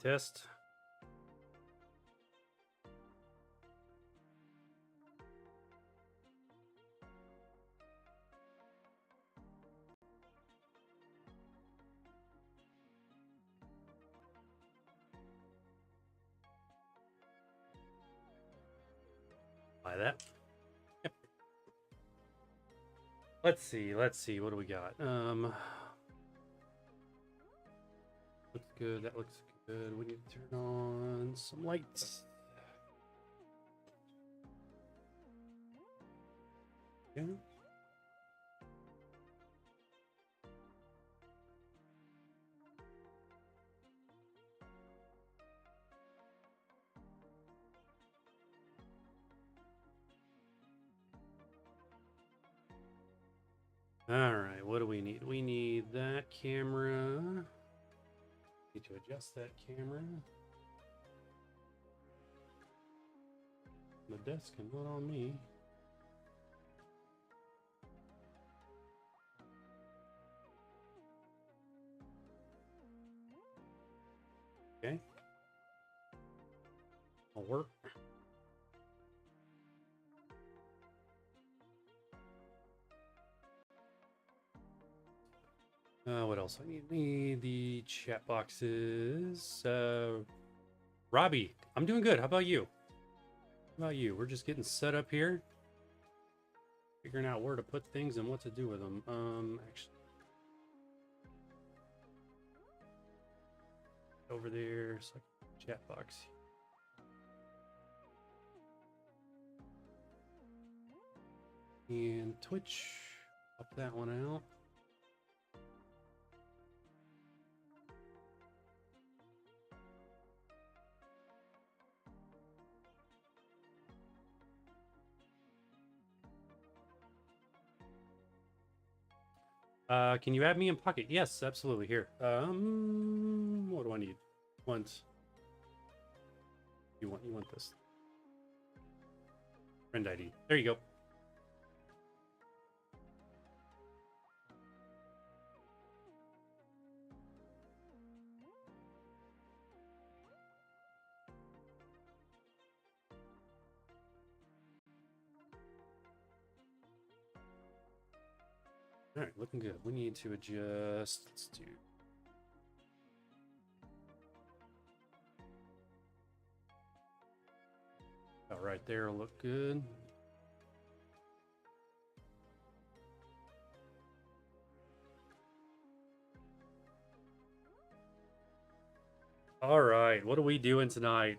test. Buy that. Yep. Let's see. What do we got? Looks good. That looks good. We need to turn on some lights. Yeah. All right, what do we need? We need that camera. Need to adjust that camera. The desk and not on me. Okay. I'll work. What else I need? The chat boxes. Robbie, I'm doing good. How about you? How about you? We're just getting set up here. Figuring out where to put things and what to do with them. Actually. Over there, so chat box. And Twitch, up that one out. Can you add me in Pocket? Yes, absolutely. Here. What do I need? You want this. Friend ID. There you go. All right, looking good. We need to adjust. Let's do. All right, there will look good. All right, what are we doing tonight?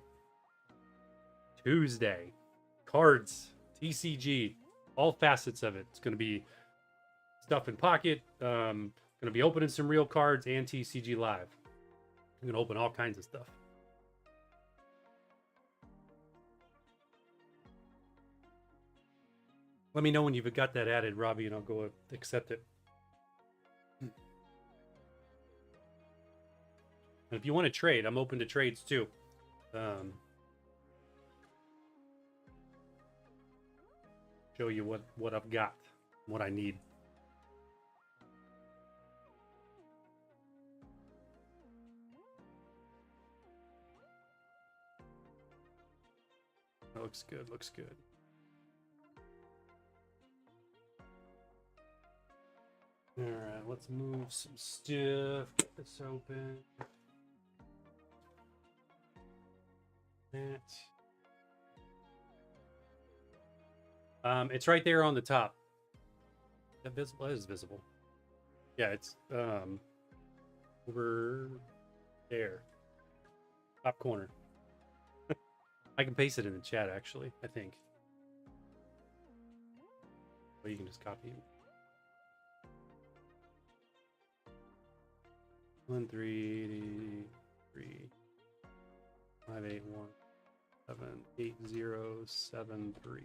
Tuesday. Cards, TCG, all facets of it. It's going to be stuff in Pocket. Going to be opening some real cards and TCG Live. I'm going to open all kinds of stuff. Let me know when you've got that added, Robbie, and I'll go accept it. And if you want to trade, I'm open to trades too. Show you what I've got, what I need. That looks good, looks good. All right, let's move some stuff. Get this open. That. It's right there on the top. Is that visible? That is visible. Yeah, it's over there. Top corner. I can paste it in the chat, actually, I think. But you can just copy it. 1383 581 78073.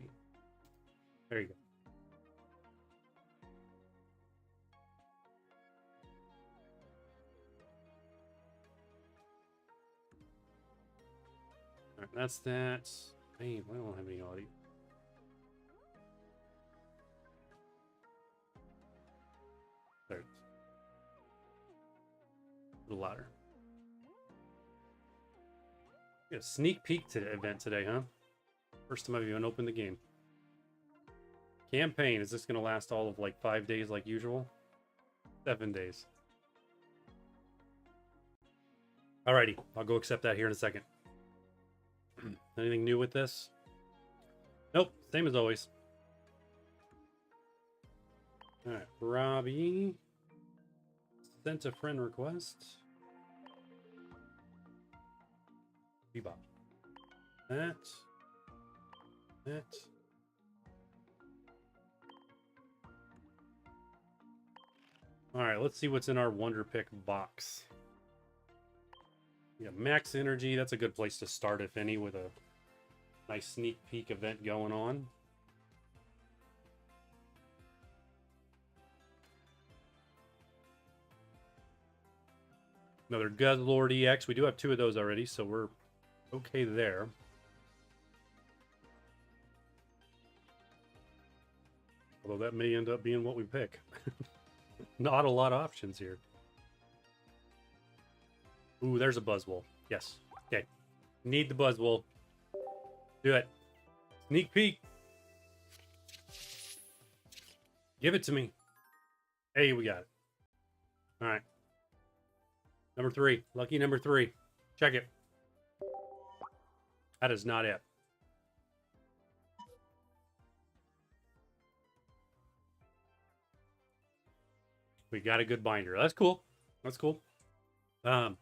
There you go. All right, that's that. Hey, I don't have any audio. There. A little louder. We got a sneak peek to the event today, huh? First time I've even opened the game. Campaign, is this going to last all of like 5 days like usual? 7 days. Alrighty, I'll go accept that here in a second. Anything new with this? Nope, same as always. Alright, Robbie. Sent a friend request. Bebop. That. Alright, let's see what's in our Wonder Pick box. We got max energy. That's a good place to start, if any, with a nice sneak peek event going on. Another Guzzlord EX. We do have 2 of those already, so we're okay there. Although that may end up being what we pick. Not a lot of options here. Ooh, there's a Buzzwole. Yes. Okay. Need the Buzzwole. Do it. Sneak peek. Give it to me. Hey, we got it. All right. Number 3. Lucky number 3. Check it. That is not it. We got a good binder. That's cool. That's cool. Do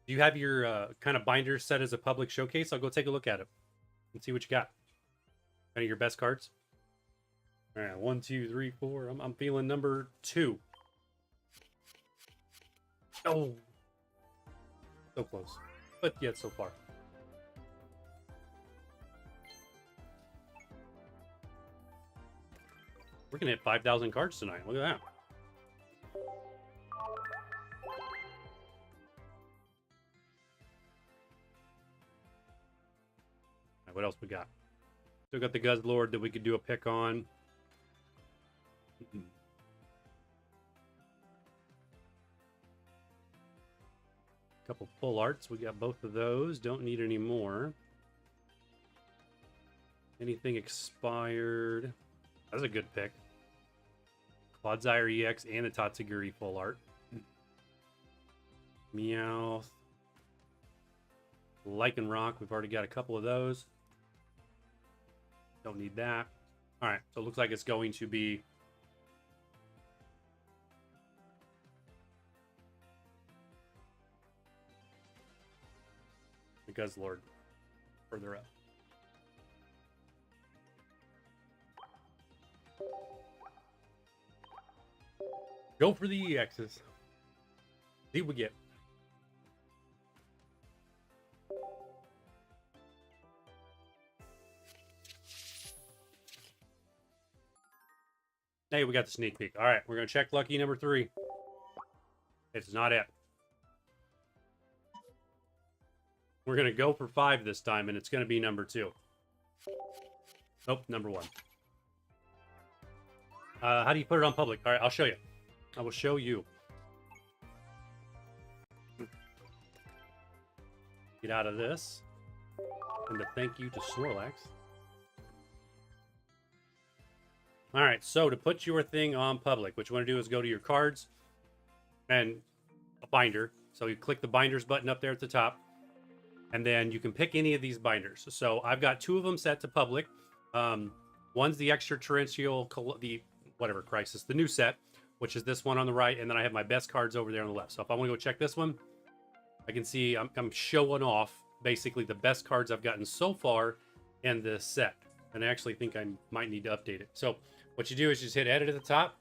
you have your kind of binder set as a public showcase? I'll go take a look at it and see what you got. Any of your best cards? All right, 1, 2, 3, 4. I'm feeling number 2. Oh, so close, but yet so far. We're gonna hit 5,000 cards tonight. Look at that. What else we got? Still got the Guzzlord that we could do a pick on. Couple full arts. We got both of those. Don't need any more. Anything expired? That's a good pick. Clodsire EX and a Tatsugiri full art. Meowth. Lycanroc. We've already got a couple of those. Don't need that. All right, so it looks like it's going to be the Guzzlord further up. Go for the EXs. See what we get. Hey, we got the sneak peek. All right, we're going to check lucky number 3. It's not it. We're going to go for 5 this time, and it's going to be number 2. Nope, number 1. How do you put it on public? All right, I'll show you. I will show you. Get out of this. And a thank you to Snorlax. All right, so to put your thing on public, what you want to do is go to your cards and a binder. So you click the binders button up there at the top, and then you can pick any of these binders. So I've got 2 of them set to public. One's the extraterrestrial, the whatever crisis, the new set, which is this one on the right, and then I have my best cards over there on the left. So if I want to go check this one, I can see I'm showing off basically the best cards I've gotten so far in this set. And I actually think I might need to update it. So what you do is just hit edit at the top,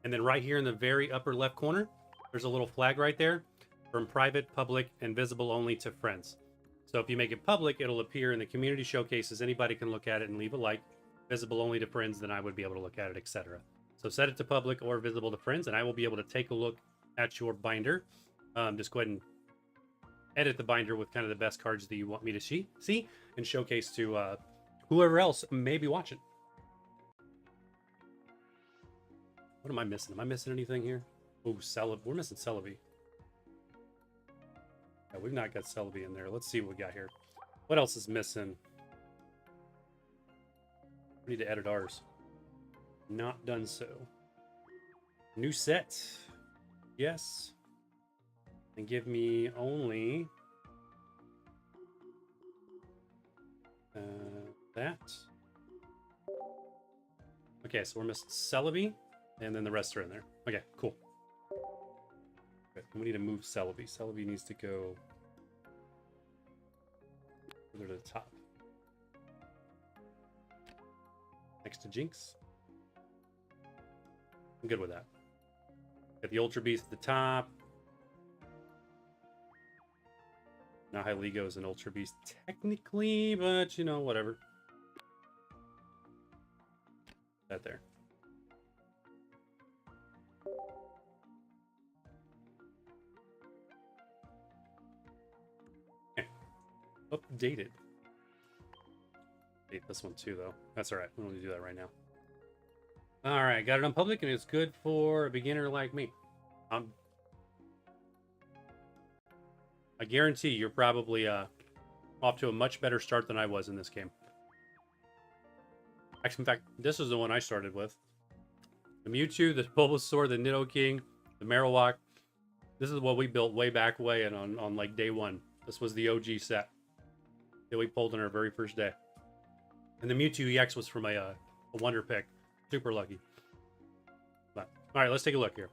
and then right here in the very upper left corner, there's a little flag right there from private, public, and visible only to friends. So if you make it public, it'll appear in the community showcases. Anybody can look at it and leave a like. Visible only to friends, then I would be able to look at it, etc. So set it to public or visible to friends, and I will be able to take a look at your binder. Just go ahead and edit the binder with kind of the best cards that you want me to see and showcase to whoever else may be watching. What am I missing? Am I missing anything here? Oh, Celebi. We're missing Celebi. Yeah, we've not got Celebi in there. Let's see what we got here. What else is missing? We need to edit ours. Not done so. New set. Yes. And give me only that. Okay, so we're missing Celebi, and then the rest are in there. Okay, cool. Good. We need to move Celebi. Celebi needs to go further to the top. Next to Jinx. I'm good with that. Got the Ultra Beast at the top. Now Hyligo is an Ultra Beast technically, but you know, whatever. That there. Okay. Updated. Update this one too, though. That's all right. We don't need to do that right now. All right, got it on public, and it's good for a beginner like me. I guarantee you're probably off to a much better start than I was in this game. Actually, in fact, this is the one I started with. The Mewtwo, the Bulbasaur, the Nidoking, the Marowak. This is what we built way back and on like day one. This was the OG set that we pulled on our very first day. And the Mewtwo EX was from a Wonder Pick. Super lucky. But, all right, let's take a look here.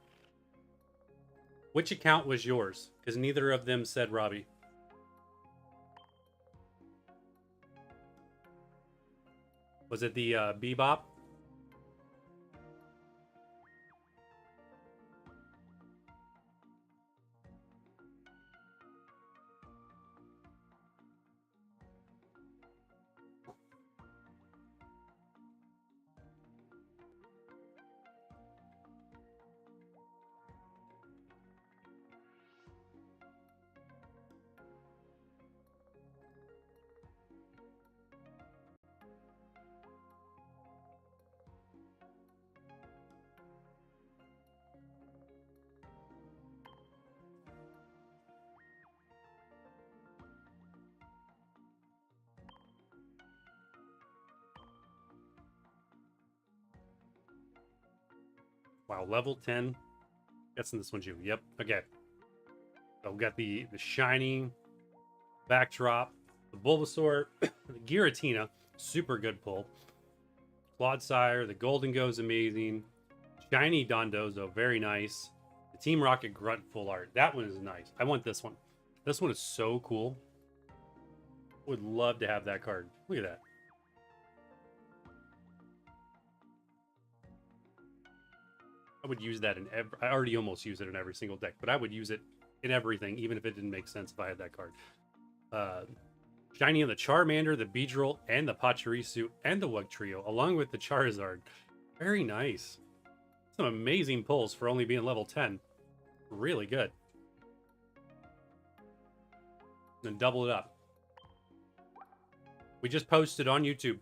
Which account was yours? Because neither of them said Robbie. Was it the Bebop? Wow, level 10. Guessing this one's you. Yep. Okay. So we've got the shiny backdrop, the Bulbasaur, the Giratina, super good pull. Clodsire, the Golden Go is amazing. Shiny Dondozo, very nice. The Team Rocket Grunt full art. That one is nice. I want this one. This one is so cool. Would love to have that card. Look at that. I would use that in every... I already almost use it in every single deck, but I would use it in everything, even if it didn't make sense if I had that card. Shiny on the Charmander, the Beedrill, and the Pachirisu, and the Wugtrio, along with the Charizard. Very nice. Some amazing pulls for only being level 10. Really good. Then double it up. We just posted on YouTube,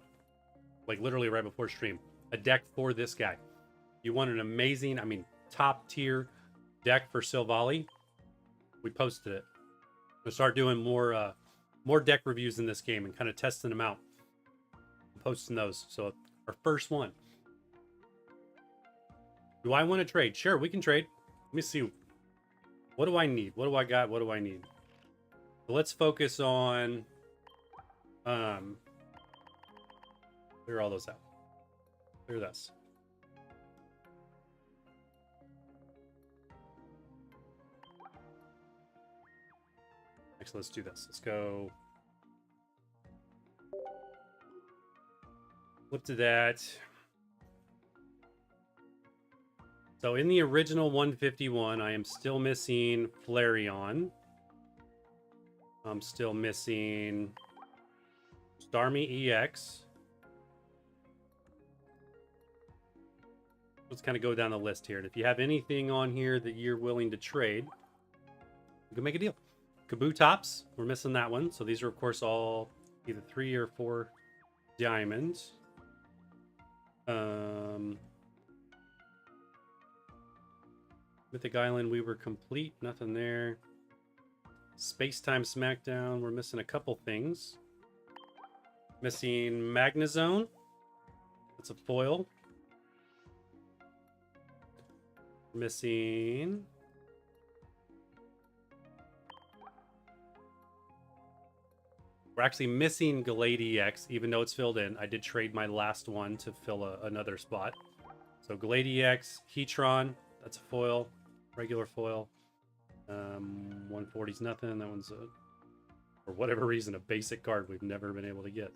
like literally right before stream, a deck for this guy. You want an amazing, I mean, top tier deck for Silvally? We posted it. We'll start doing more deck reviews in this game and kind of testing them out. I'm posting those. So our first one. Do I want to trade? Sure, we can trade. Let me see. What do I need? What do I got? What do I need? So let's focus on clear all those out. Clear this. Actually, let's do this. Let's go flip to that. So in the original 151, I am still missing Flareon. I'm still missing Starmie EX. Let's kind of go down the list here. And if you have anything on here that you're willing to trade, we can make a deal. Kabutops, we're missing that one. So these are, of course, all either 3 or 4 diamonds. Mythic Island, we were complete. Nothing there. Space-Time Smackdown. We're missing a couple things. Missing Magnezone. That's a foil. Missing... We're actually missing Galade EX, even though it's filled in. I did trade my last one to fill another spot. So Galade EX, Heatron, that's a foil, regular foil. 140's nothing. That one's, for whatever reason, a basic card we've never been able to get.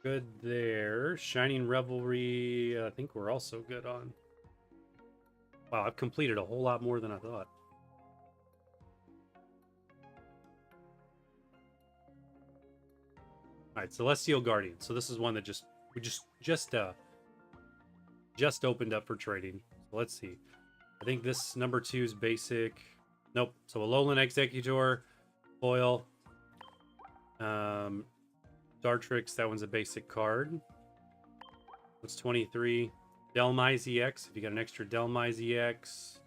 Good there. Shining Revelry, I think we're also good on. Wow, I've completed a whole lot more than I thought. All right, Celestial Guardian. So this is one that we just opened up for trading. So let's see. I think this number 2 is basic. Nope. So Alolan Executor, foil. Dartrix, that one's a basic card. What's 23? Delmise EX, if you got an extra Delmise EX.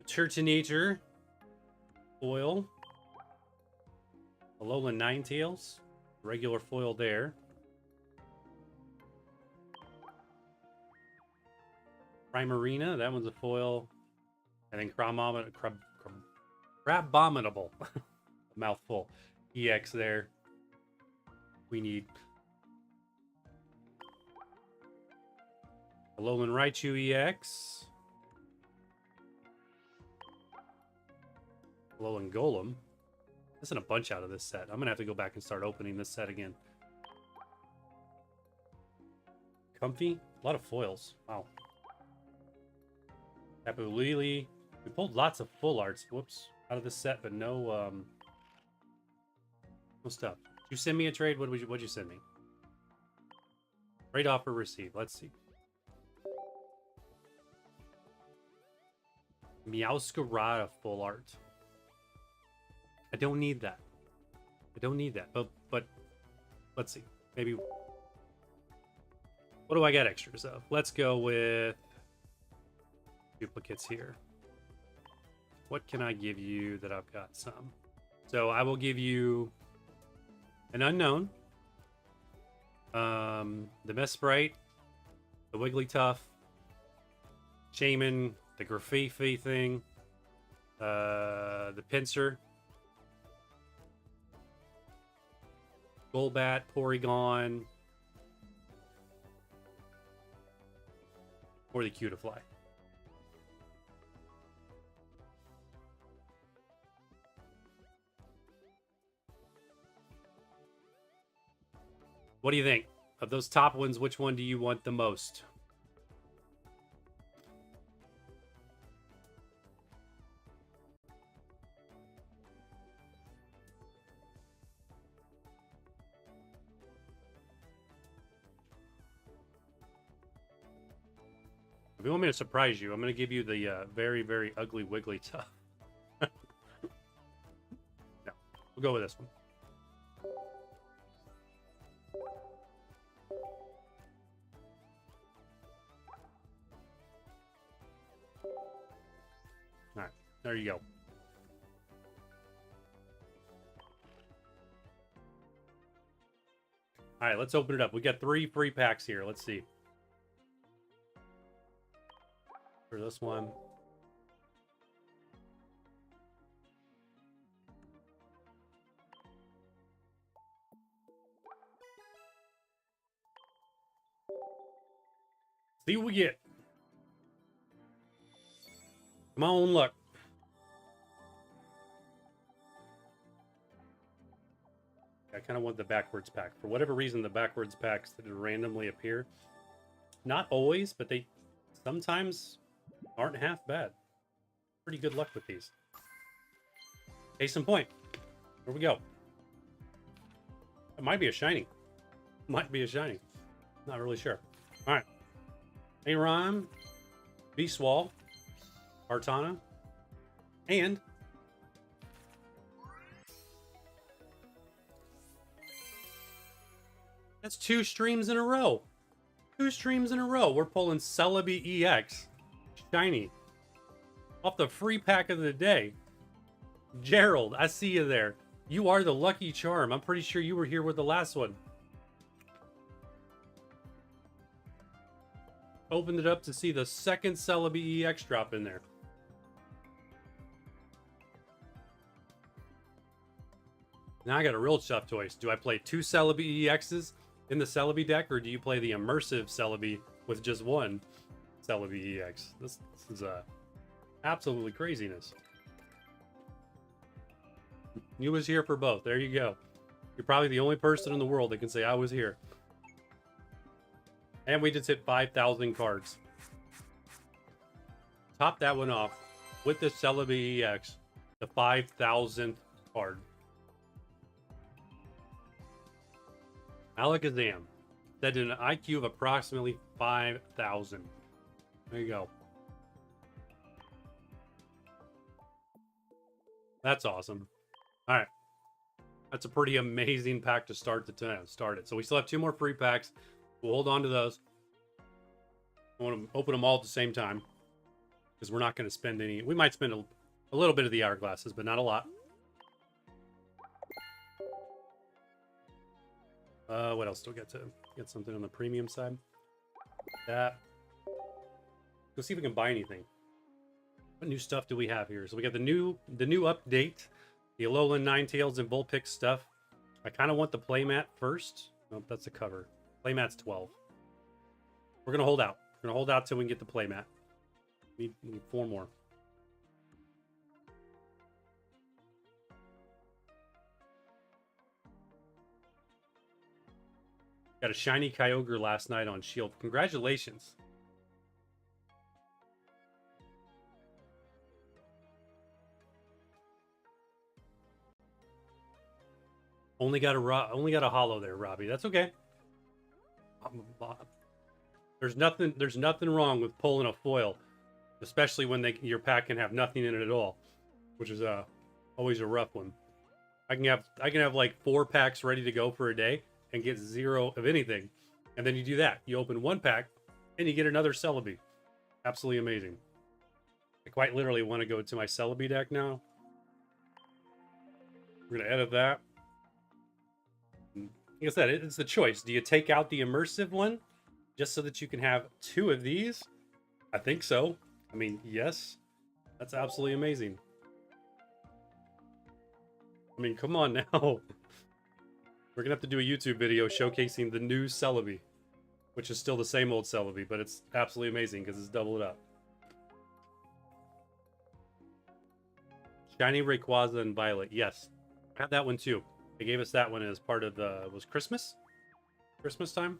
Turtonator, foil. Alolan Ninetales, regular foil there. Primarina, that one's a foil. And then Crabominable, mouthful. EX there. We need Alolan Raichu EX. Alolan Golem. Missing a bunch out of this set. I'm going to have to go back and start opening this set again. Comfy. A lot of foils. Wow. Tapu Lele. We pulled lots of full arts. Whoops. Out of this set, but no stuff. Did you send me a trade? What'd you send me? Trade offer received. Let's see. Meowscarada full art. I don't need that. I don't need that. But let's see. Maybe. What do I got extras of? Let's go with duplicates here. What can I give you that I've got some? So I will give you an unknown. The Mesprit, the Wigglytuff, Shaman, the Graffifi thing, the Pinsir, Golbat, Porygon, or the Cutiefly. What do you think? Of those top ones, which one do you want the most? If you want me to surprise you, I'm going to give you the very, very ugly Wigglytuff. No, we'll go with this one. All right, there you go. All right, let's open it up. We got 3 free packs here. Let's see. For this one. See what we get. Come on, look. I kind of want the backwards pack. For whatever reason, the backwards packs that randomly appear, not always, but they sometimes aren't half bad. Pretty good luck with these. Case in point. Here we go. It might be a shiny. Might be a shiny. Not really sure. All right. Aron, Beastwall, Artana, and That's 2 streams in a row. 2 streams in a row. We're pulling Celebi EX. Shiny. Off the free pack of the day. Gerald, I see you there. You are the lucky charm. I'm pretty sure you were here with the last one. Opened it up to see the second Celebi EX drop in there. Now I got a real tough choice. Do I play 2 Celebi EXs in the Celebi deck, or do you play the immersive Celebi with just 1 Celebi EX? This is absolutely craziness. You was here for both. There you go. You're probably the only person in the world that can say I was here. And we just hit 5,000 cards. Top that one off with the Celebi EX, the 5,000th card. Alakazam said an IQ of approximately 5,000. There you go. That's awesome. All right. That's a pretty amazing pack to start it. So we still have 2 more free packs. We'll hold on to those. I want to open them all at the same time because we're not going to spend any. We might spend a little bit of the hourglasses, but not a lot. What else do we get to get something on the premium side? That. Let's see if we can buy anything. What new stuff do we have here? So we got the new update, the Alolan Ninetales and Vulpix stuff. I kind of want the playmat first. Nope, that's the cover. Playmat's 12. We're gonna hold out. We're gonna hold out till we can get the playmat. We need 4 more. Got a shiny Kyogre last night on Shield. Congratulations. Only got a holo there, Robbie. That's okay. There's nothing wrong with pulling a foil, especially when your pack can have nothing in it at all, which is always a rough one. I can have like 4 packs ready to go for a day and get 0 of anything, and then you do that. You open 1 pack and you get another Celebi. Absolutely amazing. I quite literally want to go to my Celebi deck now. We're gonna edit that. Like I said, it's the choice. Do you take out the immersive one just so that you can have 2 of these? I think so. I mean, yes. That's absolutely amazing. I mean, come on now. We're gonna have to do a YouTube video showcasing the new Celebi, which is still the same old Celebi, but it's absolutely amazing because it's doubled up. Shiny Rayquaza and Violet. Yes, I had that one too. They gave us that one as part of the Christmas time.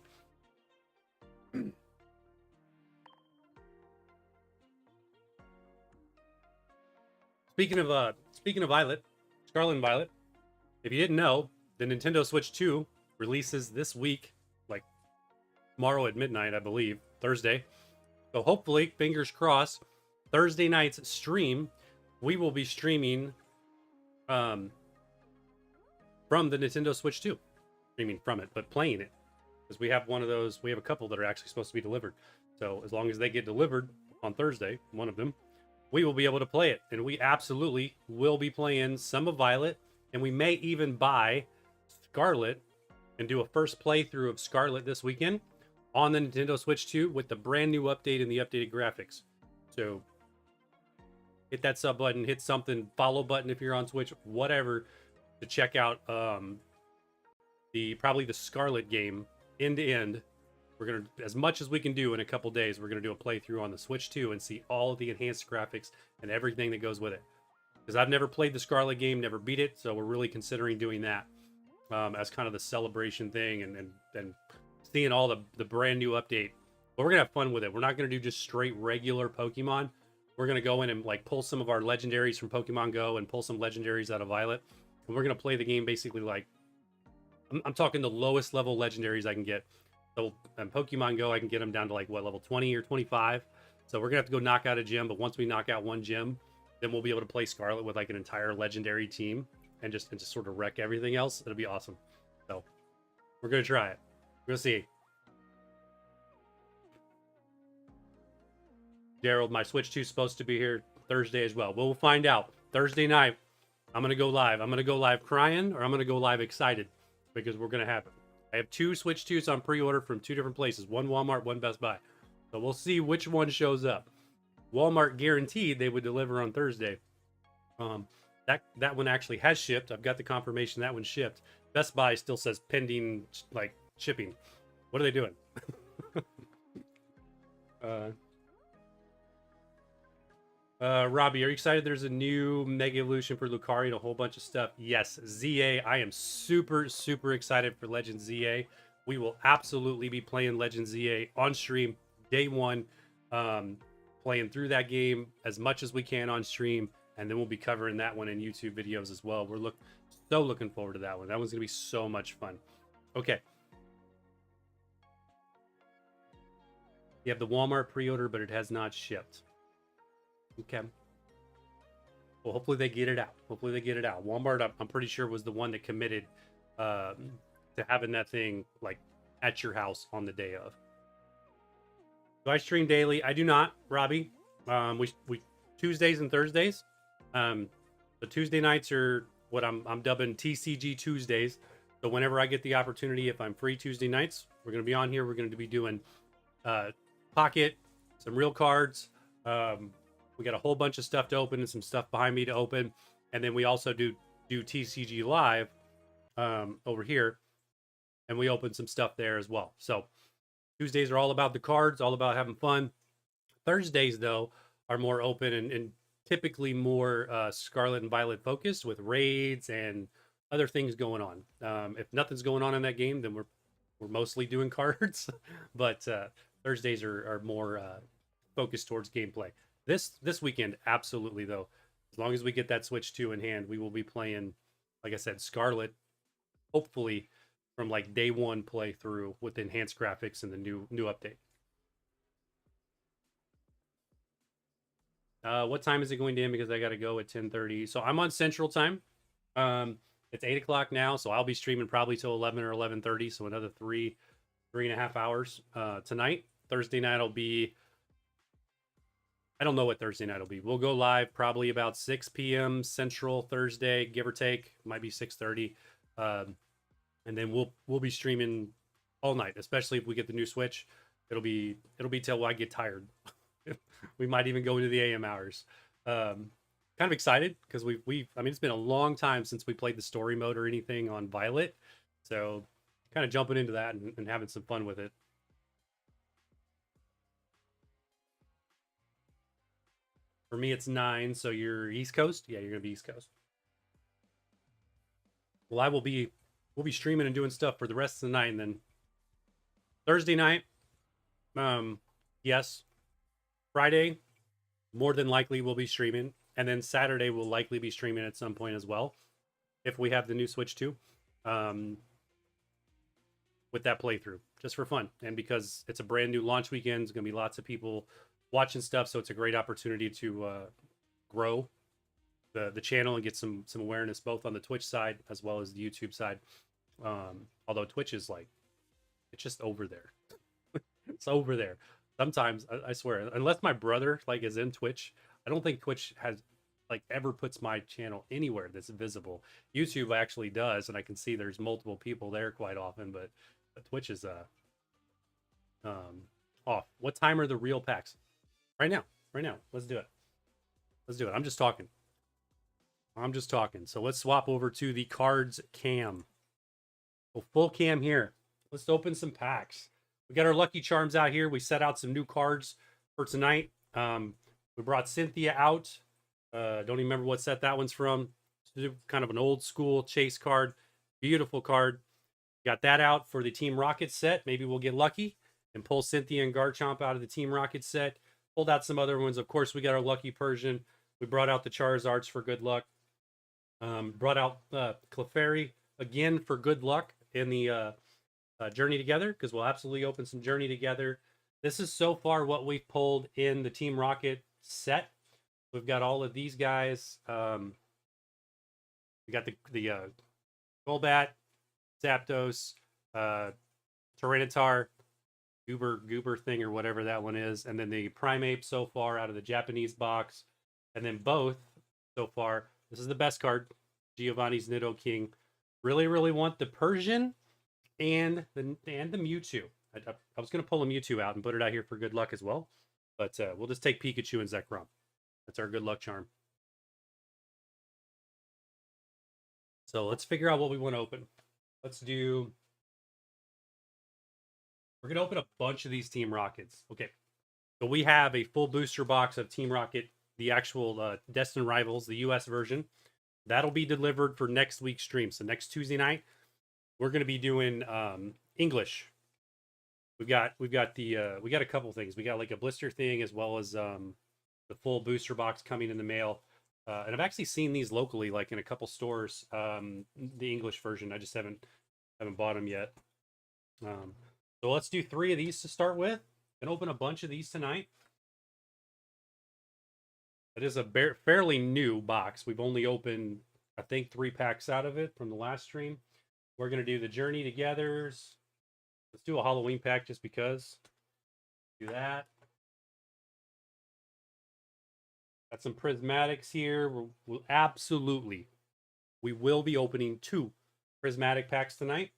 Speaking of Violet, Scarlet and Violet. If you didn't know, the Nintendo Switch 2 releases this week, like tomorrow at midnight, I believe, Thursday. So hopefully, fingers crossed, Thursday night's stream, we will be streaming from the Nintendo Switch 2. Streaming from it, but playing it. Because we have one of those, we have a couple that are actually supposed to be delivered. So as long as they get delivered on Thursday, one of them, we will be able to play it. And we absolutely will be playing some of Violet, and we may even buy Scarlet and do a first playthrough of Scarlet this weekend on the Nintendo Switch 2 with the brand new update and the updated graphics. So hit that sub button, hit something, follow button if you're on Switch, whatever, to check out probably the Scarlet game end to end. We're gonna, as much as we can do in a couple days, we're gonna do a playthrough on the Switch 2 and see all of the enhanced graphics and everything that goes with it. Because I've never played the Scarlet game, never beat it, so we're really considering doing that as kind of the celebration thing and seeing all the brand new update. But we're gonna have fun with it. We're not gonna do just straight regular Pokemon. We're gonna go in and like pull some of our legendaries from Pokemon GO and pull some legendaries out of Violet, and we're gonna play the game basically like I'm talking the lowest level legendaries I can get. So in Pokemon GO, I can get them down to like what, level 20 or 25. So we're gonna have to go knock out a gym. But once we knock out one gym, then we'll be able to play Scarlet with like an entire legendary team and just sort of wreck everything else. It'll be awesome. So we're gonna try it. We'll see. Daryl, my Switch 2 is supposed to be here Thursday as well. We'll find out. Thursday night, I'm going to go live. I'm going to go live crying, or I'm going to go live excited, because we're going to have it. I have 2 Switch 2s on pre-order from 2 different places. One Walmart, one Best Buy. So we'll see which one shows up. Walmart guaranteed they would deliver on Thursday. That one actually has shipped. I've got the confirmation that one shipped. Best Buy still says pending, like, shipping. What are they doing? Robbie, are you excited? There's a new Mega Evolution for Lucario and a whole bunch of stuff. Yes, ZA. I am super, super excited for Legend ZA. We will absolutely be playing Legend ZA on stream day one, playing through that game as much as we can on stream, and then we'll be covering that one in YouTube videos as well. We're so looking forward to that one. That one's gonna be so much fun. Okay. You have the Walmart pre-order, but it has not shipped. Okay. Well, hopefully they get it out. Hopefully they get it out. Walmart, I'm pretty sure, was the one that committed to having that thing like at your house on the day of. Do I stream daily? I do not, Robbie. We Tuesdays and Thursdays. The Tuesday nights are what I'm dubbing TCG Tuesdays. So whenever I get the opportunity, if I'm free Tuesday nights, we're going to be on here. We're going to be doing Pocket, some real cards. We got a whole bunch of stuff to open and some stuff behind me to open. And then we also do TCG Live over here. And we open some stuff there as well. So Tuesdays are all about the cards, all about having fun. Thursdays, though, are more open and typically more Scarlet and Violet focused, with raids and other things going on. If nothing's going on in that game, then we're mostly doing cards. But Thursdays are more focused towards gameplay. This weekend, absolutely, though, as long as we get that Switch 2 in hand, we will be playing, like I said, Scarlet, hopefully from like day one playthrough with enhanced graphics and the new update. What time is it going to end? Because I got to go at 10:30. So I'm on Central Time. It's 8 o'clock now, so I'll be streaming probably till 11 or 11:30. So another 3.5 hours tonight. Thursday night will be, I don't know what Thursday night will be. We'll go live probably about 6 p.m. Central Thursday, give or take. Might be 6:30. And then we'll be streaming all night, especially if we get the new Switch. It'll be till I get tired. We might even go into the AM hours. Kind of excited because I mean, it's been a long time since we played the story mode or anything on Violet. So kind of jumping into that and having some fun with it. For me, it's 9. So you're East Coast? Yeah, you're going to be East Coast. Well, we'll be streaming and doing stuff for the rest of the night. And then Thursday night, yes. Friday, more than likely, we'll be streaming. And then Saturday, we'll likely be streaming at some point as well, if we have the new Switch 2, with that playthrough, just for fun. And because it's a brand new launch weekend, there's going to be lots of people watching stuff, so it's a great opportunity to grow the channel and get some awareness, both on the Twitch side as well as the YouTube side. Although Twitch is like, it's just over there. It's over there. Sometimes I swear, unless my brother like is in Twitch, I don't think Twitch has like ever puts my channel anywhere that's visible. YouTube actually does, and I can see there's multiple people there quite often, but Twitch is off. What time are the real packs? Right now. Let's do it. I'm just talking. So let's swap over to the cards cam. Well, full cam here. Let's open some packs. We got our Lucky Charms out here. We set out some new cards for tonight. We brought Cynthia out. Don't even remember what set that one's from. It's kind of an old school chase card. Beautiful card. Got that out for the Team Rocket set. Maybe we'll get lucky and pull Cynthia and Garchomp out of the Team Rocket set. Pulled out some other ones. Of course, we got our Lucky Persian. We brought out the Charizards for good luck. Brought out Clefairy again for good luck in the Journey Together, because we'll absolutely open some Journey Together. This is so far what we've pulled in the Team Rocket set. We've got all of these guys. We got the Golbat, Zapdos, Tyranitar, Goober thing or whatever that one is, and then the Primeape so far out of the Japanese box, and then both so far. This is the best card, Giovanni's Nidoking. Really, really want the Persian and the Mewtwo. I was gonna pull a Mewtwo out and put it out here for good luck as well, but we'll just take Pikachu and Zekrom. That's our good luck charm. So let's figure out what we want to open. Let's do. We're gonna open a bunch of these Team Rockets. Okay, so we have a full booster box of Team Rocket, the actual Destined Rivals, the U.S. version. That'll be delivered for next week's stream. So next Tuesday night, we're gonna be doing English. We got a couple things. We got like a blister thing as well as the full booster box coming in the mail. And I've actually seen these locally, like in a couple stores. The English version, I just haven't bought them yet. So let's do 3 of these to start with, and open a bunch of these tonight. It is a fairly new box. We've only opened, I think, 3 packs out of it from the last stream. We're gonna do the Journey Togethers. Let's do a Halloween pack just because. Do that. Got some prismatics here. We'll absolutely, we will be opening 2 prismatic packs tonight.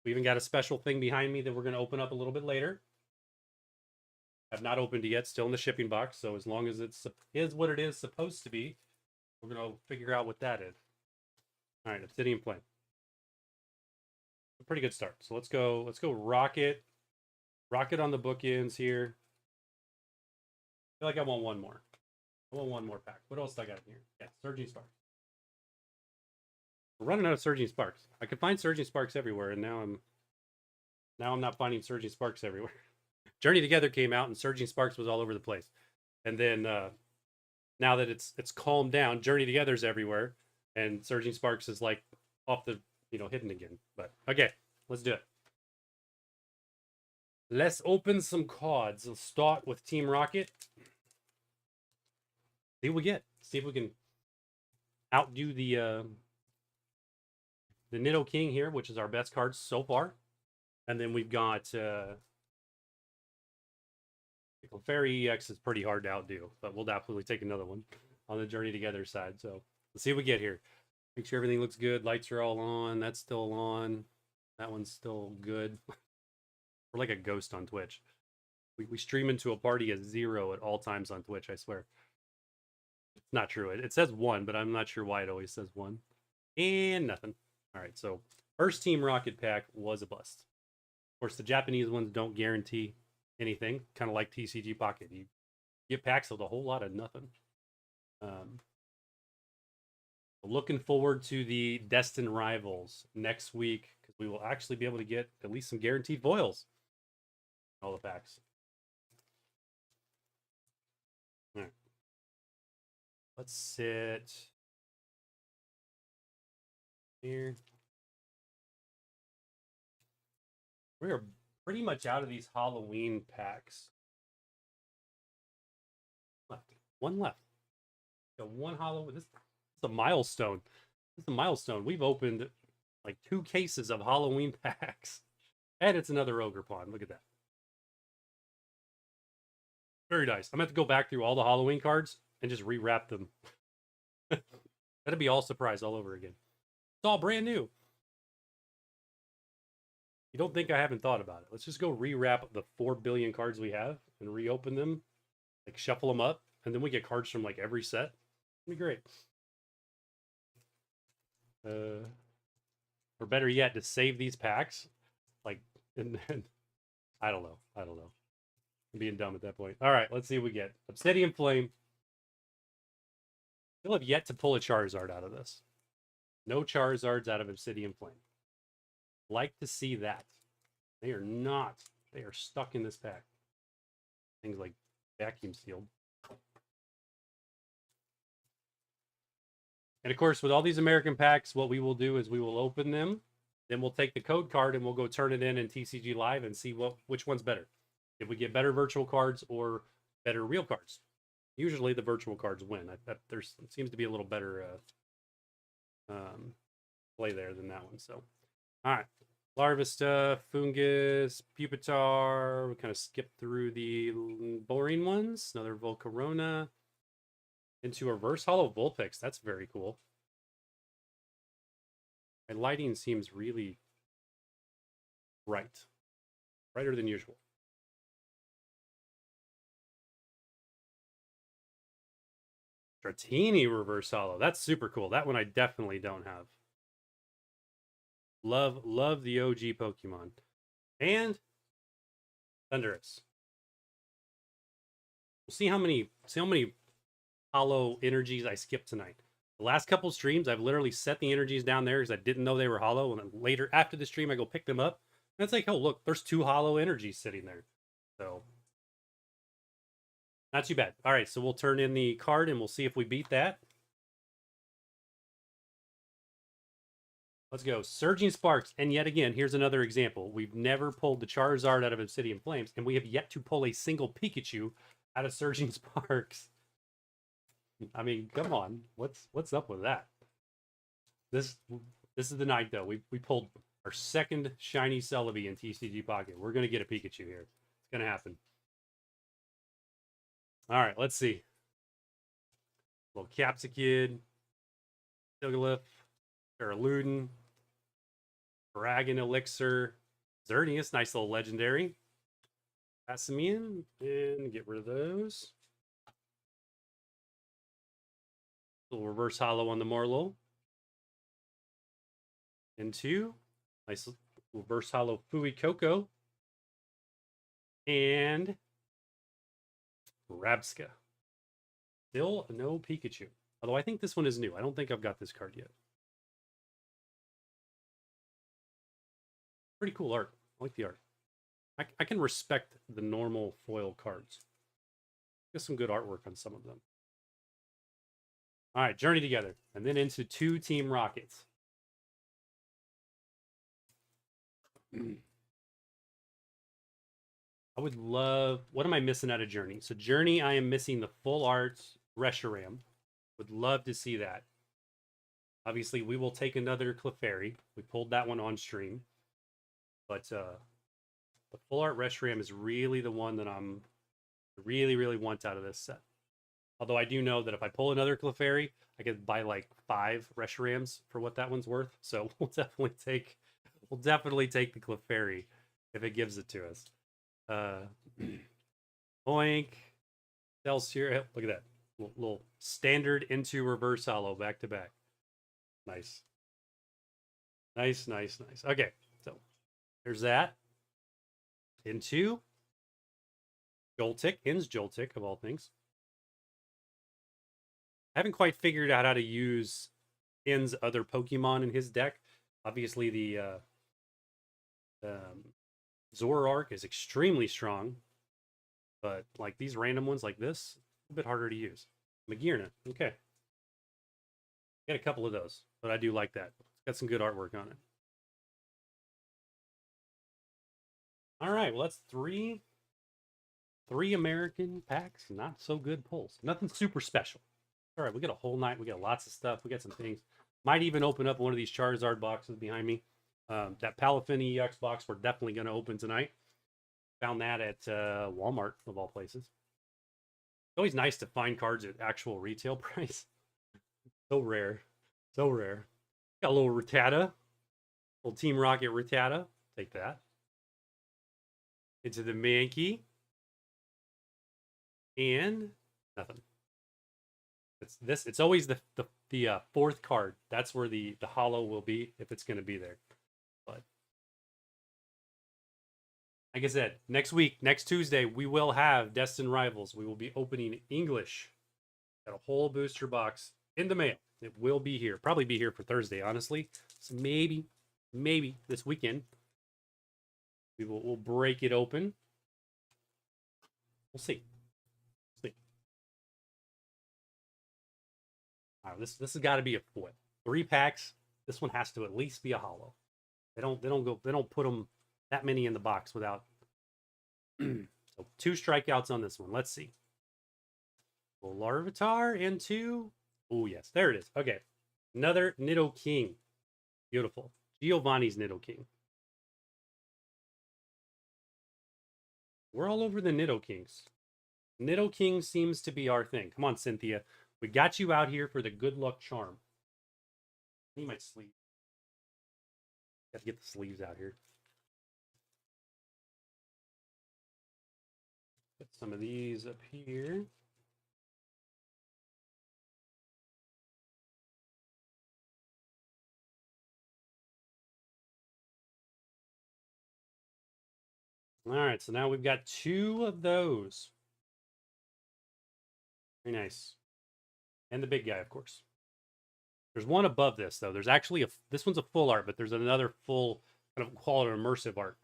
We even got a special thing behind me that we're going to open up a little bit later. I've not opened it yet, still in the shipping box. So as long as it is what it is supposed to be, we're going to figure out what that is. All right, Obsidian Flame. A pretty good start. So let's go Rocket. Rocket on the bookends here. I feel like I want one more. I want one more pack. What else do I got in here? Yeah, Surging Sparks. We're running out of Surging Sparks. I could find Surging Sparks everywhere, and now I'm not finding Surging Sparks everywhere. Journey Together came out, and Surging Sparks was all over the place. And then now that it's calmed down, Journey Together's everywhere, and Surging Sparks is like off the hidden again. But okay, let's do it. Let's open some cards. Let's start with Team Rocket. See what we get. See if we can outdo the Nidoking here, which is our best card so far. And then we've got Fairy EX is pretty hard to outdo, but we'll definitely take another one on the Journey Together side. So let's see what we get here. Make sure everything looks good. Lights are all on. That's still on. That one's still good. We're like a ghost on Twitch. We stream into a party at 0 at all times on Twitch, I swear. It's not true. It says 1, but I'm not sure why it always says 1. And nothing. All right, so first Team Rocket pack was a bust. Of course, the Japanese ones don't guarantee anything, kind of like TCG Pocket. You get packs with a whole lot of nothing. Looking forward to the Destined Rivals next week, because we will actually be able to get at least some guaranteed foils. All the packs. All right. Let's sit here. We are pretty much out of these Halloween packs. One left. Got one Halloween. This is a milestone. This is a milestone. We've opened like 2 cases of Halloween packs. And it's another Ogerpon. Look at that. Very nice. I'm going to have to go back through all the Halloween cards and just rewrap them. That'd be all surprise all over again. It's all brand new. You don't think I haven't thought about it. Let's just go rewrap the 4 billion cards we have and reopen them, like shuffle them up, and then we get cards from like every set. It'd be great. Or better yet, to save these packs, like, and then I don't know. I'm being dumb at that point. All right, let's see what we get. Obsidian Flame. Still have yet to pull a Charizard out of this. No Charizards out of Obsidian Flame. Like to see that. They are not. They are stuck in this pack. Things like vacuum sealed. And of course, with all these American packs, what we will do is we will open them. Then we'll take the code card and we'll go turn it in TCG Live and see which one's better. If we get better virtual cards or better real cards. Usually the virtual cards win. There seems to be a little better play there than that one. So, all right. Larvista, Fungus, Pupitar. We kind of skipped through the boring ones. Another Volcarona. Into a reverse hollow Vulpix. That's very cool. My lighting seems really bright. Brighter than usual. Dratini reverse hollow. That's super cool. That one I definitely don't have. Love the OG Pokemon. And Thundurus. We'll see how many hollow energies I skipped tonight. The last couple streams, I've literally set the energies down there because I didn't know they were hollow. And then later, after the stream, I go pick them up. And it's like, oh, look, there's 2 hollow energies sitting there. So, not too bad. All right, so we'll turn in the card and we'll see if we beat that. Let's go. Surging Sparks. And yet again, here's another example. We've never pulled the Charizard out of Obsidian Flames, and we have yet to pull a single Pikachu out of Surging Sparks. I mean, come on. What's up with that? This is the night, though. We pulled our second shiny Celebi in TCG Pocket. We're going to get a Pikachu here. It's going to happen. All right, let's see. Little Capsicid, Diglett, Feraludin, Dragon Elixir, Xerneas, nice little legendary. Pass them in and get rid of those. Little reverse hollow on the Morlo. Into nice reverse hollow Fuecoco. And Rabska. Still no Pikachu. Although I think this one is new. I don't think I've got this card yet. Pretty cool art. I like the art. I can respect the normal foil cards. Get some good artwork on some of them. All right, Journey Together. And then into 2 Team Rockets. I would love... What am I missing out of Journey? So Journey, I am missing the full art Reshiram. Would love to see that. Obviously, we will take another Clefairy. We pulled that one on stream. But the full art Reshiram is really the one that I'm really want out of this set. Although I do know that if I pull another Clefairy, I could buy like 5 Reshirams for what that one's worth. So we'll definitely take the Clefairy if it gives it to us. Oink. Celsius. Look at that. Little standard into reverse hollow back to back. Nice. Nice. Okay, so there's that. Into Joltik. Ins Joltik, of all things. I haven't quite figured out how to use In's other Pokemon in his deck. Obviously, the Zoroark is extremely strong, but like these random ones like this, a bit harder to use. Magearna, okay. Got a couple of those, but I do like that. It's got some good artwork on it. All right, well, that's three American packs. Not so good pulls. Nothing super special. All right, we got a whole night. We got lots of stuff. We got some things. Might even open up one of these Charizard boxes behind me. That Palafin EX box we're definitely going to open tonight. Found that at Walmart, of all places. It's always nice to find cards at actual retail price. So rare. So rare. Got a little Rattata. Little Team Rocket Rattata. Take that. Into the Mankey. And nothing. It's always the 4th card. That's where the hollow will be, if it's going to be there. But like I said, next week, next Tuesday, we will have Destined Rivals. We will be opening English. Got a whole booster box in the mail. It will be here. Probably be here for Thursday, honestly. So maybe this weekend we'll break it open. We'll see. All right, this has got to be a foil. 3 packs. This one has to at least be a hollow. They don't put them that many in the box without. So 2 strikeouts on this one. Let's see. Larvitar into. Oh yes, there it is. Okay, another Nidoking. Beautiful. Giovanni's Nidoking. We're all over the Nidokings. Nidoking seems to be our thing. Come on, Cynthia. We got you out here for the good luck charm. I need my sleeve. Got to get the sleeves out here. Put some of these up here. All right, so now we've got 2 of those. Very nice. And the big guy, of course. There's one above this, though. There's actually this one's a full art, but there's another full kind of call it immersive art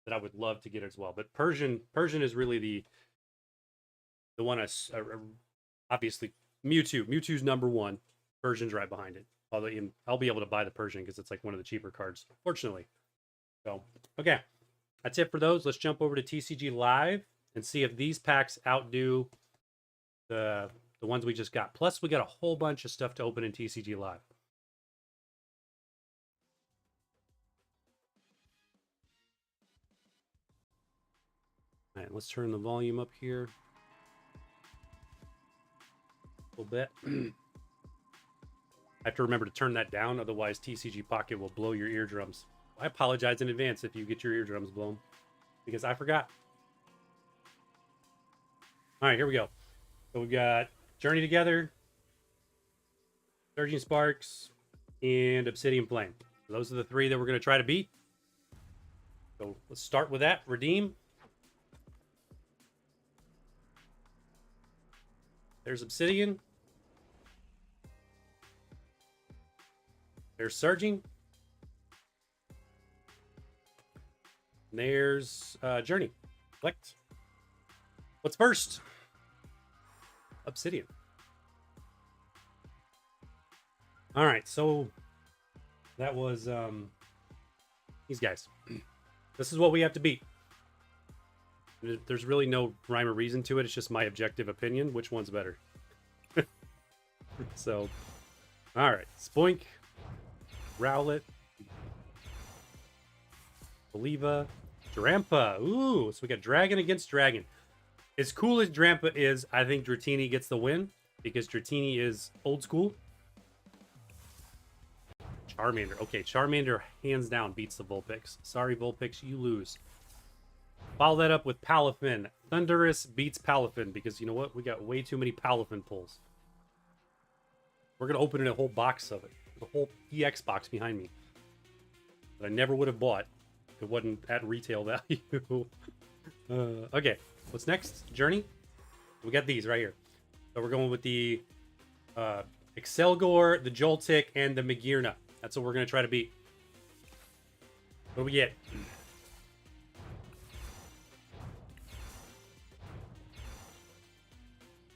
that I would love to get as well. But Persian is really the one obviously Mewtwo's number 1. Persian's right behind it. Although I'll be able to buy the Persian because it's like one of the cheaper cards, fortunately. So, okay. That's it for those. Let's jump over to TCG Live and see if these packs outdo the ones we just got. Plus, we got a whole bunch of stuff to open in TCG Live. All right, let's turn the volume up here a little bit. I have to remember to turn that down, otherwise TCG Pocket will blow your eardrums. I apologize in advance if you get your eardrums blown, because I forgot. All right, here we go. So we've got Journey Together, Surging Sparks, and Obsidian Flame. So those are the 3 that we're going to try to beat. So let's start with that. Redeem. There's Obsidian. There's Surging. And there's Journey. Collect. What's first? Obsidian. All right, so that was these guys. This is what we have to beat. There's really no rhyme or reason to it. It's just my objective opinion. Which one's better? So, all right. Spoink, Rowlet, Oliva, Drampa. Ooh, so we got Dragon against Dragon. As cool as Drampa is, I think Dratini gets the win because Dratini is old school. Charmander. Okay, Charmander hands down beats the Vulpix. Sorry, Vulpix, you lose. Follow that up with Palafin. Thunderous beats Palafin because you know what? We got way too many Palafin pulls. We're going to open a whole box of it. The whole EX box behind me. That I never would have bought if it wasn't at retail value. Okay, what's next? Journey? We got these right here. So we're going with the Excelgor, the Joltik, and the Magearna. That's what we're going to try to beat. What do we get?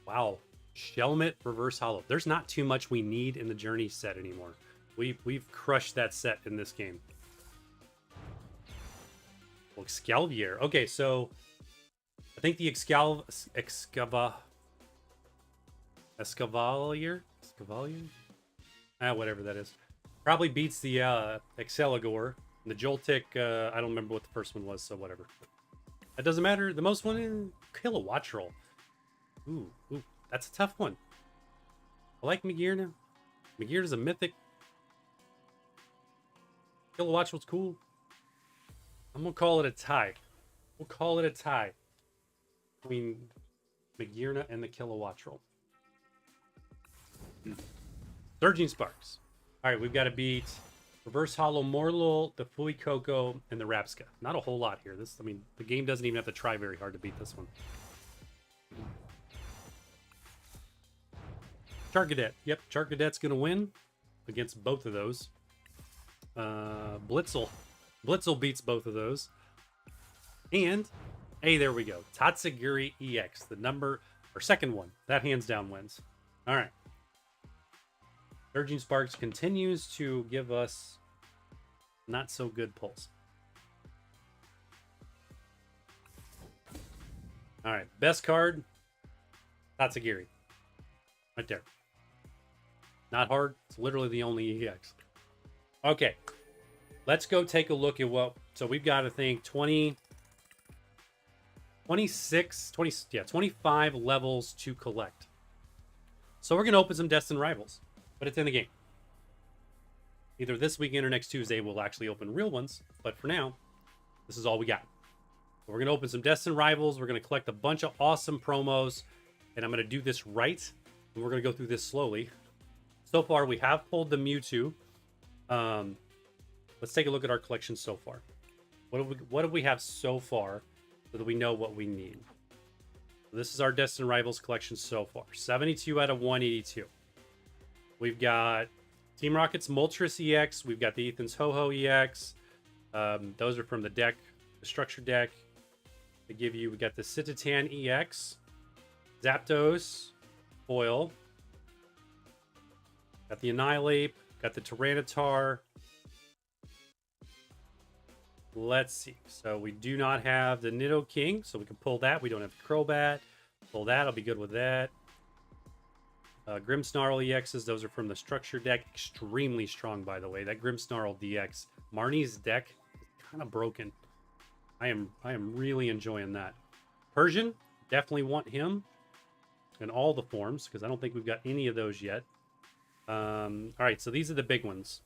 Wow. Shelmet Reverse Hollow. There's not too much we need in the Journey set anymore. We've crushed that set in this game. Well, Excalibur. Okay, so I think the Escavalier? Whatever that is. Probably beats the Excelgor. And the Joltik, I don't remember what the first one was, so whatever. That doesn't matter. The most one is Kilowattrel. Ooh, that's a tough one. I like Magearna. Magearna's a mythic. Kilowattrel's cool. I'm gonna call it a tie. We'll call it a tie between Magearna and the Kilowattrel. Surging Sparks. All right, we've got to beat Reverse Hollow Morlul, the Fuecoco, and the Rapska. Not a whole lot here. The game doesn't even have to try very hard to beat this one. Charcadet. Yep, Charcadet's going to win against both of those. Blitzel. Blitzel beats both of those. And, hey, there we go. Tatsugiri EX, the second one. That hands down wins. All right. Surging Sparks continues to give us not so good pulls. All right, best card, Tatsugiri. Right there. Not hard. It's literally the only EX. Okay. Let's go take a look at so we've got to think 20. 26, 20, yeah, 25 levels to collect. So we're going to open some Destined Rivals, but it's in the game. Either this weekend or next Tuesday, we'll actually open real ones. But for now, this is all we got. We're going to open some Destined Rivals. We're going to collect a bunch of awesome promos. And I'm going to do this right. And we're going to go through this slowly. So far, we have pulled the Mewtwo. Let's take a look at our collection so far. What do we have so far so that we know what we need? This is our Destined Rivals collection so far. 72 out of 182. We've got Team Rocket's Moltres EX. We've got the Ethan's Ho-Ho EX. Those are from the deck, the structure deck. They give you, we got the Citatan EX. Zapdos. Foil. Got the Annihilate. Got the Tyranitar. Let's see. So we do not have the Nidoking, so we can pull that. We don't have the Crobat. Pull that. I'll be good with that. Grimmsnarl EXs. Those are from the structure deck. Extremely strong, by the way. That Grimmsnarl DX. Marnie's deck is kind of broken. I am really enjoying that. Persian. Definitely want him in all the forms because I don't think we've got any of those yet. All right, so these are the big ones.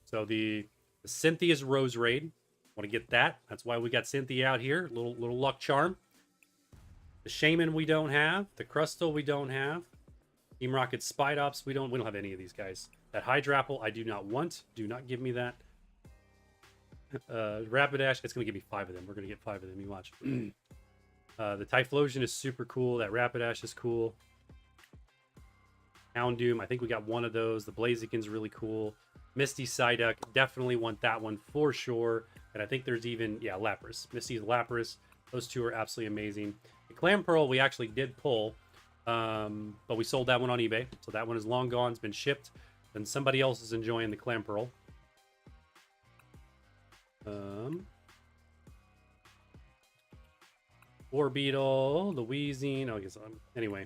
So the Cynthia's Rose Raid. Want to get that. That's why we got Cynthia out here. Little luck charm. The Shaman we don't have. The Crustle we don't have. Team Rocket Spidops we don't have any of these guys. That Hydrapple I do not want. Do not give me that. Rapidash, it's going to give me 5 of them. We're going to get 5 of them. You watch. The Typhlosion is super cool. That Rapidash is cool. Houndoom, I think we got one of those. The Blaziken's really cool. Misty Psyduck, definitely want that one for sure. And I think there's even, yeah, Lapras. Misty's Lapras. Those two are absolutely amazing. The Clamperl we actually did pull, but we sold that one on eBay. So that one is long gone. It's been shipped. And somebody else is enjoying the Clamperl. Orbeetle, the Weezing. Oh, I guess, anyway.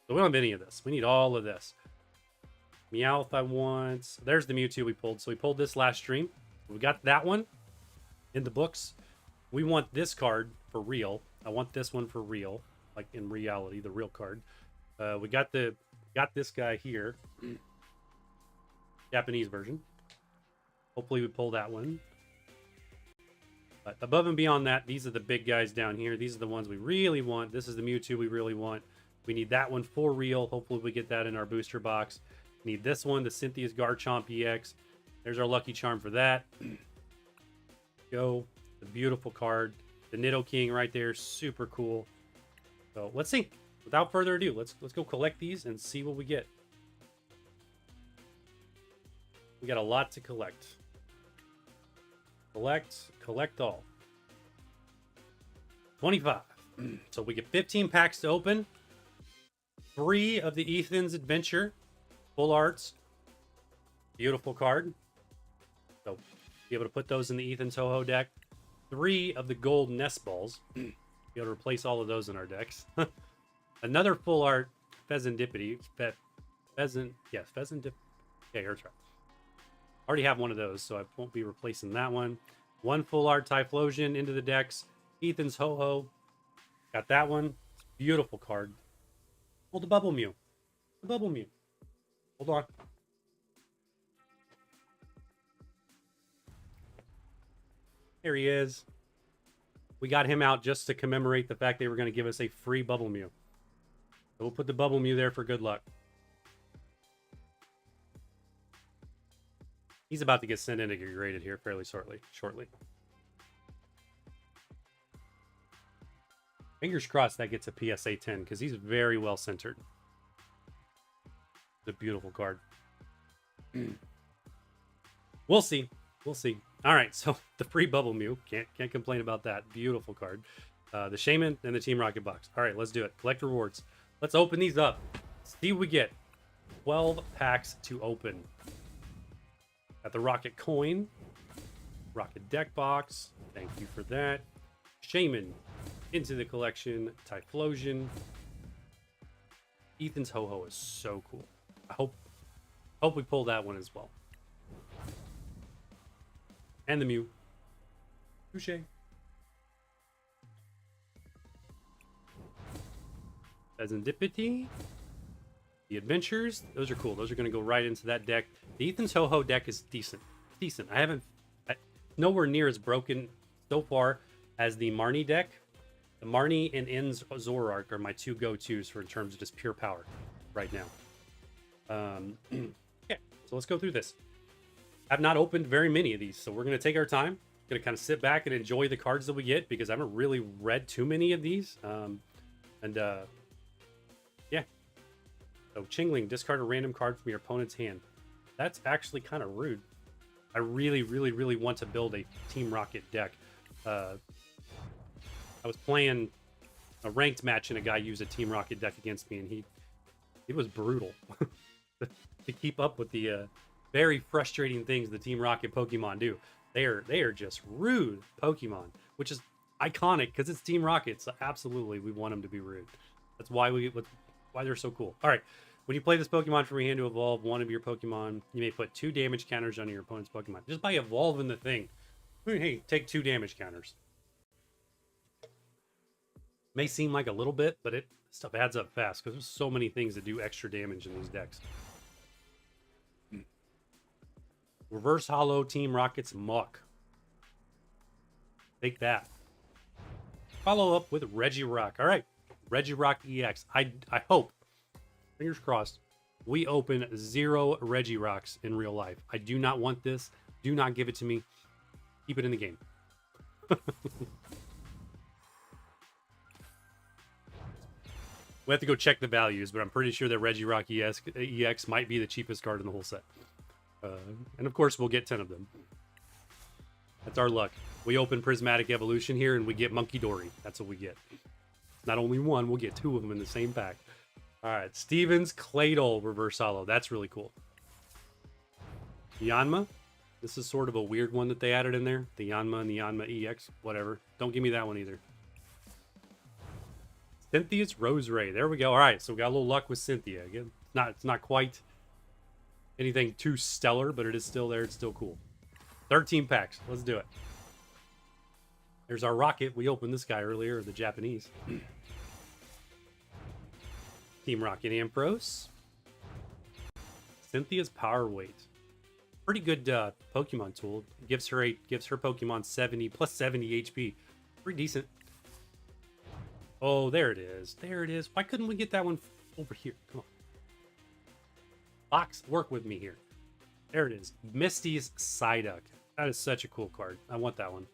So we don't have any of this. We need all of this. Meowth I want. There's the Mewtwo we pulled. So we pulled this last stream. We got that one in the books. We want this card for real. I want this one for real. Like in reality, the real card. We got this guy here. Japanese version. Hopefully we pull that one. But above and beyond that, these are the big guys down here. These are the ones we really want. This is the Mewtwo we really want. We need that one for real. Hopefully we get that in our booster box. Need this one, the Cynthia's Garchomp EX. There's our lucky charm for that. Go. The beautiful card. The Nidoking right there. Super cool. So let's see. Without further ado, let's go collect these and see what we get. We got a lot to collect. Collect all. 25. So we get 15 packs to open. 3 of the Ethan's Adventure. Full arts. Beautiful card. So be able to put those in the Ethan's Ho-Ho deck. 3 of the gold nest balls. Be able to replace all of those in our decks. Another full art Pheasantipity. Pheasant. Yes, Pheasantipity. Okay, here's right. Already have one of those, so I won't be replacing that one. 1 full art Typhlosion into the decks. Ethan's Ho-Ho. Got that one. Beautiful card. Oh, the Bubble Mew. The Bubble Mew. Hold on. There he is. We got him out just to commemorate the fact they were going to give us a free Bubble Mew. So we'll put the Bubble Mew there for good luck. He's about to get sent in to get graded here fairly shortly. Fingers crossed that gets a PSA 10 because he's very well centered. It's a beautiful card. We'll see. We'll see. All right, so the free Bubble Mew. Can't complain about that. Beautiful card. The Shaman and the Team Rocket box. All right, let's do it. Collect rewards. Let's open these up. See what we get. 12 packs to open. Got the Rocket Coin. Rocket Deck Box. Thank you for that. Shaman into the collection. Typhlosion. Ethan's Ho-Ho is so cool. I hope we pull that one as well. And the Mew. Touché. Serendipity. The Adventures. Those are cool. Those are going to go right into that deck. The Ethan Toho deck is decent. Decent. Nowhere near as broken so far as the Marnie deck. The Marnie and Ends Zoroark are my two go-tos for in terms of just pure power right now. Yeah, so let's go through this. I've not opened very many of these, so we're going to take our time. Going to kind of sit back and enjoy the cards that we get because I haven't really read too many of these. Yeah. So Chingling, discard a random card from your opponent's hand. That's actually kind of rude. I really, really, really want to build a Team Rocket deck. I was playing a ranked match and a guy used a Team Rocket deck against me, and it was brutal to keep up with the very frustrating things the Team Rocket Pokemon do. They are just rude Pokemon, which is iconic because it's Team Rocket. So absolutely, we want them to be rude. That's why why they're so cool. All right. When you play this Pokemon from your hand to evolve one of your Pokemon, you may put 2 damage counters on your opponent's Pokemon. Just by evolving the thing, hey, take 2 damage counters. May seem like a little bit, but stuff adds up fast because there's so many things that do extra damage in these decks. Reverse Hollow Team Rocket's Muck. Take that. Follow up with Regirock. All right, Regirock EX. I hope, fingers crossed, we open 0 Regirocks in real life. I do not want this. Do not give it to me. Keep it in the game. We have to go check the values, but I'm pretty sure that Regirock EX might be the cheapest card in the whole set. And of course, we'll get 10 of them. That's our luck. We open Prismatic Evolution here, and we get Monkey Dory. That's what we get. Not only one, we'll get 2 of them in the same pack. All right, Stevens Claydol Reverse Hollow. That's really cool. Yanma. This is sort of a weird one that they added in there. The Yanma and the Yanma EX. Whatever. Don't give me that one either. Cynthia's Roseray. There we go. All right, so we got a little luck with Cynthia. Again, it's not quite anything too stellar, but it is still there. It's still cool. 13 packs. Let's do it. There's our Rocket. We opened this guy earlier, the Japanese. Team Rocket Ampros. Cynthia's Power Weight. Pretty good Pokemon tool. Gives her Pokemon 70 plus 70 HP. Pretty decent. Oh, there it is. There it is. Why couldn't we get that one over here? Come on. Box, work with me here. There it is. Misty's Psyduck. That is such a cool card. I want that one.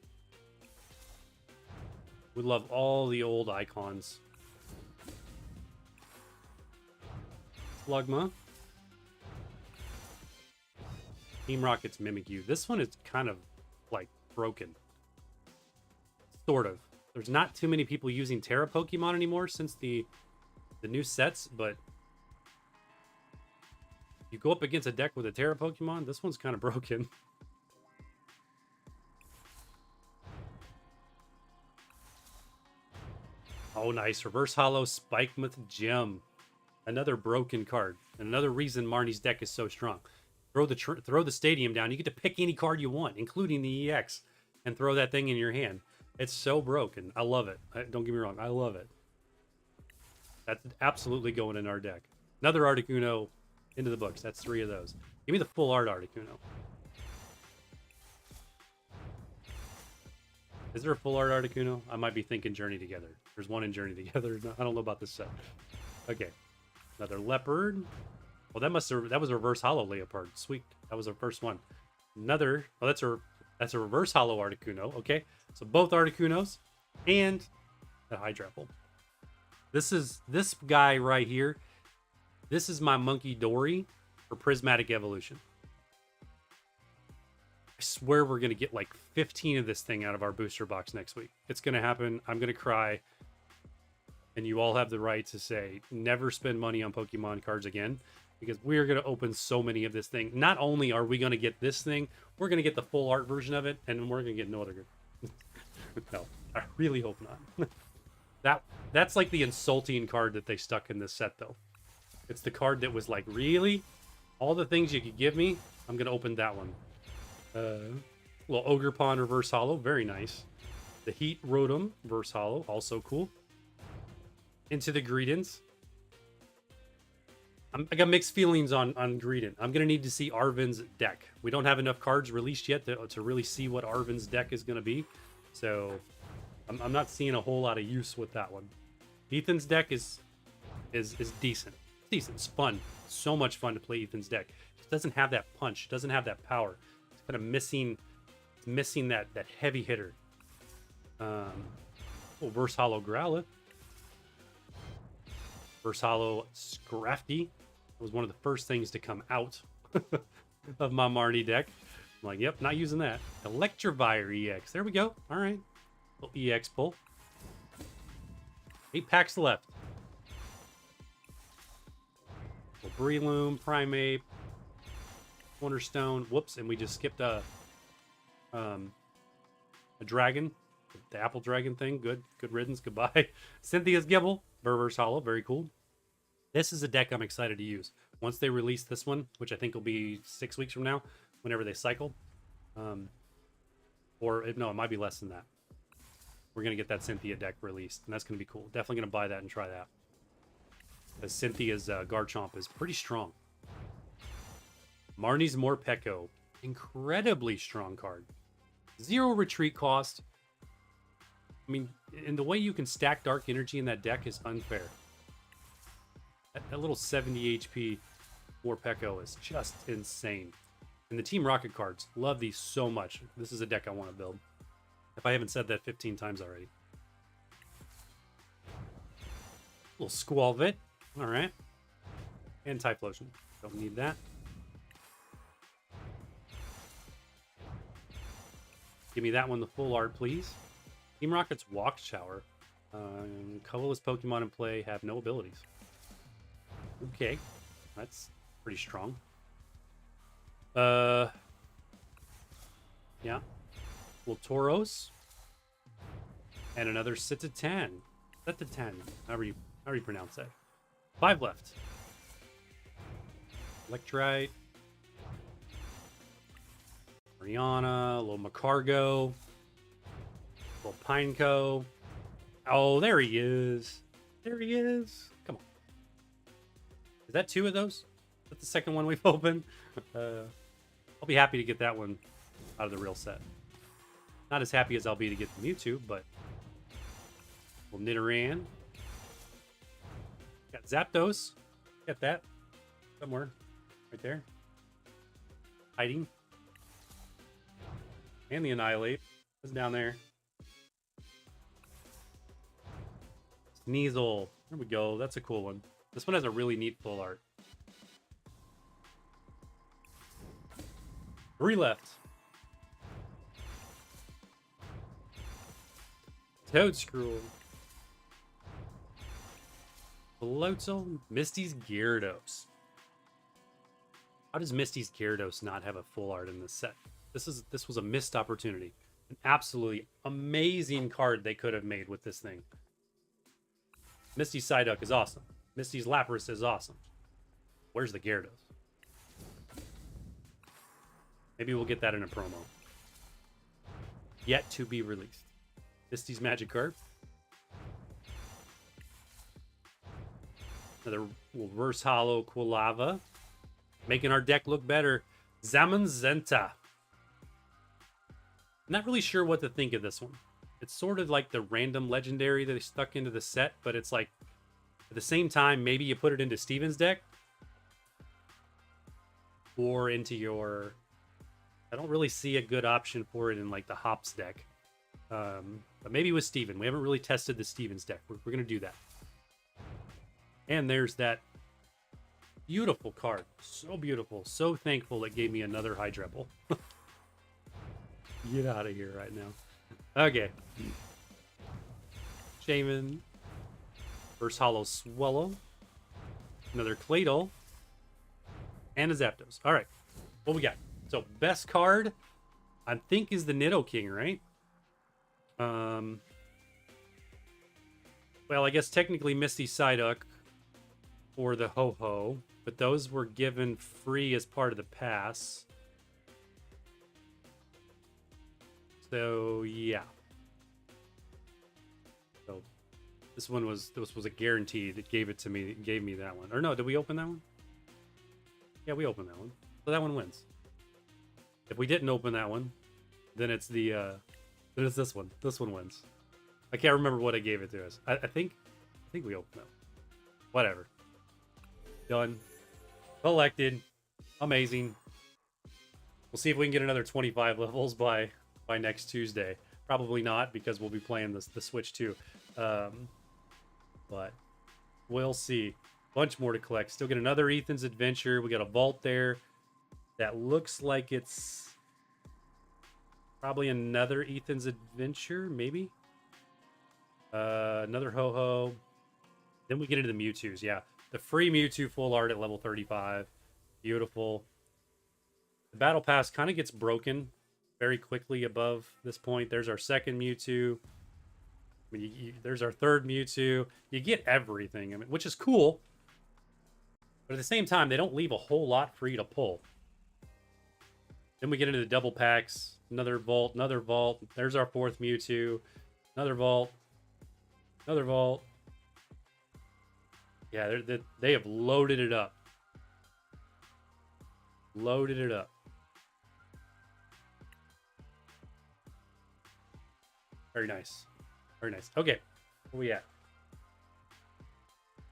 We love all the old icons. Slugma. Team Rocket's Mimikyu. This one is kind of like broken. Sort of. There's not too many people using Terra Pokemon anymore since the new sets, but you go up against a deck with a Terra Pokemon, this one's kind of broken. Oh, nice. Reverse Hollow Spikemuth Gem. Another broken card. And another reason Marnie's deck is so strong. Throw the stadium down. You get to pick any card you want, including the EX, and throw that thing in your hand. It's so broken. I love it. Don't get me wrong. I love it. That's absolutely going in our deck. Another Articuno into the books. That's 3 of those. Give me the full art Articuno. Is there a full art Articuno? I might be thinking Journey Together. There's one in Journey Together. I don't know about this set. Okay. Another Leopard. Well, that was a Reverse Hollow Leopard. Sweet. That was our first one. Another. Oh, that's a Reverse Hollow Articuno. Okay. So both Articunos and a Hydrapple. This guy right here. This is my Monkey Dory for Prismatic Evolution. I swear we're going to get like 15 of this thing out of our booster box next week. It's going to happen. I'm going to cry. And you all have the right to say, never spend money on Pokemon cards again. Because we're going to open so many of this thing. Not only are we going to get this thing, we're going to get the full art version of it. And we're going to get no other good. No, I really hope not. That's like the insulting card that they stuck in this set, though. It's the card that was like, really? All the things you could give me? I'm going to open that one. Little Ogre Pond Reverse Hollow. Very nice. The Heat Rotom Reverse Hollow. Also cool. Into the Greedents. I got mixed feelings on Greedent. I'm gonna need to see Arvin's deck. We don't have enough cards released yet to really see what Arvin's deck is gonna be, so I'm not seeing a whole lot of use with that one. Ethan's deck is decent. It's decent. It's fun. So much fun to play Ethan's deck. It just doesn't have that punch. It doesn't have that power. It's kind of missing. It's missing that heavy hitter. Reverse Hollow Growlithe. Reverse Hollow Scrafty. Was one of the first things to come out of my Marnie deck. I'm like, yep, not using that. Electivire EX. There we go. All right. Little EX pull. 8 packs left. Breloom, Primeape, Cornerstone. Whoops, and we just skipped a dragon. The apple dragon thing. Good riddance. Goodbye. Cynthia's Gibble. Reverse Hollow. Very cool. This is a deck I'm excited to use. Once they release this one, which I think will be 6 weeks from now, whenever they cycle. Or, no, it might be less than that. We're going to get that Cynthia deck released, and that's going to be cool. Definitely going to buy that and try that. Because Cynthia's Garchomp is pretty strong. Marnie's Morpeko. Incredibly strong card. 0 retreat cost. I mean, and the way you can stack Dark Energy in that deck is unfair. That little 70 HP Morpeko is just insane. And the Team Rocket cards, love these so much. This is a deck I want to build. If I haven't said that 15 times already. Little Squalvit. All right. And Typhlosion. Don't need that. Give me that one, the full art, please. Team Rocket's Walk Shower. Colorless Pokemon in play have no abilities. Okay. That's pretty strong. Yeah. Well, Tauros. And another Citatan. Citatan. However you pronounce that. 5 left. Electrite. Rihanna. Little Macargo. Little Pineco. Oh, there he is. There he is. Come on. Is that 2 of those? Is that the second one we've opened? I'll be happy to get that one out of the real set. Not as happy as I'll be to get the Mewtwo, but... Little Nidoran. Got Zapdos. Got that. Somewhere. Right there. Hiding. And the Annihilate. It's down there. Sneasel. There we go. That's a cool one. This one has a really neat full art. 3 left. Toadscruel. Floatzel. Misty's Gyarados. How does Misty's Gyarados not have a full art in this set? This was a missed opportunity. An absolutely amazing card they could have made with this thing. Misty's Psyduck is awesome. Misty's Lapras is awesome. Where's the Gyarados? Maybe we'll get that in a promo. Yet to be released. Misty's Magikarp. Another reverse hollow Quilava. Making our deck look better. Zamazenta. I'm not really sure what to think of this one. It's sort of like the random legendary that they stuck into the set, but it's like, at the same time, maybe you put it into Steven's deck. Or into your... I don't really see a good option for it in like the Hops deck. But maybe with Steven. We haven't really tested the Steven's deck. We're going to do that. And there's that beautiful card. So beautiful. So thankful it gave me another Hydreible. Get out of here right now. Okay. Shaman. First Hollow Swallow. Another Claydol. And a Zapdos. All right. What we got? So, best card, I think, is the Nidoking, right? Well, I guess technically Misty Psyduck or the Ho-Ho, but those were given free as part of the pass. So, yeah. So, this was a guarantee that gave it to me, gave me that one. Or no, did we open that one? Yeah, we opened that one. So that one wins. If we didn't open that one, then it's then it's this one. This one wins. I can't remember what I gave it to us. I think we opened it. Whatever. Done. Collected. Amazing. We'll see if we can get another 25 levels by next Tuesday. Probably not, because we'll be playing the Switch too. But we'll see. Bunch more to collect. Still get another Ethan's Adventure. We got a vault there that looks like it's probably another Ethan's Adventure, maybe. Another Ho-Ho. Then we get into the Mewtwo's. Yeah, the free Mewtwo full art at level 35. Beautiful. The battle pass kind of gets broken very quickly above this point. There's our second Mewtwo. I mean, there's our third Mewtwo. You get everything, I mean, which is cool. But at the same time, they don't leave a whole lot for you to pull. Then we get into the double packs. Another vault, another vault. There's our fourth Mewtwo. Another vault. Another vault. Yeah, they have loaded it up. Loaded it up. Very nice. Very nice. Okay, where we at?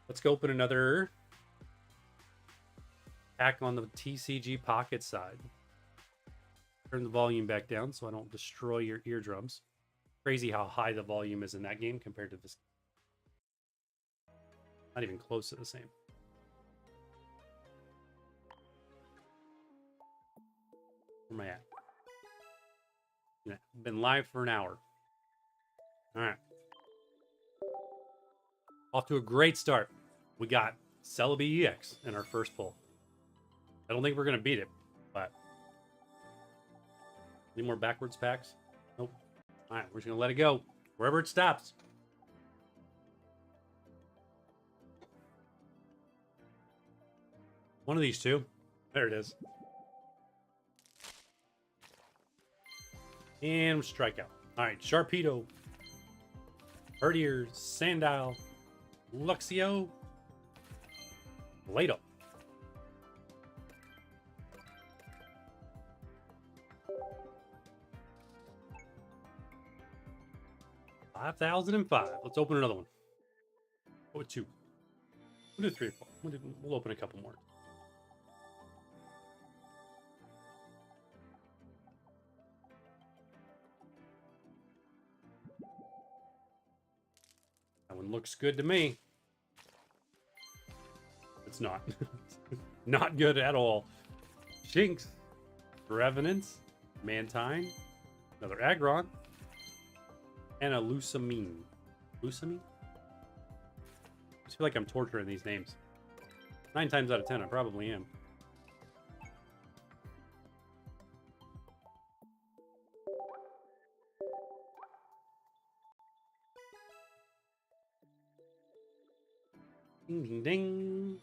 Let's go open another pack on the TCG Pocket side. Turn the volume back down so I don't destroy your eardrums. Crazy how high the volume is in that game compared to this. Not even close to the same. Where am I at? Yeah, been live for an hour. All right. Off to a great start. We got Celebi EX in our first pull. I don't think we're going to beat it, but... Any more backwards packs? Nope. All right, we're just going to let it go. Wherever it stops. One of these two. There it is. And strikeout. All right, Sharpedo. Herdier, Sandile, Luxio, Lato. $5,005. Let's open another one. Oh, two. We'll do 3 or 4. We'll open a couple more. That one looks good to me. It's not. Not good at all. Shinx, Revenants, Mantine, another Aggron, and a Lusamine. Lusamine? I just feel like I'm torturing these names. 9 times out of 10, I probably am. Ding, ding, ding.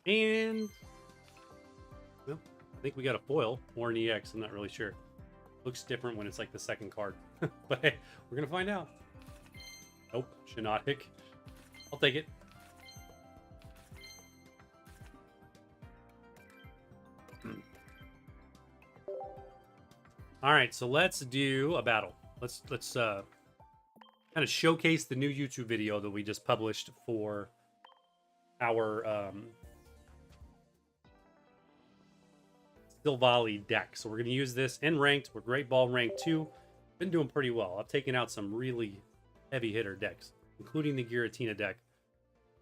And... well, I think we got a foil or an EX. I'm not really sure. Looks different when it's like the second card. But hey, we're going to find out. Nope, Shiinotic. I'll take it. All right, so let's do a battle. Let's kind of showcase the new YouTube video that we just published for our Silvally deck. So we're going to use this in ranked. We're Great Ball rank 2. Been doing pretty well. I've taken out some really heavy hitter decks, including the Giratina deck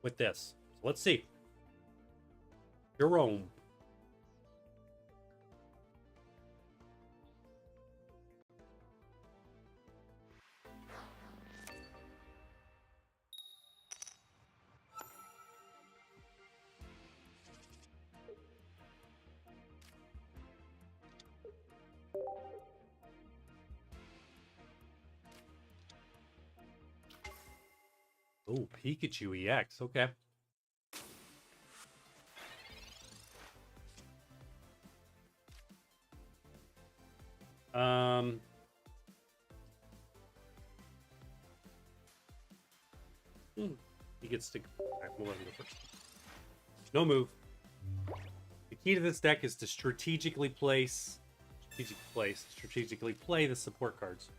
with this. So let's see. Jerome. Oh, Pikachu EX. Okay. He gets to... Alright, we'll let him go first. No move. The key to this deck is to strategically play the support cards.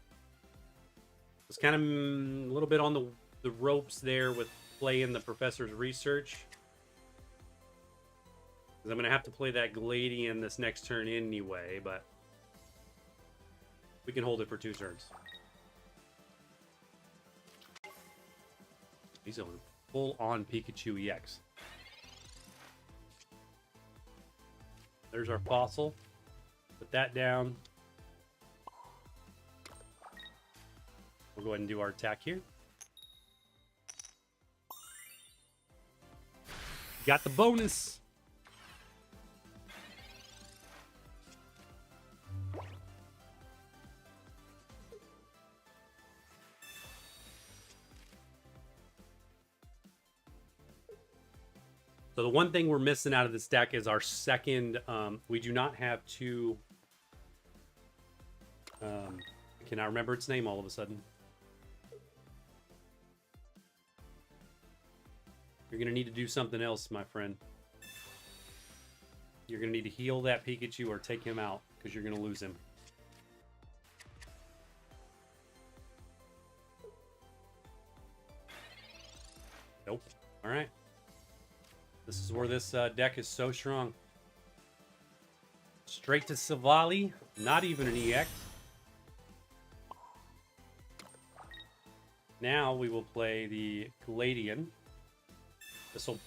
It's kind of a little bit on the ropes there with playing the Professor's Research. Because I'm going to have to play that Gladian this next turn anyway, but we can hold it for 2 turns. He's on full-on Pikachu EX. There's our fossil. Put that down. We'll go ahead and do our attack here. Got the bonus. So the one thing we're missing out of this deck is our second, we do not have 2, I cannot remember its name all of a sudden. You're going to need to do something else, my friend. You're going to need to heal that Pikachu or take him out, because you're going to lose him. Nope. Alright. This is where this deck is so strong. Straight to Savali. Not even an EX. Now we will play the Gladian. This will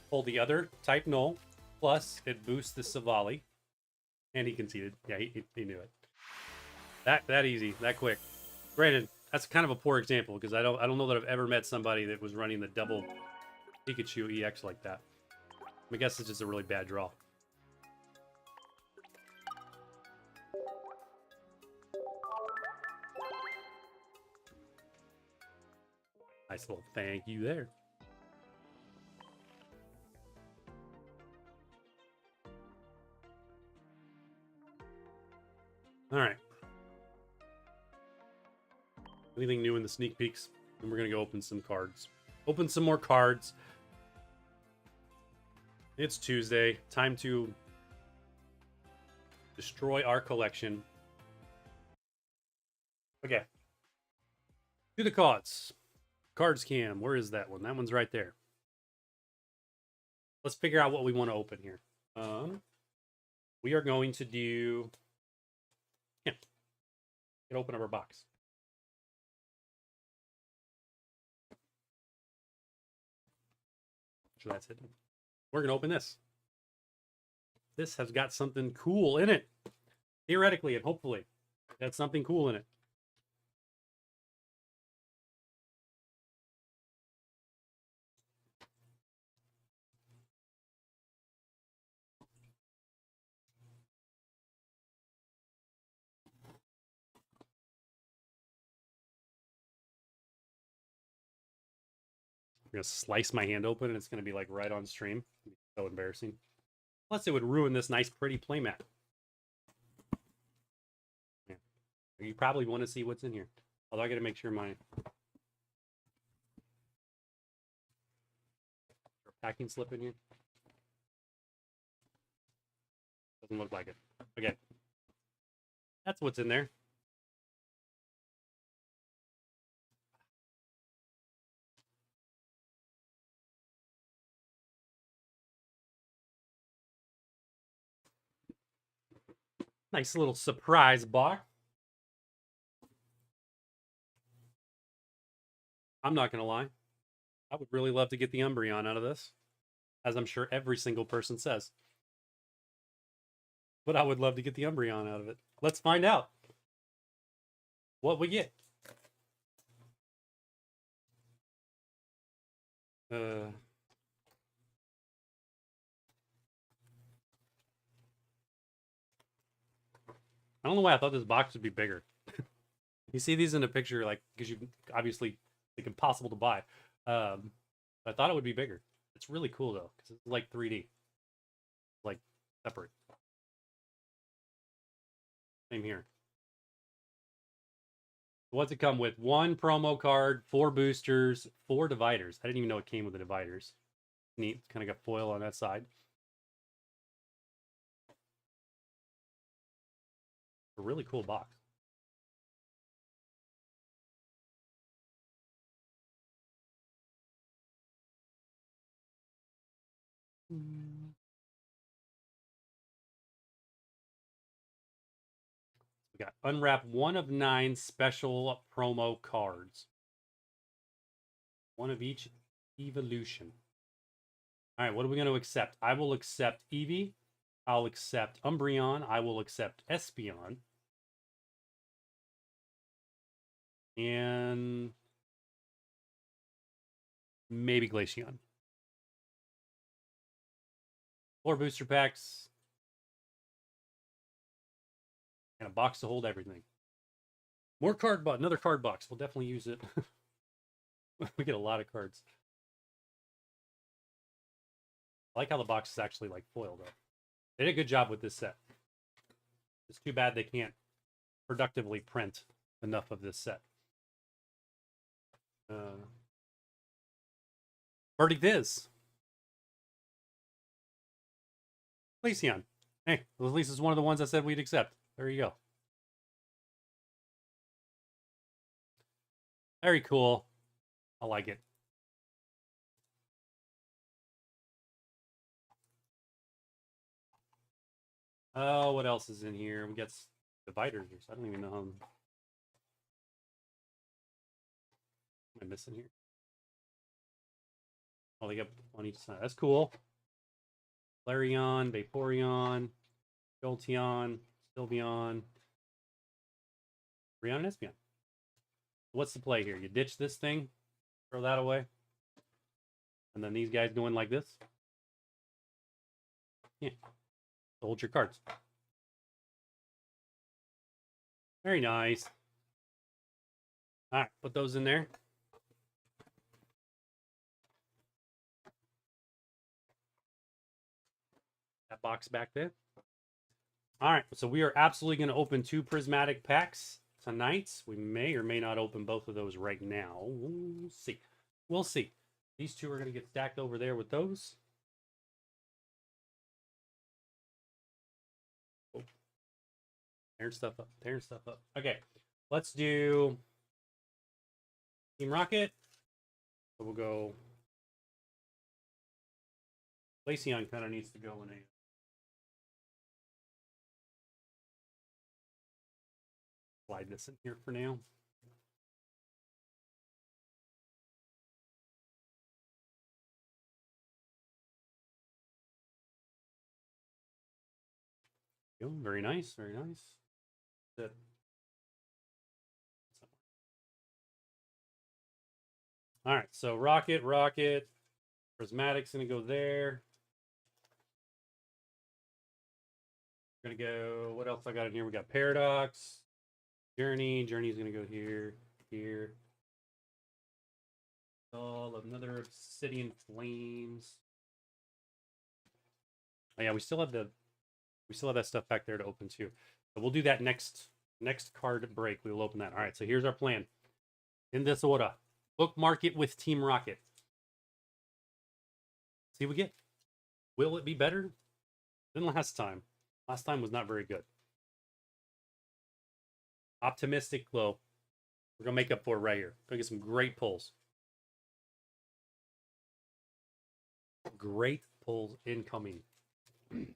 pull the other type null. Plus, it boosts the Savali. And he conceded. Yeah, he knew it. That easy. That quick. Granted, that's kind of a poor example, because I don't know that I've ever met somebody that was running the double Pikachu EX like that. I guess it's just a really bad draw. Nice little thank you there. All right. Anything new in the sneak peeks? And we're going to go open some cards. Open some more cards. It's Tuesday. Time to destroy our collection. Okay. To the cards. Cards cam. Where is that one? That one's right there. Let's figure out what we want to open here. We are going to do... Yeah. Get open up our box. So that's it. We're going to open this. This has got something cool in it. Theoretically and hopefully. That's something cool in it. I'm going to slice my hand open and it's going to be like right on stream. So embarrassing. Plus it would ruin this nice pretty playmat. Yeah. You probably want to see what's in here. Although I got to make sure my packing slip in here. Doesn't look like it. Okay. That's what's in there. Nice little surprise box. I'm not going to lie. I would really love to get the Umbreon out of this. As I'm sure every single person says. But I would love to get the Umbreon out of it. Let's find out what we get. I don't know why I thought this box would be bigger. You see these in a picture, like, because you obviously think impossible to buy. I thought it would be bigger. It's really cool though, because it's like 3D, like separate. Same here. What's it come with? 1 promo card, 4 boosters, 4 dividers. I didn't even know it came with the dividers. Neat. Kind of got foil on that side. A really cool box. We got unwrap 1 of 9 special promo cards. 1 of each evolution. All right, what are we going to accept? I will accept Eevee. I'll accept Umbreon. I will accept Espeon. And maybe Glaceon. 4 booster packs. And a box to hold everything. More card box. Another card box. We'll definitely use it. We get a lot of cards. I like how the box is actually like foiled up. They did a good job with this set. It's too bad they can't productively print enough of this set. Verdict is Glaceon. Hey, at least it's one of the ones I said we'd accept. There you go. Very cool. I like it. Oh, what else is in here? We got dividers. I don't even know how. Am I missing here? Oh, they got on each side. That's cool. Flareon, Vaporeon, Jolteon, Sylveon, Brion, and Espeon. What's the play here? You ditch this thing, throw that away, and then these guys go in like this. Yeah. Hold your cards. Very nice. All right, put those in there. That box back there. All right, so we are absolutely going to open 2 prismatic packs tonight. We may or may not open both of those right now. We'll see. We'll see. These 2 are going to get stacked over there with those. Oh. Tearing stuff up. Tearing stuff up. Okay, let's do Team Rocket. So we'll go. Glaceon kind of needs to go in a. Slide this in here for now. Oh, very nice, very nice. Good. All right, so Rocket, Prismatic's gonna go there. We're gonna go. What else I got in here? We got Paradox, Journey's gonna go here, here. Oh, another Obsidian Flames. Oh yeah, we still have that stuff back there to open too. But we'll do that next card break. We will open that. All right, so here's our plan. In this order, bookmark it with Team Rocket. See what we get. Will it be better than last time? Last time was not very good. Optimistic low. We're gonna make up for it right here. Gonna get some great pulls. Great pulls incoming. Come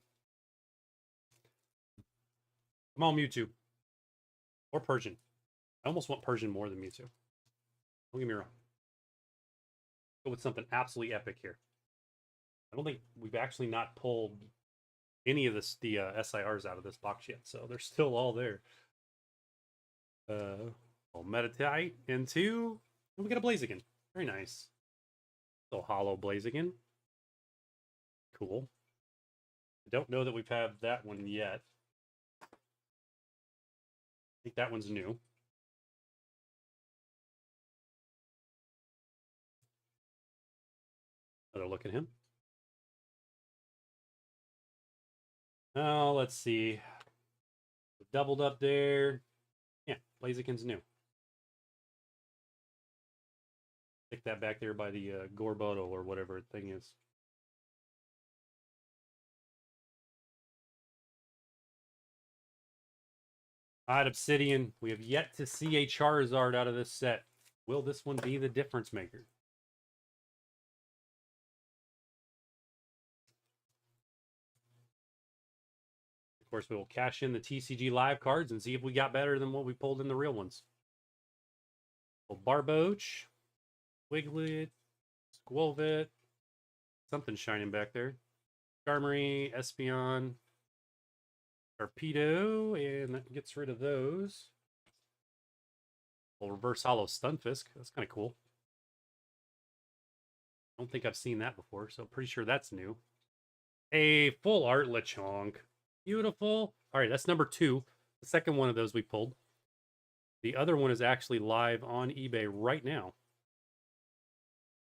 on, Mewtwo. Or Persian. I almost want Persian more than Mewtwo. Don't get me wrong. Go with something absolutely epic here. I don't think we've actually not pulled any of the SIRs out of this box yet, so they're still all there. I'll meditate into. And we got a Blaziken. Very nice. So hollow Blaziken. Cool. I don't know that we've had that one yet. I think that one's new. Another look at him. Oh, let's see. Doubled up there. Yeah, Blaziken's new. Stick that back there by the Gorboto or whatever thing is. Alright, Obsidian. We have yet to see a Charizard out of this set. Will this one be the difference maker? Of course, we will cash in the TCG live cards and see if we got better than what we pulled in the real ones. Well, Barboach, Wiglet, Squilvet, something shining back there. Skarmory, Espeon, Torpedo, and that gets rid of those. Well, reverse hollow Stunfisk. That's kind of cool. I don't think I've seen that before, so pretty sure that's new. A full art Lechonk. Beautiful. All right, that's number 2. The second one of those we pulled. The other one is actually live on eBay right now.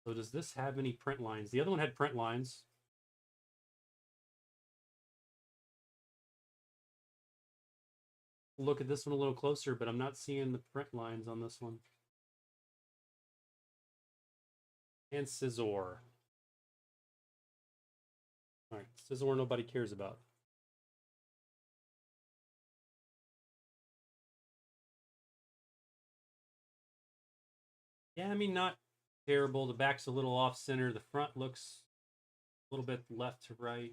So does this have any print lines? The other one had print lines. Look at this one a little closer, but I'm not seeing the print lines on this one. And Scizor. All right, Scizor nobody cares about. Yeah, I mean, not terrible. The back's a little off center. The front looks a little bit left to right.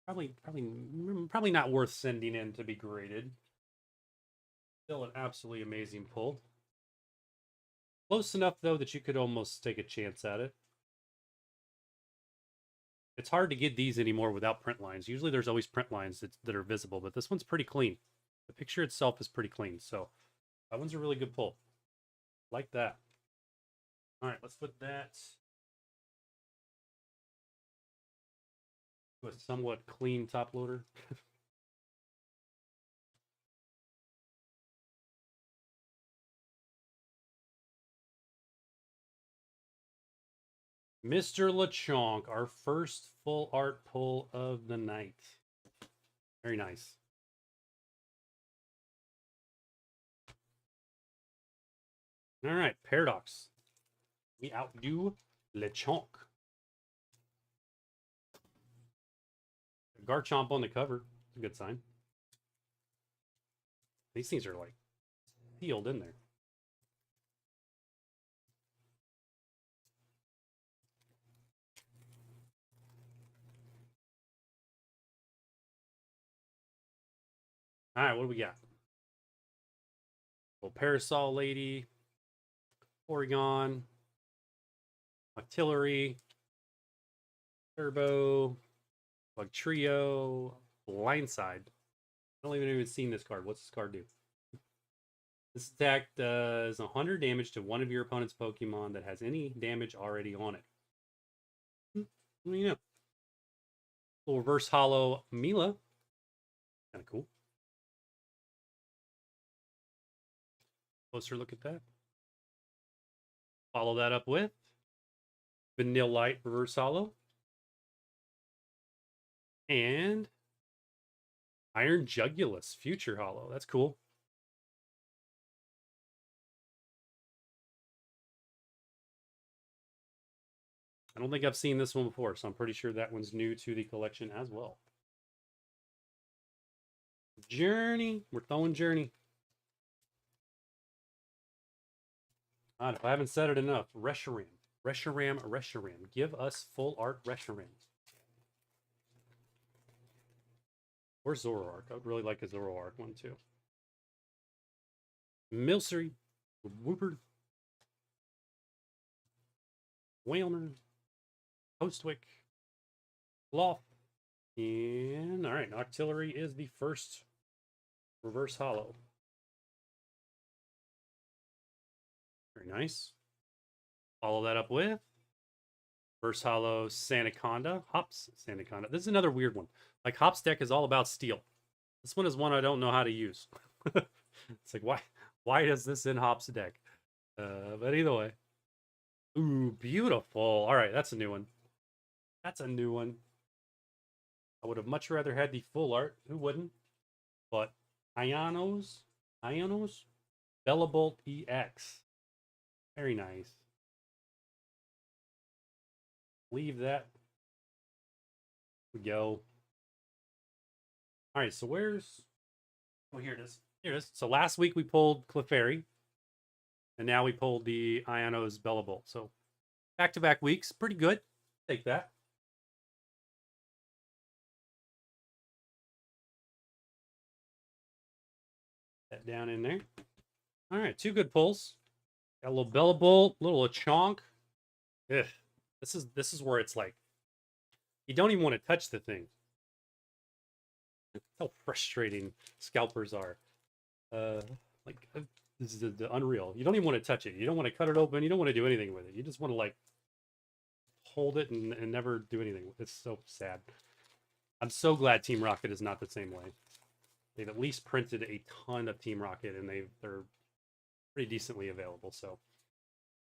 Probably not worth sending in to be graded. Still an absolutely amazing pull. Close enough, though, that you could almost take a chance at it. It's hard to get these anymore without print lines. Usually there's always print lines that are visible, but this one's pretty clean. The picture itself is pretty clean, so that one's a really good pull. Like that. All right, let's put that to a somewhat clean top loader. Mr. Lechonk, our first full art pull of the night. Very nice. All right, Paradox. We outdo Lechonk. Garchomp on the cover. That's a good sign. These things are like sealed in there. All right, what do we got? Well, Parasol Lady, Oregon, Artillery, Turbo, Bug Trio, Blindside. I don't even seen this card. What's this card do? This attack does 100 damage to one of your opponent's Pokemon that has any damage already on it. What do you know? Little reverse hollow Mila. Kind of cool. Closer look at that. Follow that up with Vanillite reverse hollow. And Iron Jugulus future hollow. That's cool. I don't think I've seen this one before, so I'm pretty sure that one's new to the collection as well. Journey. We're throwing Journey. God, if I haven't said it enough, Reshiram. Reshiram. Give us full art Reshiram. Or Zoroark. I would really like a Zoroark one too. Milcery. Wooper. Whalmer. Postwick. Loth. And all right, Octillery is the first reverse hollow. Very nice. Follow that up with reverse hollow Sandaconda. Hops Sandaconda. This is another weird one. Like Hop's deck is all about steel. This one is one I don't know how to use. It's like why is this in Hop's deck? But either way. Ooh, beautiful. All right, that's a new one. That's a new one. I would have much rather had the full art. Who wouldn't? But Ionos, Bellabolt EX. Very nice. Leave that. We go. All right, so where's... Oh, here it is. Here it is. So last week we pulled Clefairy, and now we pulled the Ionos Bellabolt. So back-to-back weeks. Pretty good. Take that. That down in there. All right, 2 good pulls. Got a little Bellabolt, a little Lechonk. Ugh. This is where it's like you don't even want to touch the thing. How frustrating scalpers are. This is the unreal. You don't even want to touch it. You don't want to cut it open. You don't want to do anything with it. You just want to like hold it and never do anything. It's so sad. I'm so glad Team Rocket is not the same way. They've at least printed a ton of Team Rocket, and they're pretty decently available. So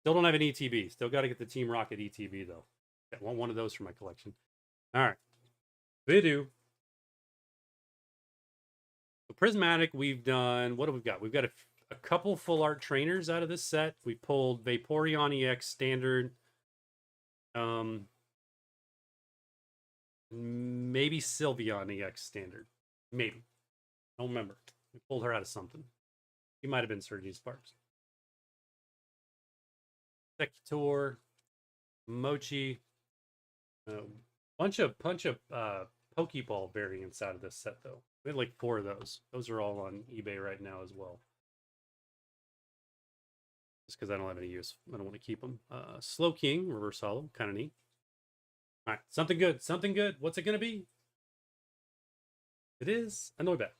still don't have an ETB. Still got to get the Team Rocket ETB though. I want one of those for my collection. All right, Vidu. So Prismatic, we've done, what have we got? We've got a couple full art trainers out of this set. We pulled Vaporeon EX standard. Maybe Sylveon EX standard. Maybe. I don't remember. We pulled her out of something. She might have been Sergi Sparks. Sector, Mochi. Bunch of Pokeball variants out of this set, though. We had like 4 of those. Those are all on eBay right now as well. Just because I don't have any use. I don't want to keep them. Slow King, Reverse Hollow. Kind of neat. All right. Something good. Something good. What's it going to be? It is a Noibat.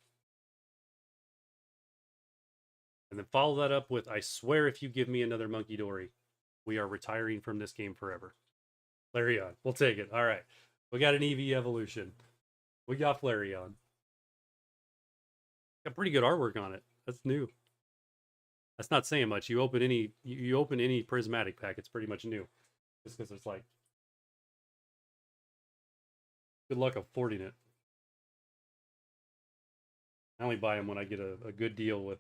And then follow that up with, I swear if you give me another Monkey Dory, we are retiring from this game forever. Flareon. We'll take it. All right. We got an EV evolution. We got Flareon. Got pretty good artwork on it. That's new. That's not saying much. You open any Prismatic pack, it's pretty much new. Just because it's like good luck affording it. I only buy them when I get a good deal with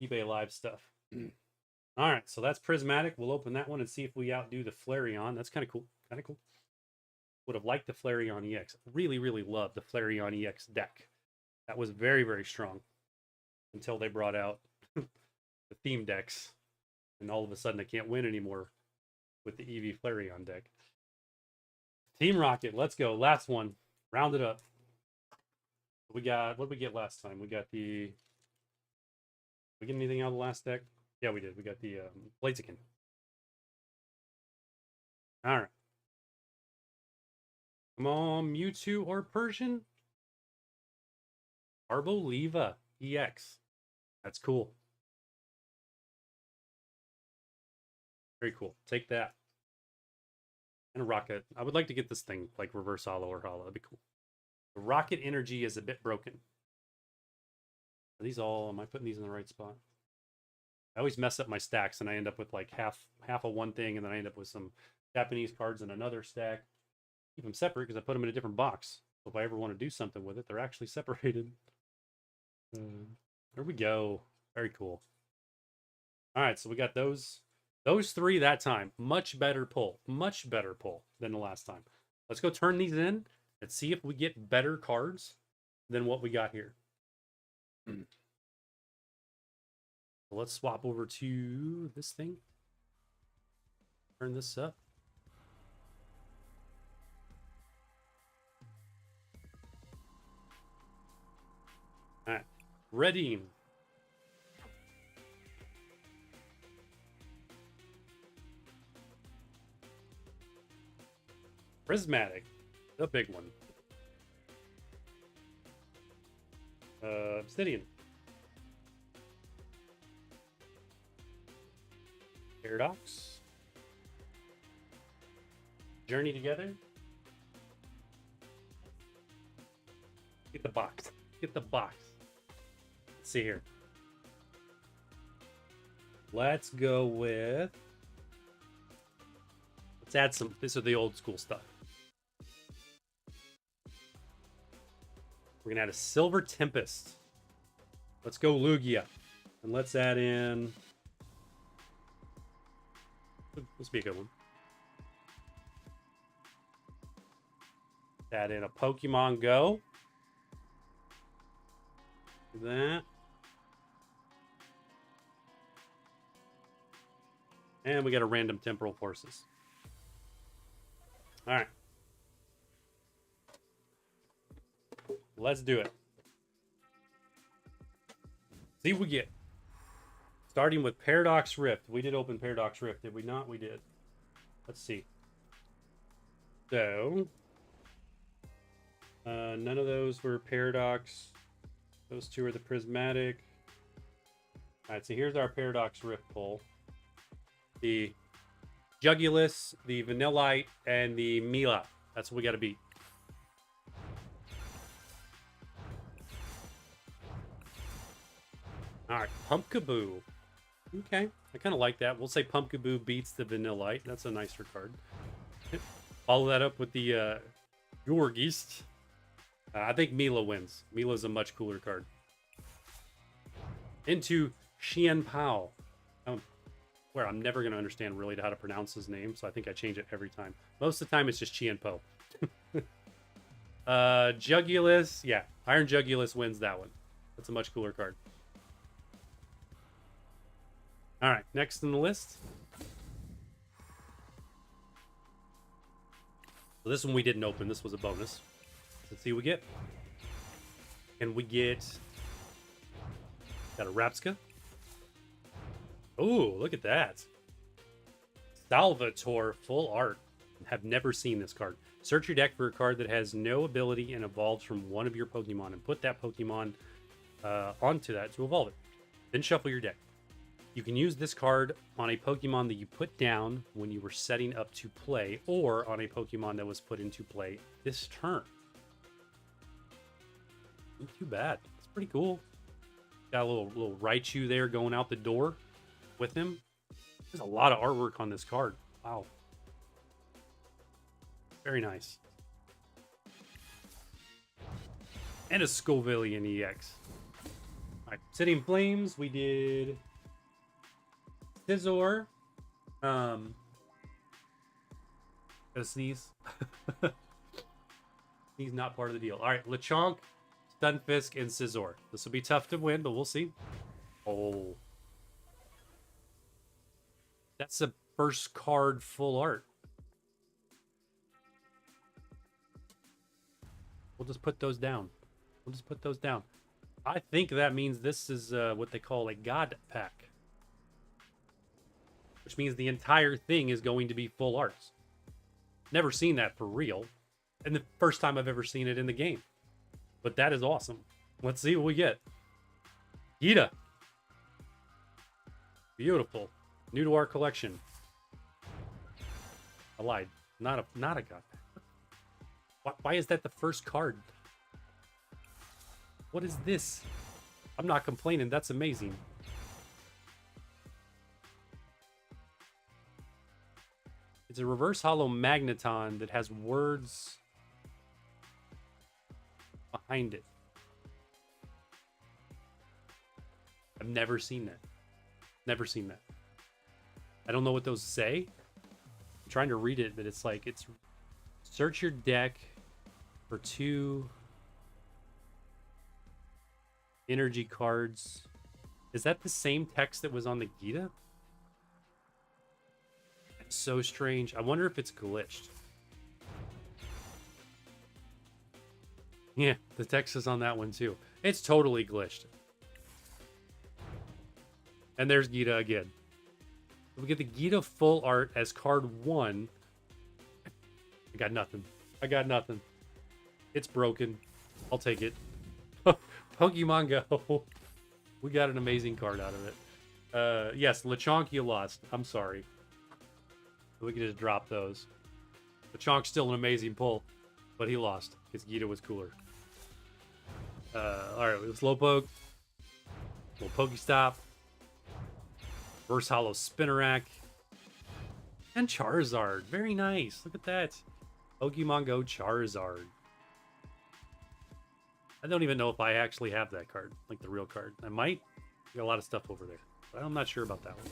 eBay Live stuff. All right, so that's Prismatic. We'll open that one and see if we outdo the Flareon. That's kind of cool. Kind of cool. Would have liked the Flareon EX. Really, really loved the Flareon EX deck. That was very, very strong until they brought out the theme decks. And all of a sudden I can't win anymore with the EV Flareon deck. Team Rocket, let's go. Last one. Round it up. We got, what did we get last time? We got the... We get anything out of the last deck? Yeah, we did. We got the Blaziken. All right. Come on, Mewtwo or Persian? Arboliva EX. That's cool. Very cool. Take that. And a Rocket. I would like to get this thing like Reverse Hollow or Hollow. That'd be cool. The Rocket energy is a bit broken. Are these all... Am I putting these in the right spot? I always mess up my stacks and I end up with like half of one thing, and then I end up with some Japanese cards in another stack. Keep them separate because I put them in a different box. So if I ever want to do something with it, they're actually separated. There we go. Very cool. All right, so we got those 3 that time. Much better pull. Much better pull than the last time. Let's go turn these in and see if we get better cards than what we got here. So let's swap over to this thing. Turn this up. All right, redeem. Prismatic, the big one. Obsidian. Paradox. Journey Together. Get the box. Get the box. Let's see here. Let's go with... Let's add some... This is the old school stuff. We're going to add a Silver Tempest. Let's go Lugia. And let's add in... This be a good one. Add in a Pokemon GO. Do that. And we got a random temporal forces. All right. Let's do it. See what we get. Starting with Paradox Rift. We did open Paradox Rift, did we not? We did. Let's see. So, none of those were Paradox. Those two are the Prismatic. All right, so here's our Paradox Rift pull. The Jugulus, the Vanillite, and the Mila. That's what we got to beat. All right, Pumpkaboo. Okay, I kind of like that. We'll say Pumpkaboo beats the Vanillite. That's a nicer card. Follow that up with the Yorgeist. I think Mila wins. Mila's a much cooler card. Into Xian Pao. Where I'm never going to understand really how to pronounce his name, so I think I change it every time. Most of the time, it's just Qian Po. Jugulus. Yeah, Iron Jugulus wins that one. That's a much cooler card. All right, next in the list. So this one we didn't open. This was a bonus. Let's see what we get. And we get... Got a Rapska. Oh, look at that. Salvatore full art. Have never seen this card. Search your deck for a card that has no ability and evolves from one of your Pokemon and put that Pokemon onto that to evolve it. Then shuffle your deck. You can use this card on a Pokemon that you put down when you were setting up to play or on a Pokemon that was put into play this turn. Not too bad. It's pretty cool. Got a little Raichu there going out the door with him. There's a lot of artwork on this card. Wow. Very nice. And a Scovillian EX. All right, Sitting Flames, we did Scizor. Gotta sneeze. He's not part of the deal. All right, Lechonk, Stunfisk, and Scizor. This will be tough to win, but we'll see. Oh. That's the first card full art. We'll just put those down. We'll just put those down. I think that means this is what they call a God pack. Which means the entire thing is going to be full arts. Never seen that for real. And the first time I've ever seen it in the game. But that is awesome. Let's see what we get. Gita. Beautiful. New to our collection. I lied. Not a God pack. Why is that the first card? What is this? I'm not complaining. That's amazing. It's a reverse hollow magneton that has words behind it. I've never seen that. Never seen that. I don't know what those say. I'm trying to read it, but it's like, it's search your deck for 2 energy cards. Is that the same text that was on the Gita? That's so strange. I wonder if it's glitched. Yeah, the text is on that one too. It's totally glitched. And there's Gita again. We get the Gita full art as card 1. I got nothing. I got nothing. It's broken. I'll take it. Pokemon GO. We got an amazing card out of it. Yes, Lechonk, you lost. I'm sorry. We can just drop those. Lechonk's still an amazing pull, but he lost because Gita was cooler. Alright, Slowpoke. Little Pokestop. Reverse Hollow Spinnerack. And Charizard. Very nice. Look at that. Pokemon GO Charizard. I don't even know if I actually have that card, like the real card. I might. Got a lot of stuff over there, but I'm not sure about that one.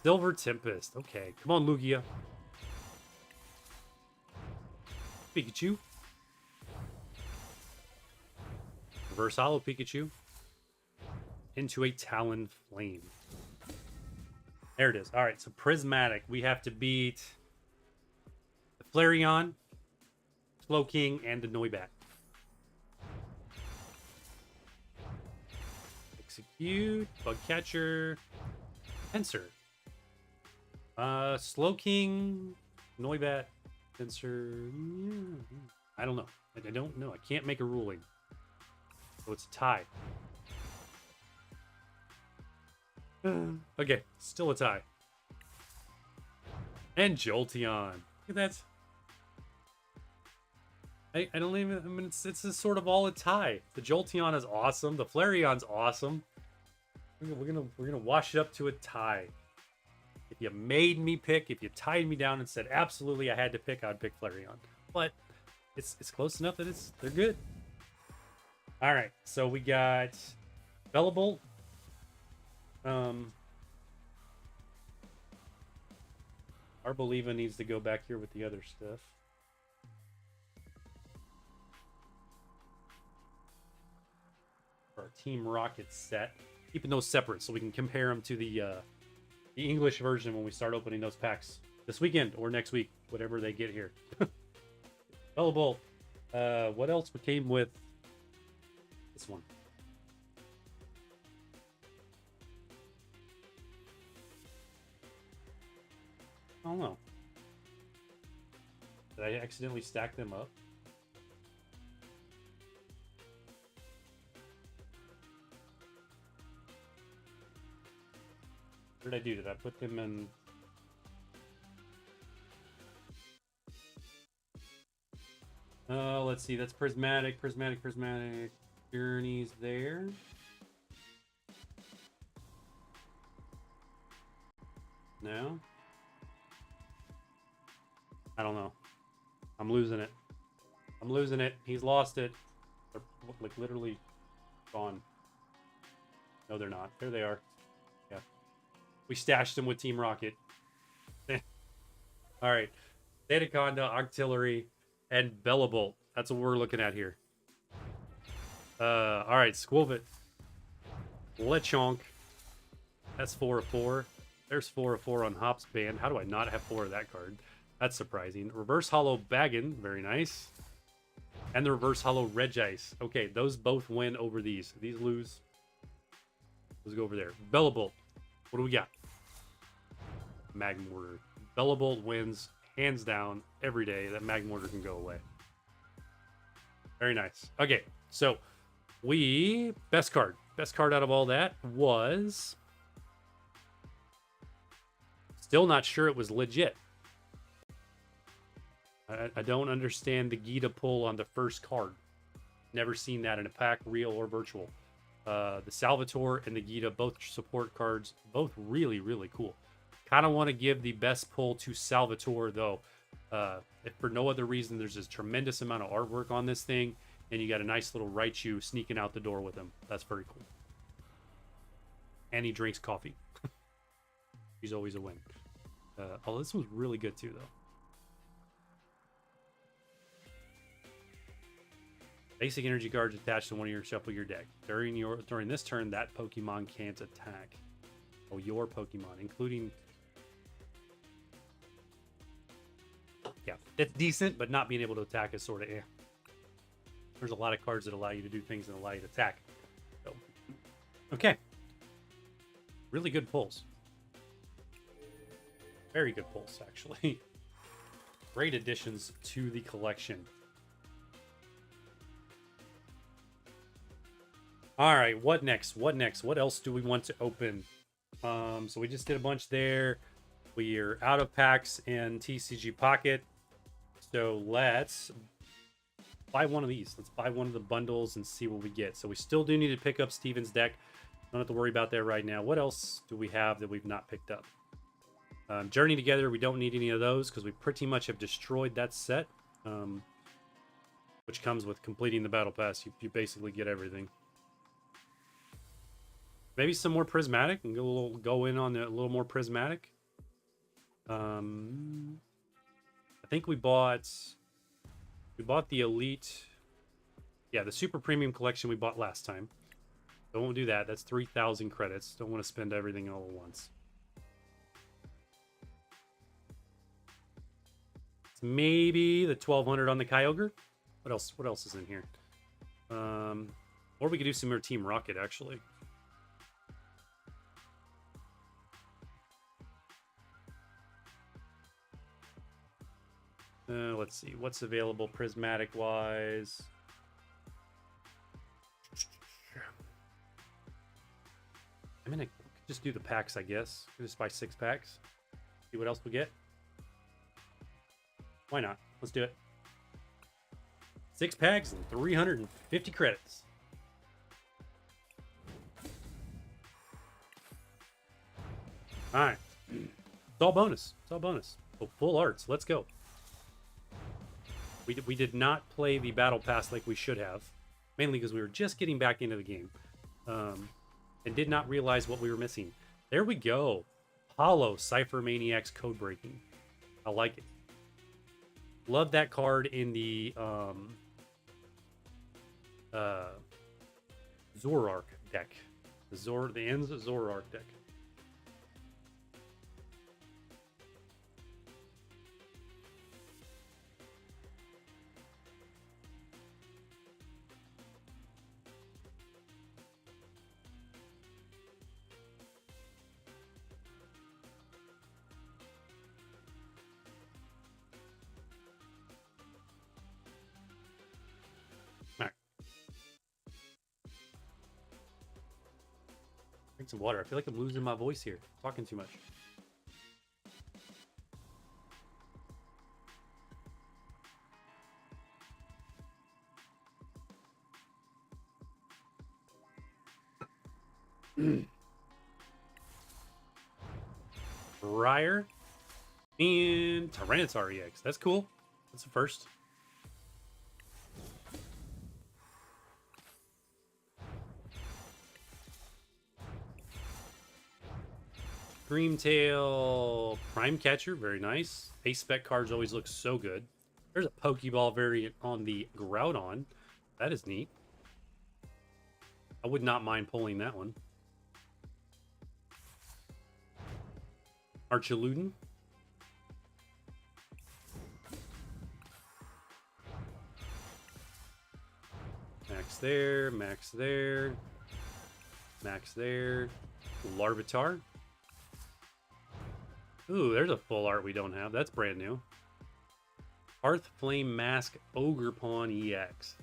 Silver Tempest. Okay, come on, Lugia. Pikachu. Reverse Hollow Pikachu. Into a Talon Flame. There it is. All right, so Prismatic. We have to beat the Flareon, Slowking, and the Noibat. Execute, Bugcatcher, Tensor. Slowking, Noibat, Tensor. I don't know. I don't know. I can't make a ruling. So it's a tie. Okay, still a tie. And Jolteon. Look at that. I don't even. I mean, it's a sort of all a tie. The Jolteon is awesome. The Flareon's awesome. We're gonna wash it up to a tie. If you made me pick, if you tied me down and said absolutely I had to pick, I'd pick Flareon. But it's close enough that they're good. All right, so we got Bellebolt. Arboliva needs to go back here with the other stuff. For our Team Rocket set, keeping those separate so we can compare them to the English version when we start opening those packs this weekend or next week, whatever they get here. Bellebolt. What else came with this one? I don't know. Did I accidentally stack them up? What did I do? Did I put them in? Let's see. That's Prismatic. Journey's there. No? I don't know. I'm losing it. He's lost it. They're like literally gone. No, they're not. There they are. Yeah. We stashed them with Team Rocket. All right. Thetaconda, Octillery, and Bellebolt. That's what we're looking at here. All right. Squilvet. Lechonk. That's 4 of 4. There's 4 of 4 on Hop's Band. How do I not have 4 of that card? That's surprising. Reverse Hollow Baggin. Very nice. And the Reverse Hollow Regice. Okay, those both win over these. These lose. Let's go over there. Bellebolt. What do we got? Magmortar. Bellebolt wins hands down every day. That Magmortar can go away. Very nice. Okay, so best card out of all that was, still not sure it was legit. I don't understand the Gita pull on the first card. Never seen that in a pack, real or virtual. The Salvatore and the Gita, both support cards, both really, really cool. Kind of want to give the best pull to Salvatore, though. If for no other reason, there's this tremendous amount of artwork on this thing, and you got a nice little Raichu sneaking out the door with him. That's very cool. And he drinks coffee. He's always a win. Oh, this one's really good, too, though. Basic energy cards attached to one of your shuffle your deck. During this turn, that Pokemon can't attack. Oh, your Pokemon, including... Yeah, it's decent, but not being able to attack is sort of eh. There's a lot of cards that allow you to do things and allow you to attack. So, okay. Really good pulls. Very good pulls, actually. Great additions to the collection. All right, what next? What else do we want to open? So we just did a bunch there. We are out of packs in TCG Pocket. So let's buy one of these. Let's buy one of the bundles and see what we get. So we still do need to pick up Steven's deck. Don't have to worry about that right now. What else do we have that we've not picked up? Journey Together, we don't need any of those because we pretty much have destroyed that set. which comes with completing the battle pass. You basically get everything. Maybe some more prismatic and go in on a little more prismatic. I think we bought the elite. Yeah, the super premium collection we bought last time. Don't do that. That's 3,000 credits. Don't want to spend everything all at once. It's maybe the 1,200 on the Kyogre. What else? What else is in here? Or we could do some more Team Rocket actually. Let's see what's available prismatic wise. I'm gonna just do the packs, I guess. Just buy 6 packs. See what else we get. Why not? Let's do it. 6 packs and 350 credits. All right. It's all bonus. It's all bonus. Oh, full arts. Let's go. We did not play the battle pass like we should have, mainly because we were just getting back into the game, and did not realize what we were missing. There we go. Hollow Cypher Maniac's code breaking. I like it. Love that card in the Zoroark deck. The ends of Zoroark deck. Drink some water. I feel like I'm losing my voice here. Talking too much. Briar and Tyranitar EX. That's cool. That's the first. Dreamtail Prime Catcher, very nice. Ace Spec cards always look so good. There's a Pokeball variant on the Groudon. That is neat. I would not mind pulling that one. Archiludin. Max there, max there, max there. Larvitar. Ooh, there's a full art we don't have. That's brand new. Hearth Flame Mask Ogre Pawn EX.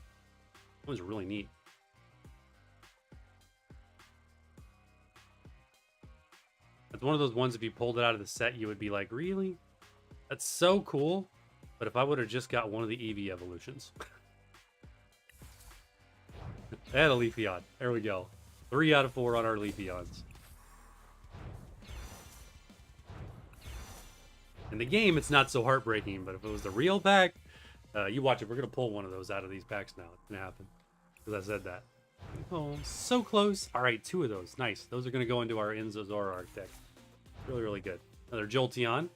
That one's really neat. It's one of those ones, if you pulled it out of the set, you would be like, really? That's so cool. But if I would have just got one of the Eevee evolutions. And a Leafeon. There we go. 3 out of 4 on our Leafeons. In the game, it's not so heartbreaking, but if it was the real pack, you watch it. We're going to pull one of those out of these packs now. It's going to happen. Because I said that. Oh, so close. All right, 2 of those. Nice. Those are going to go into our Enzo Zoroark deck. Really, really good. Another Jolteon.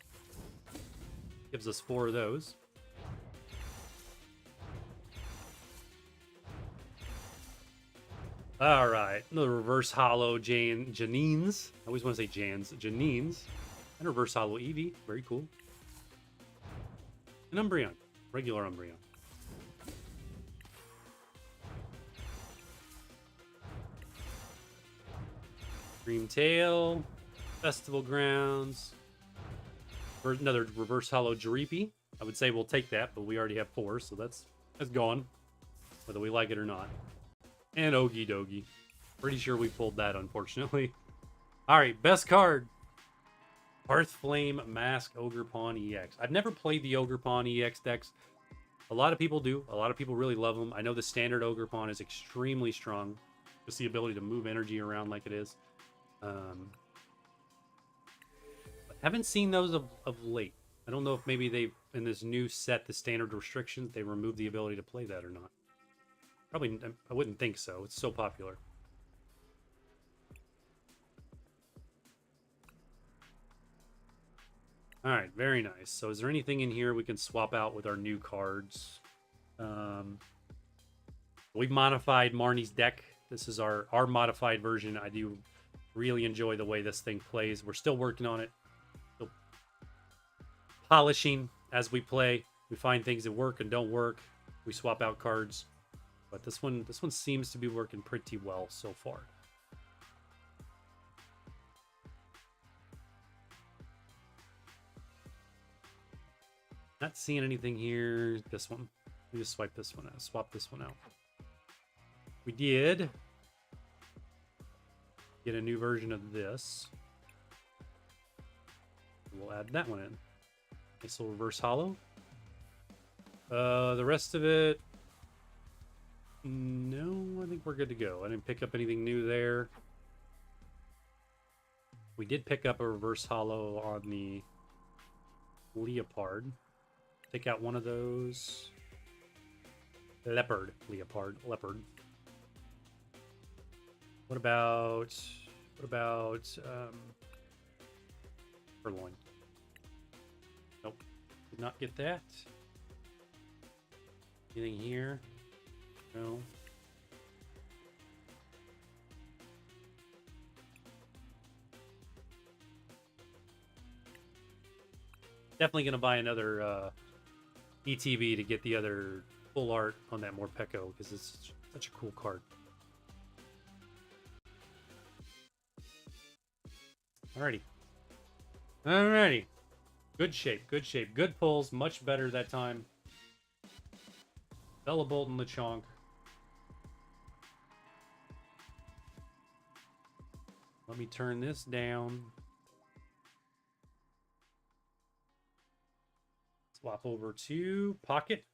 Gives us 4 of those. All right. Another reverse hollow Janines. I always want to say Jans. Janines. And reverse hollow Eevee. Very cool. An Umbreon. Regular Umbreon. Dreamtail. Festival Grounds. Another reverse hollow Dreepy. I would say we'll take that, but we already have 4, so that's gone. Whether we like it or not. And Ogie Dogie. Pretty sure we pulled that, unfortunately. Alright, best card. Hearthflame Mask Ogre Pawn EX. I've never played the Ogre Pawn EX decks. A lot of people do. A lot of people really love them. I know the standard Ogre Pawn is extremely strong. Just the ability to move energy around like it is. But haven't seen those of late. I don't know if maybe they, in this new set, the standard restrictions, they removed the ability to play that or not. Probably, I wouldn't think so. It's so popular. All right, very nice. So is there anything in here we can swap out with our new cards? We've modified Marnie's deck. This is our modified version. I do really enjoy the way this thing plays. We're still working on it. Still polishing as we play. We find things that work and don't work. We swap out cards. But this one seems to be working pretty well so far. Not seeing anything here. This one. Let me just swipe this one out. Swap this one out. We did get a new version of this. We'll add that one in. This will reverse hollow. The rest of it, no, I think we're good to go. I didn't pick up anything new there. We did pick up a reverse hollow on the leopard. Take out one of those. Leopard. What about Purloin? Nope. Did not get that. Anything here? No. Definitely gonna buy another ETB to get the other full art on that Morpeko because it's such a cool card. Alrighty. Good shape. Good pulls. Much better that time. Bellabolt and Lechonk. Let me turn this down. Swap over to Pocket.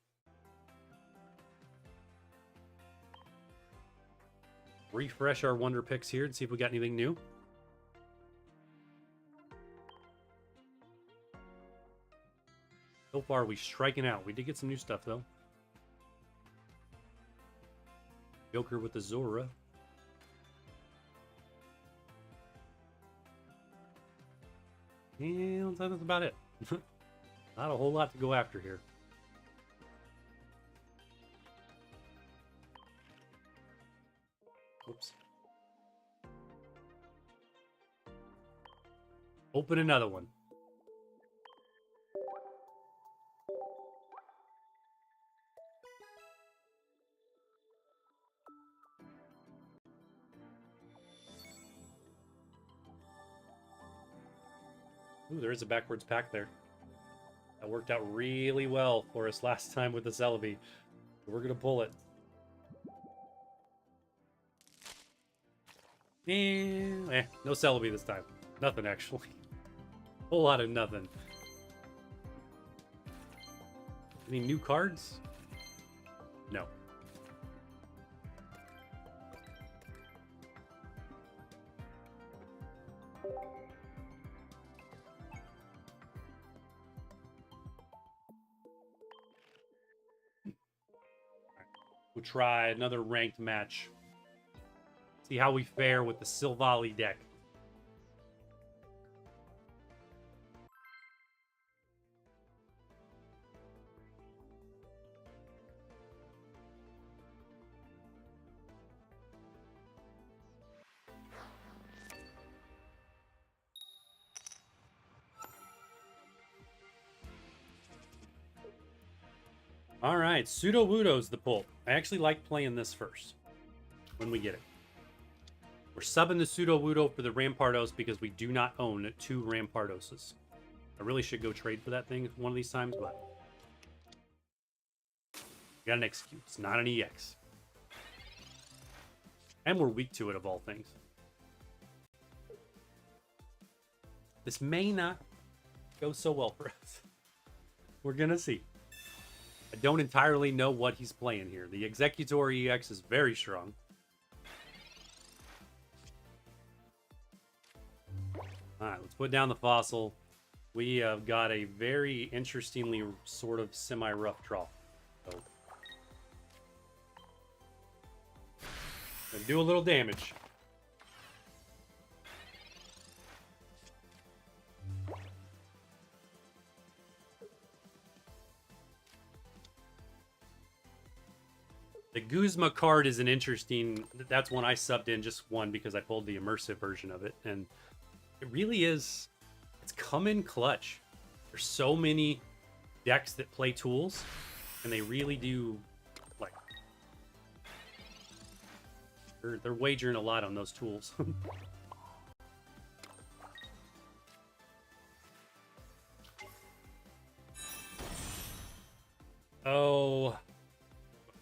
Refresh our Wonder Picks here and see if we got anything new. So far, we striking out. We did get some new stuff, though. Joker with the Zora. And that's about it. Not a whole lot to go after here. Oops. Open another one. Ooh, there is a backwards pack there. That worked out really well for us last time with the Celebi. We're going to pull it. No Celebi this time. Nothing, actually. Whole lot of nothing. Any new cards? No. We'll try another ranked match. See how we fare with the Silvally deck. All right, Sudowoodo's the pull. I actually like playing this first when we get it. We're subbing the Sudowoodo for the Rampardos because we do not own 2 Rampardoses. I really should go trade for that thing one of these times, but we got an execute. It's not an EX. And we're weak to it, of all things. This may not go so well for us. We're gonna see. I don't entirely know what he's playing here. The Executor EX is very strong. Alright, let's put down the fossil. We have got a very interestingly sort of semi-rough draw. So, gonna do a little damage. The Guzma card is an interesting... That's one I subbed in, just one, because I pulled the immersive version of it. And it really is... It's come in clutch. There's so many decks that play tools, and they really do, like... They're wagering a lot on those tools. Oh...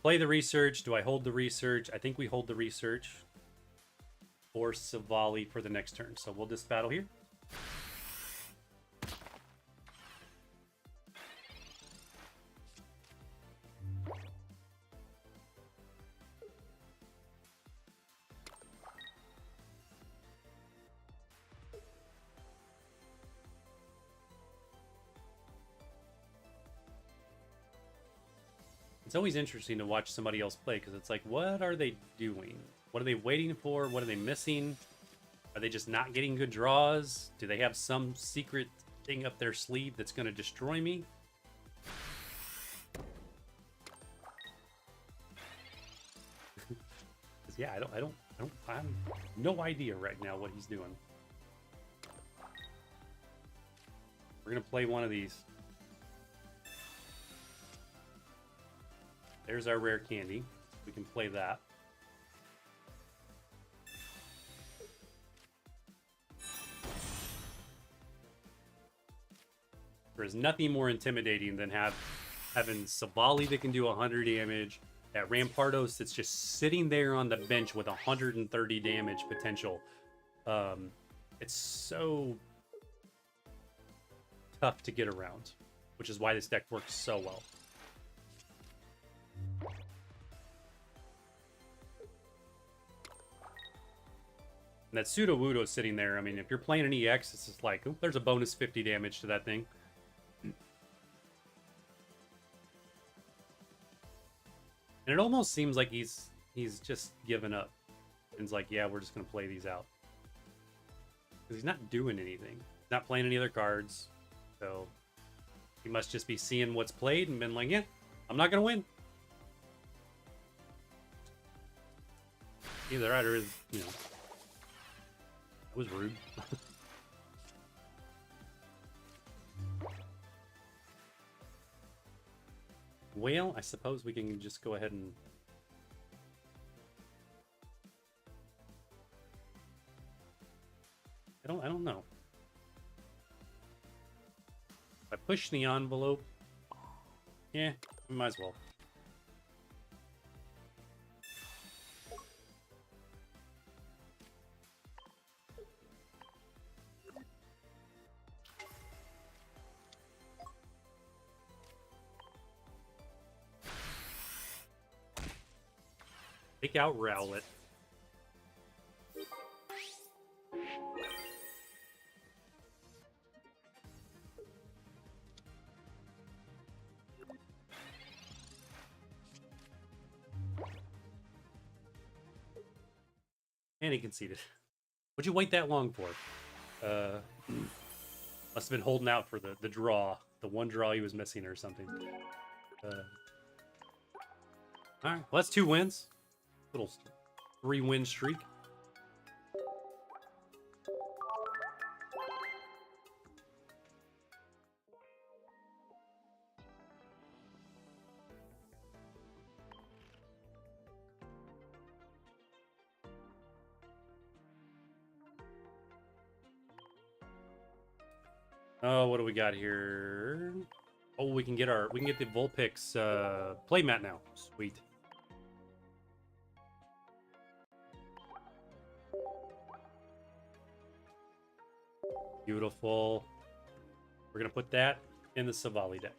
Play the research. Do I hold the research? I think we hold the research. Or Savali for the next turn. So we'll just battle here. It's always interesting to watch somebody else play, because it's like, what are they doing? What are they waiting for? What are they missing? Are they just not getting good draws? Do they have some secret thing up their sleeve that's going to destroy me? Yeah, I have no idea right now what he's doing. We're going to play one of these. There's our rare candy. We can play that. There is nothing more intimidating than having Savali that can do 100 damage, that Rampardos that's just sitting there on the bench with 130 damage potential. It's so tough to get around, which is why this deck works so well. And that Sudowoodo sitting there, I mean, if you're playing an EX, it's just like, oh, there's a bonus 50 damage to that thing. And it almost seems like he's just given up. And he's like, yeah, we're just going to play these out. Because he's not doing anything. He's not playing any other cards. So he must just be seeing what's played and been like, yeah, I'm not going to win. Either that or, you know, that was rude. Well, I suppose we can just go ahead and... I don't know. If I push the envelope, yeah, we might as well. Take out Rowlet. And he conceded. What'd you wait that long for? Must have been holding out for the draw. The one draw he was missing or something. Alright, well, that's 2 wins. Little 3-win streak. Oh, what do we got here? Oh, we can get the Vulpix playmat now. Sweet. Beautiful. We're gonna put that in the Savali deck.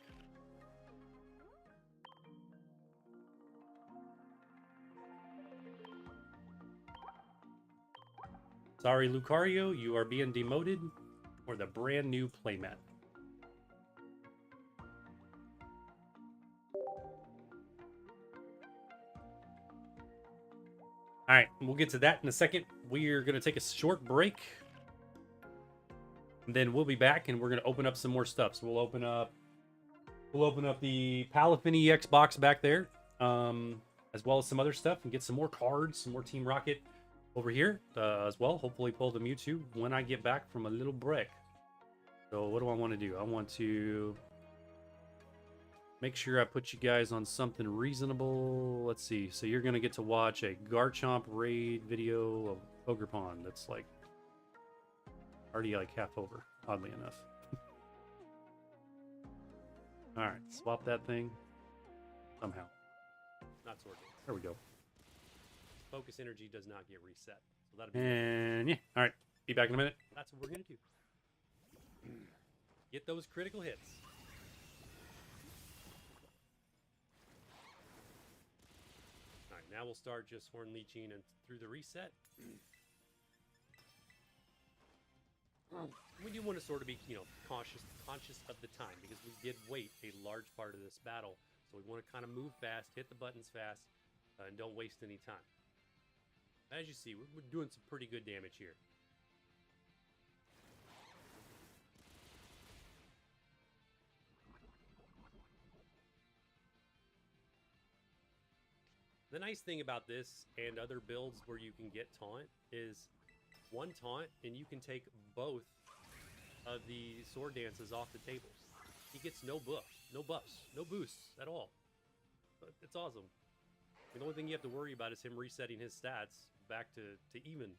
Sorry, Lucario, you are being demoted for the brand new playmat. All right, we'll get to that in a second. We're gonna take a short break, and then we'll be back, and we're gonna open up some more stuff. So we'll open up the Palafin EX box back there, as well as some other stuff, and get some more cards, some more Team Rocket over here as well. Hopefully, pull the Mewtwo when I get back from a little break. So what do I want to do? I want to make sure I put you guys on something reasonable. Let's see. So you're going to get to watch a Garchomp raid video of Ogerpon. That's like already like half over, oddly enough. All right, swap that thing somehow. Not sorted. There we go. Focus energy does not get reset. So that'll be and yeah. All right, be back in a minute. That's what we're going to do. Get those critical hits. Now we'll start just horn leeching and through the reset. We do want to sort of be, conscious of the time, because we did wait a large part of this battle. So we want to kind of move fast, hit the buttons fast, and don't waste any time. As you see, we're doing some pretty good damage here. The nice thing about this and other builds where you can get taunt is one taunt and you can take both of the sword dances off the table. He gets no buffs, no boosts at all. It's awesome. The only thing you have to worry about is him resetting his stats back to even.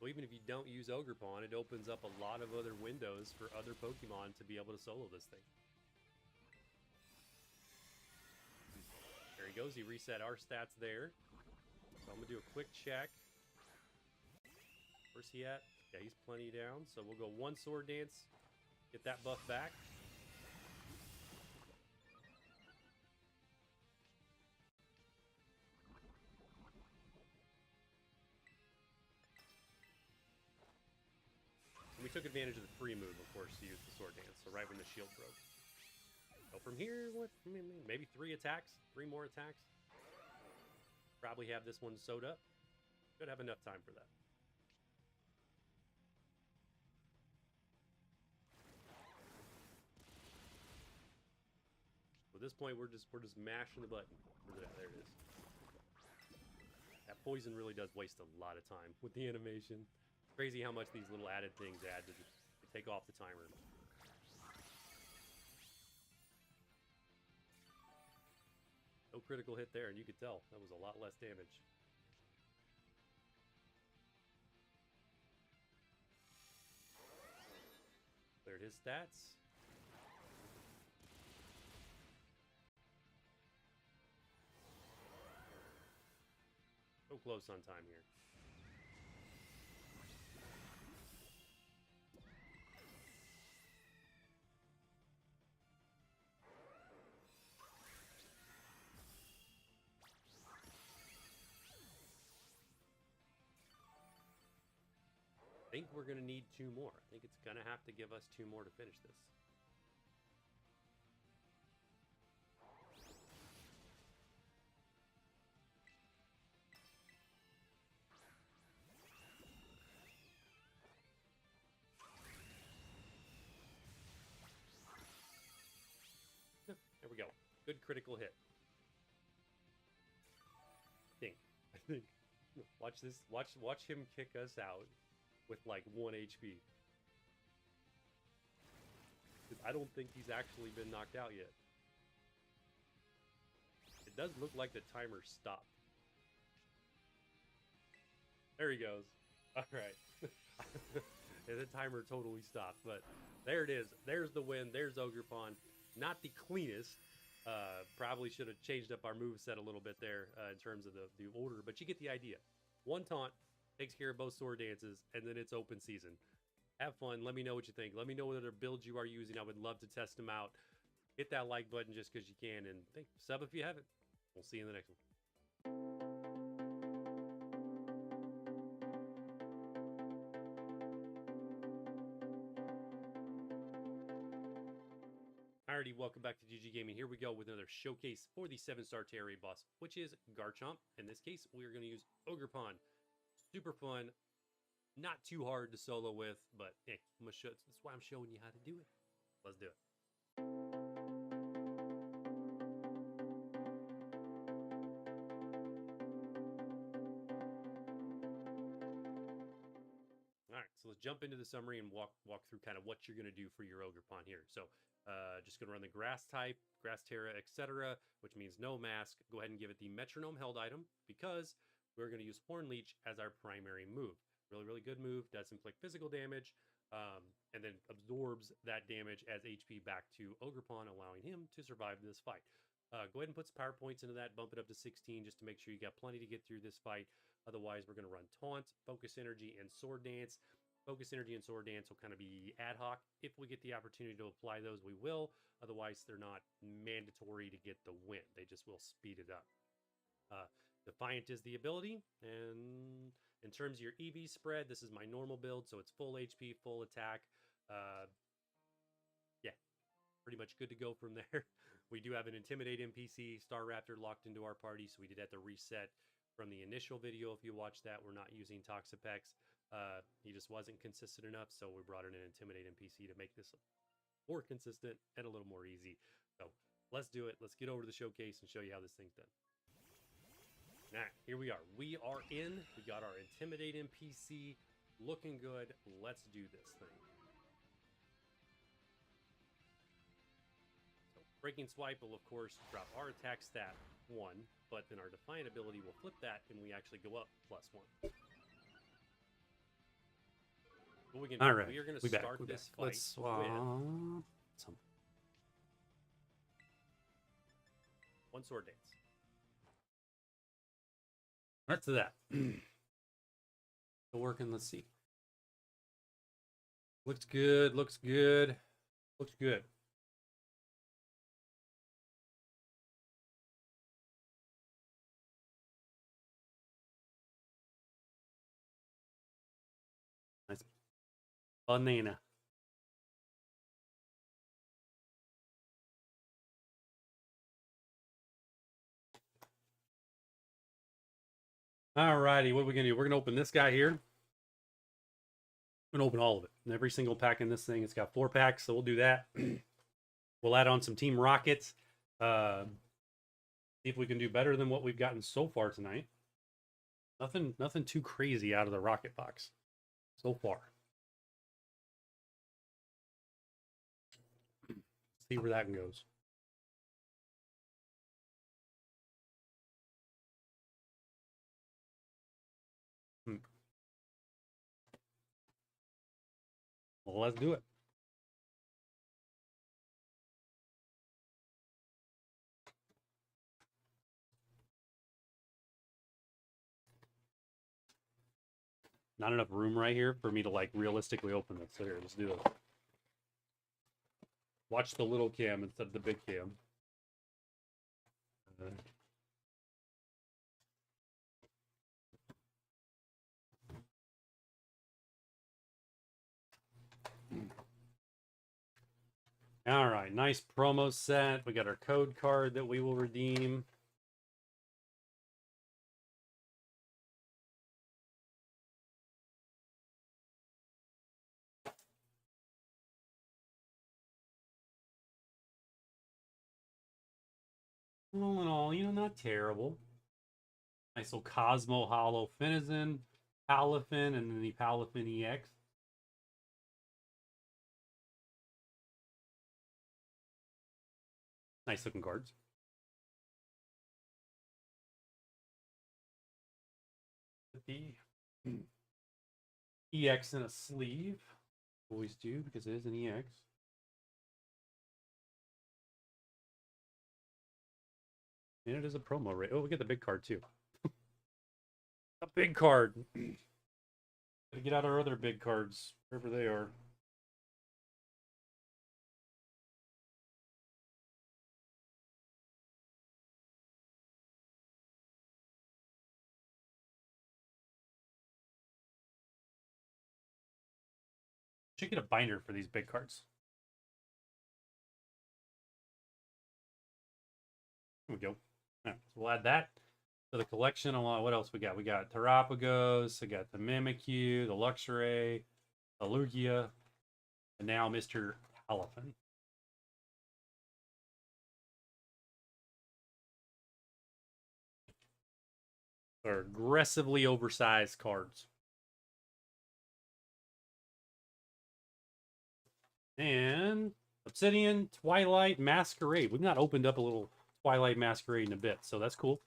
So even if you don't use Ogerpon, it opens up a lot of other windows for other Pokemon to be able to solo this thing. There he goes. He reset our stats there. So I'm going to do a quick check. Where's he at? Yeah, he's plenty down. So we'll go one Sword Dance. Get that buff back. And we took advantage of the free move, of course, to use the Sword Dance. So right when the shield broke. So from here, what? Maybe 3 attacks? 3 more attacks? Probably have this one sewed up. Should have enough time for that. At this point, we're just mashing the button. There it is. That poison really does waste a lot of time with the animation. Crazy how much these little added things add to take off the timer. No critical hit there, and you could tell that was a lot less damage. Cleared his stats. So close on time here. I think we're going to need 2 more. I think it's going to have to give us 2 more to finish this. There we go. Good critical hit. I think. Watch this. Watch him kick us out with like 1 HP. Because I don't think he's actually been knocked out yet. It does look like the timer stopped. There he goes. Alright. The timer totally stopped, but there it is. There's the win. There's Ogerpon. Not the cleanest. Probably should have changed up our moveset a little bit there in terms of the order, but you get the idea. 1 taunt takes care of both sword dances, and then it's open season. Have fun. Let me know what you think. Let me know what other builds you are using. I would love to test them out. Hit that like button just because you can, and sub if you haven't. We'll see you in the next one. Alrighty, welcome back to GG Gaming. Here we go with another showcase for the 7-star Terry boss, which is Garchomp. In this case, we're going to use Ogerpon. Super fun, not too hard to solo with, but hey, that's why I'm showing you how to do it. Let's do it. All right, so let's jump into the summary and walk through kind of what you're going to do for your Ogerpon here. So just going to run the grass type, grass terra, etc., which means no mask. Go ahead and give it the metronome held item because we're going to use Horn Leech as our primary move. Really, really good move. Does inflict physical damage and then absorbs that damage as HP back to Ogerpon, allowing him to survive this fight. Go ahead and put some power points into that. Bump it up to 16 just to make sure you got plenty to get through this fight. Otherwise, we're going to run Taunt, Focus Energy, and Sword Dance. Focus Energy and Sword Dance will kind of be ad hoc. If we get the opportunity to apply those, we will. Otherwise, they're not mandatory to get the win. They just will speed it up. Defiant is the ability. And in terms of your EV spread, this is my normal build. So it's full HP, full attack. Yeah, pretty much good to go from there. We do have an Intimidate NPC, Star Raptor, locked into our party. So we did have to reset from the initial video. If you watch that, we're not using Toxapex. He just wasn't consistent enough, so we brought in an Intimidate NPC to make this more consistent and a little more easy. So let's do it. Let's get over to the showcase and show you how this thing's done. All right, here we are. We are in. We got our Intimidate NPC looking good. Let's do this thing. So Breaking Swipe will, of course, drop our attack stat 1, but then our Defiant ability will flip that, and we actually go up +1. What we can do, all right, we are going to start this fight Let's swap with 1 Sword Dance. Right to that. Still working. Let's see. Looks good. Looks good. Looks good. Nice banana. Alrighty, what are we gonna do? We're gonna open this guy here. I'm gonna open all of it. And every single pack in this thing, it's got 4 packs, so we'll do that. We'll add on some Team Rockets. See if we can do better than what we've gotten so far tonight. Nothing too crazy out of the Rocket box so far. See where that goes. Well, let's do it. Not enough room right here for me to like realistically open this. So here, let's do it. Watch the little cam instead of the big cam. All right, nice promo set. We got our code card that we will redeem. All in all, not terrible. Nice little Cosmo Hollow Finizen, Palafin, and then the Palafin EX. Nice looking cards. The EX in a sleeve. Always do, because it is an EX. And it is a promo rate. Oh, we get the big card too. A big card. Gotta get out our other big cards, wherever they are. Should get a binder for these big cards. There we go. All right, so we'll add that to the collection. Along, what else we got? We got Terapagos, we got the Mimikyu, the Luxray, the Lugia, and now Mr. Elephant. They're aggressively oversized cards. And Obsidian, Twilight, Masquerade. We've not opened up a little Twilight Masquerade in a bit, so that's cool.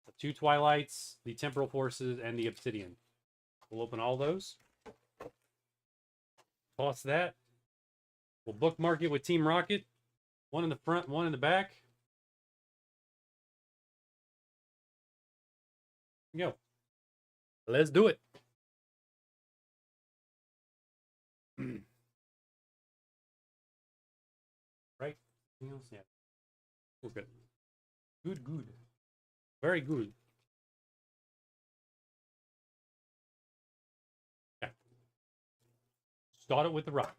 The 2 Twilights, the Temporal Forces, and the Obsidian. We'll open all those. Toss that. We'll bookmark it with Team Rocket. One in the front, one in the back. Go. Let's do it. Right? Anything else? Yeah. We're good. Good, good. Very good. Okay. Start it with the rock.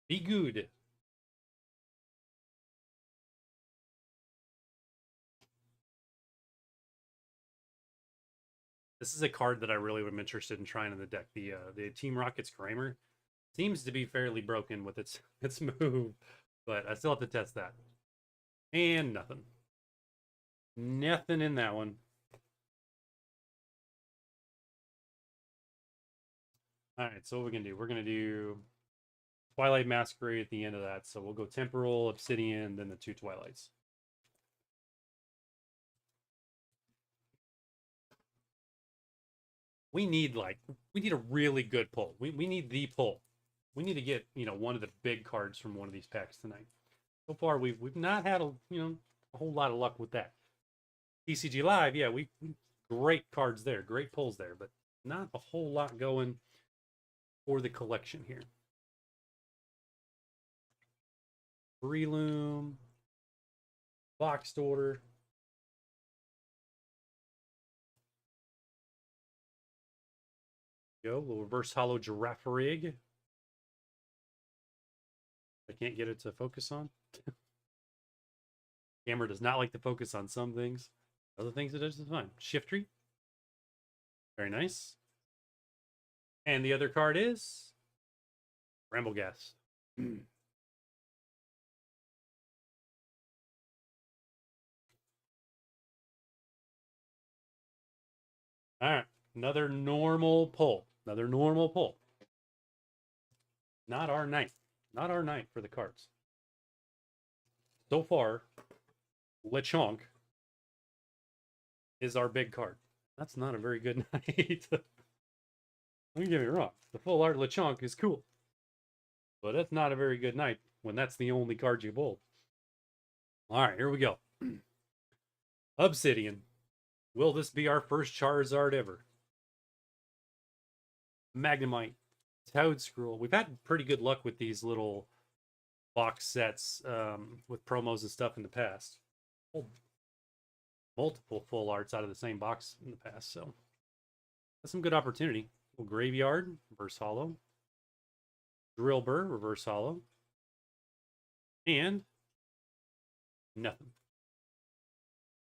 Be good. This is a card that I really am interested in trying in the deck. The Team Rocket's Kramer seems to be fairly broken with its move, but I still have to test that. And nothing. Nothing in that one. All right, so what we're gonna do? We're gonna do Twilight Masquerade at the end of that. So we'll go Temporal, Obsidian, then the 2 Twilights. We need a really good pull. We need the pull. We need to get, one of the big cards from one of these packs tonight. So far we've not had a whole lot of luck with that. TCG Live, yeah, we great cards there, great pulls there, but not a whole lot going for the collection here. Breloom, Boxed Order. Go, we'll reverse hollow Girafarig. I can't get it to focus on. Camera does not like to focus on some things. Other things it does is fine. Shiftry. Very nice. And the other card is Ramblegast. All right. Another normal pull. Another normal pull. Not our night. Not our night for the cards. So far, Lechonk is our big card. That's not a very good night. Don't get me wrong. The full art Lechonk is cool. But that's not a very good night when that's the only card you pulled. All right, here we go. Obsidian. Will this be our first Charizard ever? Magnemite. Toadscruel. We've had pretty good luck with these little box sets with promos and stuff in the past. Multiple full arts out of the same box in the past, so that's some good opportunity. Graveyard, reverse hollow. Drillbur, reverse hollow. And nothing.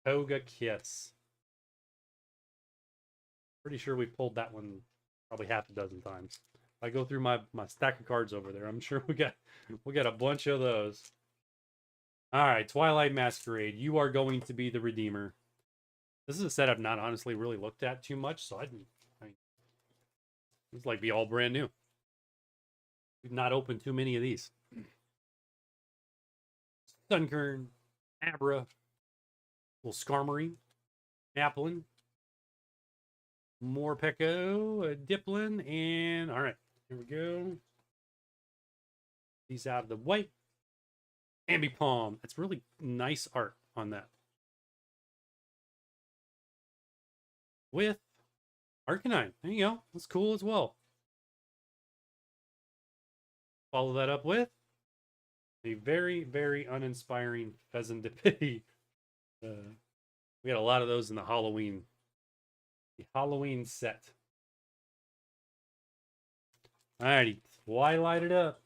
Togekiss. Pretty sure we pulled that one probably half a dozen times. If I go through my stack of cards over there, I'm sure we got a bunch of those. All right, Twilight Masquerade, you are going to be the Redeemer. This is a set I've not honestly really looked at too much, so I mean, it's like be all brand new. We've not opened too many of these. Sunkern, Abra, little Skarmory, Applin, Morpeko, Diplin, and all right, here we go. These out of the white. Ambipom. That's really nice art on that. With Arcanine. There you go. That's cool as well. Follow that up with a very, very uninspiring Pheasantipity. We got a lot of those in the Halloween set. Alrighty. Why light it up?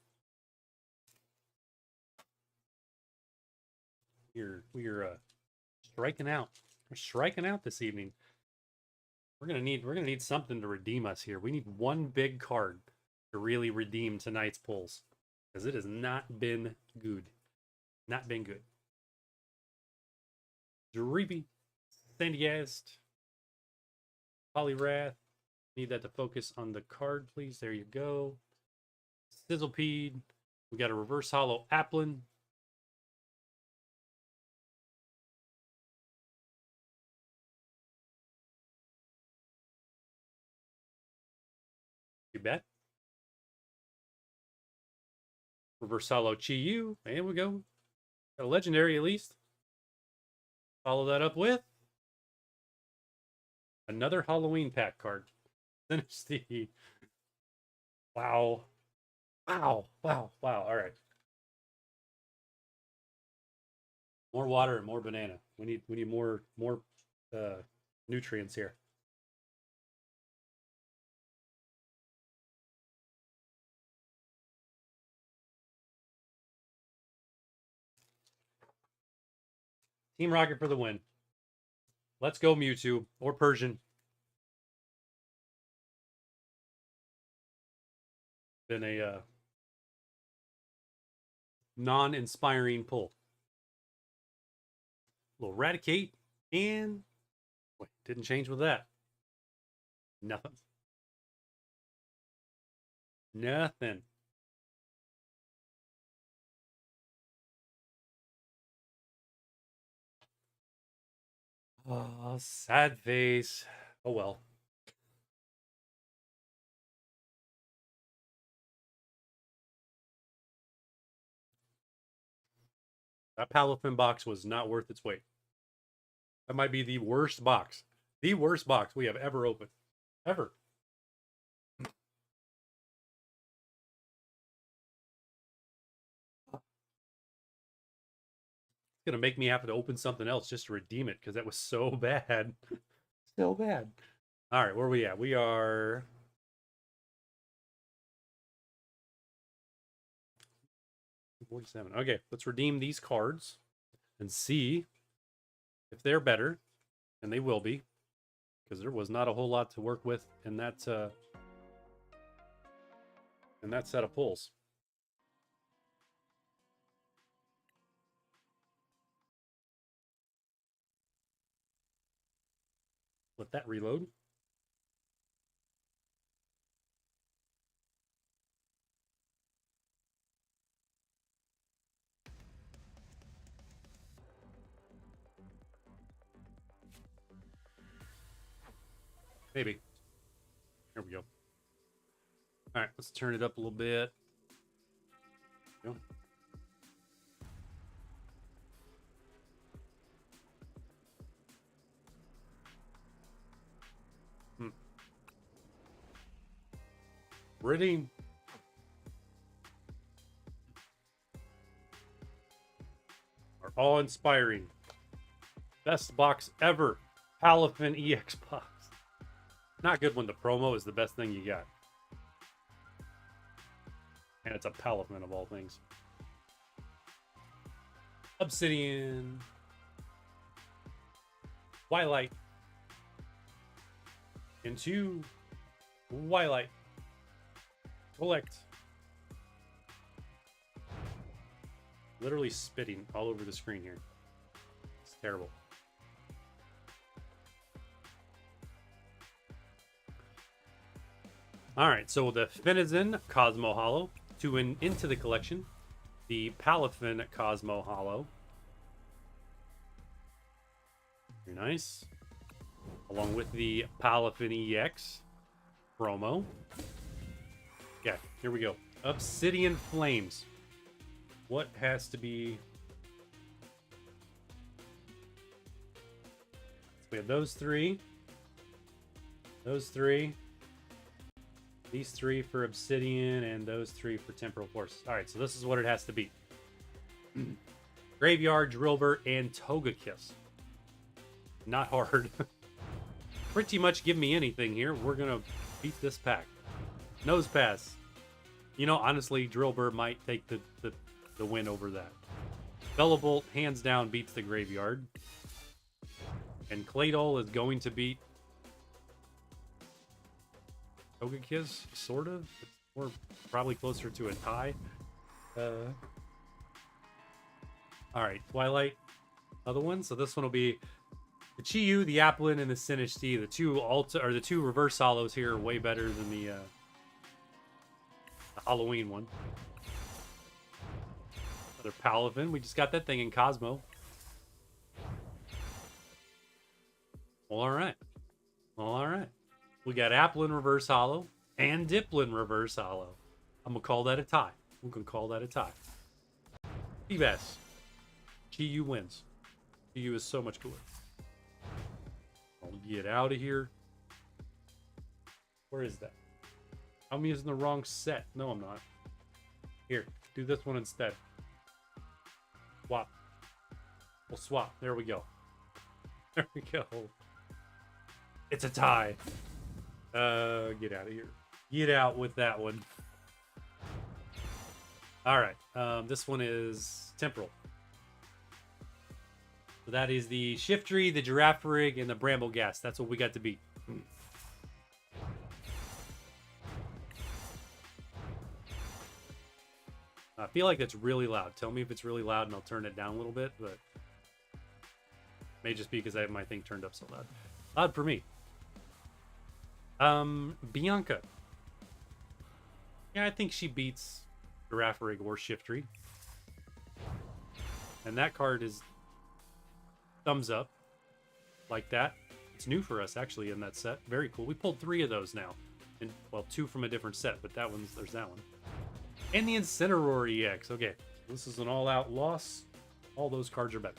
We're striking out. We're striking out this evening. We're gonna need something to redeem us here. We need one big card to really redeem tonight's pulls, because it has not been good. Not been good. Dreepy, Sandiest, Poliwrath. Need that to focus on the card, please. There you go. Sizzlepede. We got a reverse hollow Applin. You bet. Reverse hollow Chi-Yu. And we go. Got a legendary at least. Follow that up with another Halloween pack card. Finish the. Wow. Wow. Wow. Wow. All right. More water and more banana. We need more nutrients here. Team Rocket for the win. Let's go Mewtwo or Persian. Been a non-inspiring pull. Little Raticate and wait, didn't change with that. Nothing. Nothing. Oh, sad face. Oh well. That Palafin box was not worth its weight. That might be the worst box. The worst box we have ever opened. Ever. It's going to make me have to open something else just to redeem it because that was so bad. So bad. All right, where are we at? We are... 47. Okay, let's redeem these cards and see if they're better, and they will be, because there was not a whole lot to work with in that set of pulls. Let that reload. Maybe. Here we go. All right, let's turn it up a little bit. Go. Redeem. Are awe-inspiring. Best box ever. Palafin EX box. Not good when the promo is the best thing you got. And it's a Palafin of all things. Obsidian. Twilight. Into Twilight. Collect. Literally spitting all over the screen here. It's terrible. All right, so the Finizen Cosmo Hollow into the collection. The Palafin Cosmo Hollow. Very nice. Along with the Palafin EX promo. Yeah, here we go. Obsidian Flames. What has to be... So we have those three. Those three. These three for Obsidian, and those three for Temporal Force. Alright, so this is what it has to be. Graveyard, Drillbur, and Togekiss. Not hard. Pretty much give me anything here. We're going to beat this pack. Nose Pass. You know, honestly, Drillbur might take the win over that. Bellavolt, hands down, beats the Graveyard. And Claydol is going to beat Togekiss, sort of. We're probably closer to a tie. Alright, Twilight. Other one. So this one will be the Chi-Yu, the Applin, and the Sinistee. The two reverse hollows here are way better than the Halloween one. Another Palafin. We just got that thing in Cosmo. Well, alright. Well, alright. We got Applin reverse hollow and Diplin reverse hollow. I'm going to call that a tie. We're going to call that a tie. Feebas. Chi-Yu wins. Chi-Yu is so much cooler. I'll get out of here. Where is that? I'm using the wrong set. No, I'm not. Here, do this one instead. Swap. We'll swap. There we go. There we go. It's a tie. Get out of here. Get out with that one. All right. This one is Temporal. So that is the Shiftry, the Girafarig, and the Brambleghast. That's what we got to beat. I feel like that's really loud. Tell me if it's really loud and I'll turn it down a little bit, but it may just be because I have my thing turned up so loud. Loud for me. Bianca. Yeah, I think she beats Girafarig or Shiftry. And that card is thumbs up. Like that. It's new for us, actually, in that set. Very cool. We pulled 3 of those now. And, well, 2 from a different set, but there's that one. And the Incineroar EX. Okay, this is an all-out loss. All those cards are better.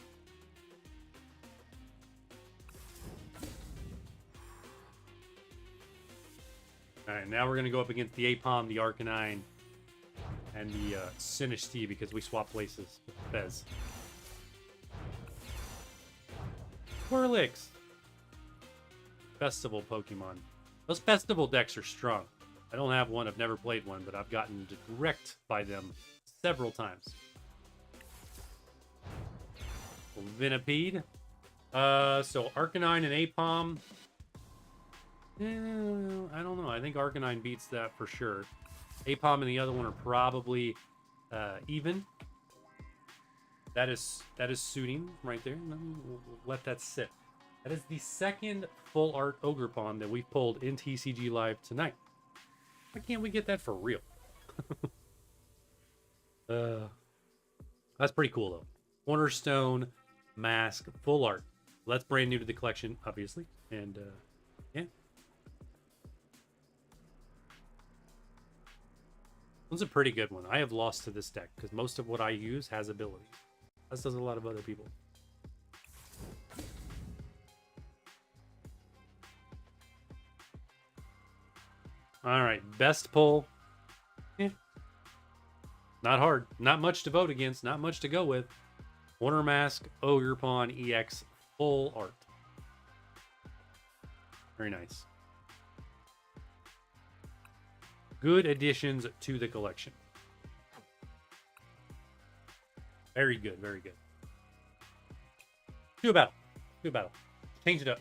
Alright, now we're going to go up against the Apom, the Arcanine, and the Sinistee because we swap places with Fez. Swirlix. Festival Pokemon. Those Festival decks are strong. I don't have one, I've never played one, but I've gotten wrecked by them several times. Venipede. So Arcanine and Apom. I don't know. I think Arcanine beats that for sure. Apom and the other one are probably even. That is suiting right there. We'll let that sit. That is the second full art Ogerpon that we've pulled in TCG Live tonight. Why can't we get that for real? That's pretty cool though. Cornerstone Mask full art. That's brand new to the collection, obviously, and yeah. One's a pretty good one. I have lost to this deck because most of what I use has abilities. As does a lot of other people. All right, best pull. Yeah. Not hard. Not much to vote against. Not much to go with. Corner Mask, Ogerpon, EX, full art. Very nice. Good additions to the collection. Very good, very good. Do a battle. Do a battle. Change it up.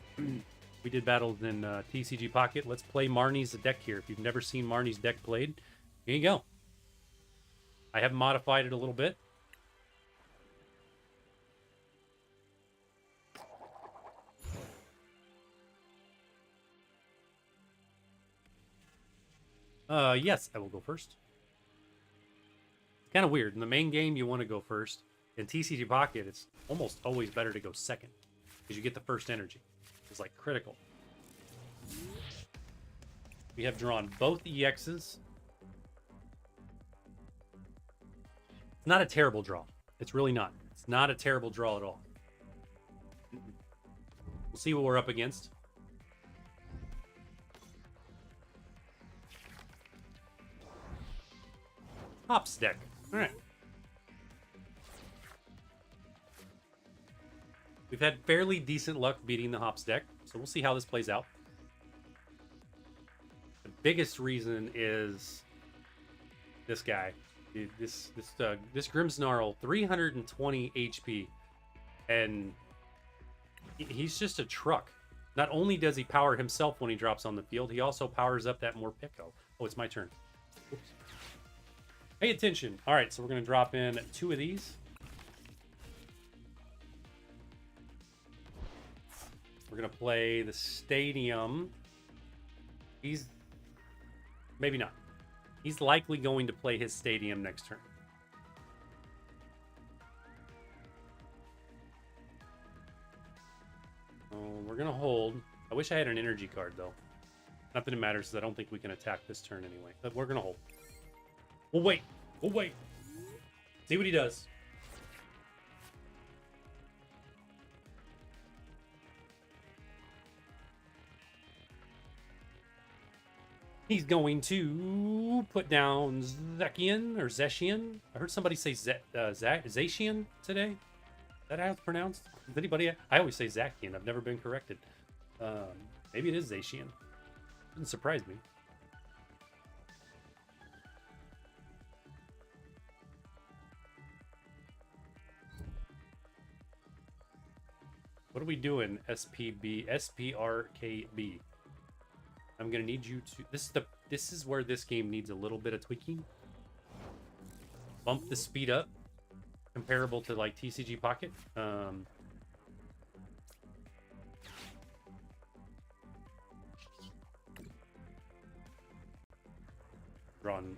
We did battles in TCG Pocket. Let's play Marnie's deck here. If you've never seen Marnie's deck played, here you go. I have modified it a little bit. Yes, I will go first. Kind of weird. In the main game, you want to go first. In TCG Pocket, it's almost always better to go second because you get the first energy. It's like critical. We have drawn both EXs. It's not a terrible draw. It's really not. It's not a terrible draw at all. We'll see what we're up against. Hops deck. All right. We've had fairly decent luck beating the Hops deck, so we'll see how this plays out. The biggest reason is This guy. Dude, this Grimmsnarl, 320 HP. And he's just a truck. Not only does he power himself when he drops on the field, he also powers up that Morpeko. Oh, it's my turn. Oops. Pay attention. All right, so we're going to drop in 2 of these. We're going to play the Stadium. He's... maybe not. He's likely going to play his Stadium next turn. We're going to hold. I wish I had an energy card, though. Not that it matters, because I don't think we can attack this turn anyway. But we're going to hold. We'll wait. We'll wait. See what he does. He's going to put down Zekian or Zeshian. I heard somebody say Zacian today. Is that how it's pronounced? Is anybody? I always say Zakian. I've never been corrected. Maybe it is Zacian. Doesn't surprise me. What are we doing? SPRKB. I'm gonna need you to. This is where this game needs a little bit of tweaking. Bump the speed up, comparable to like TCG Pocket.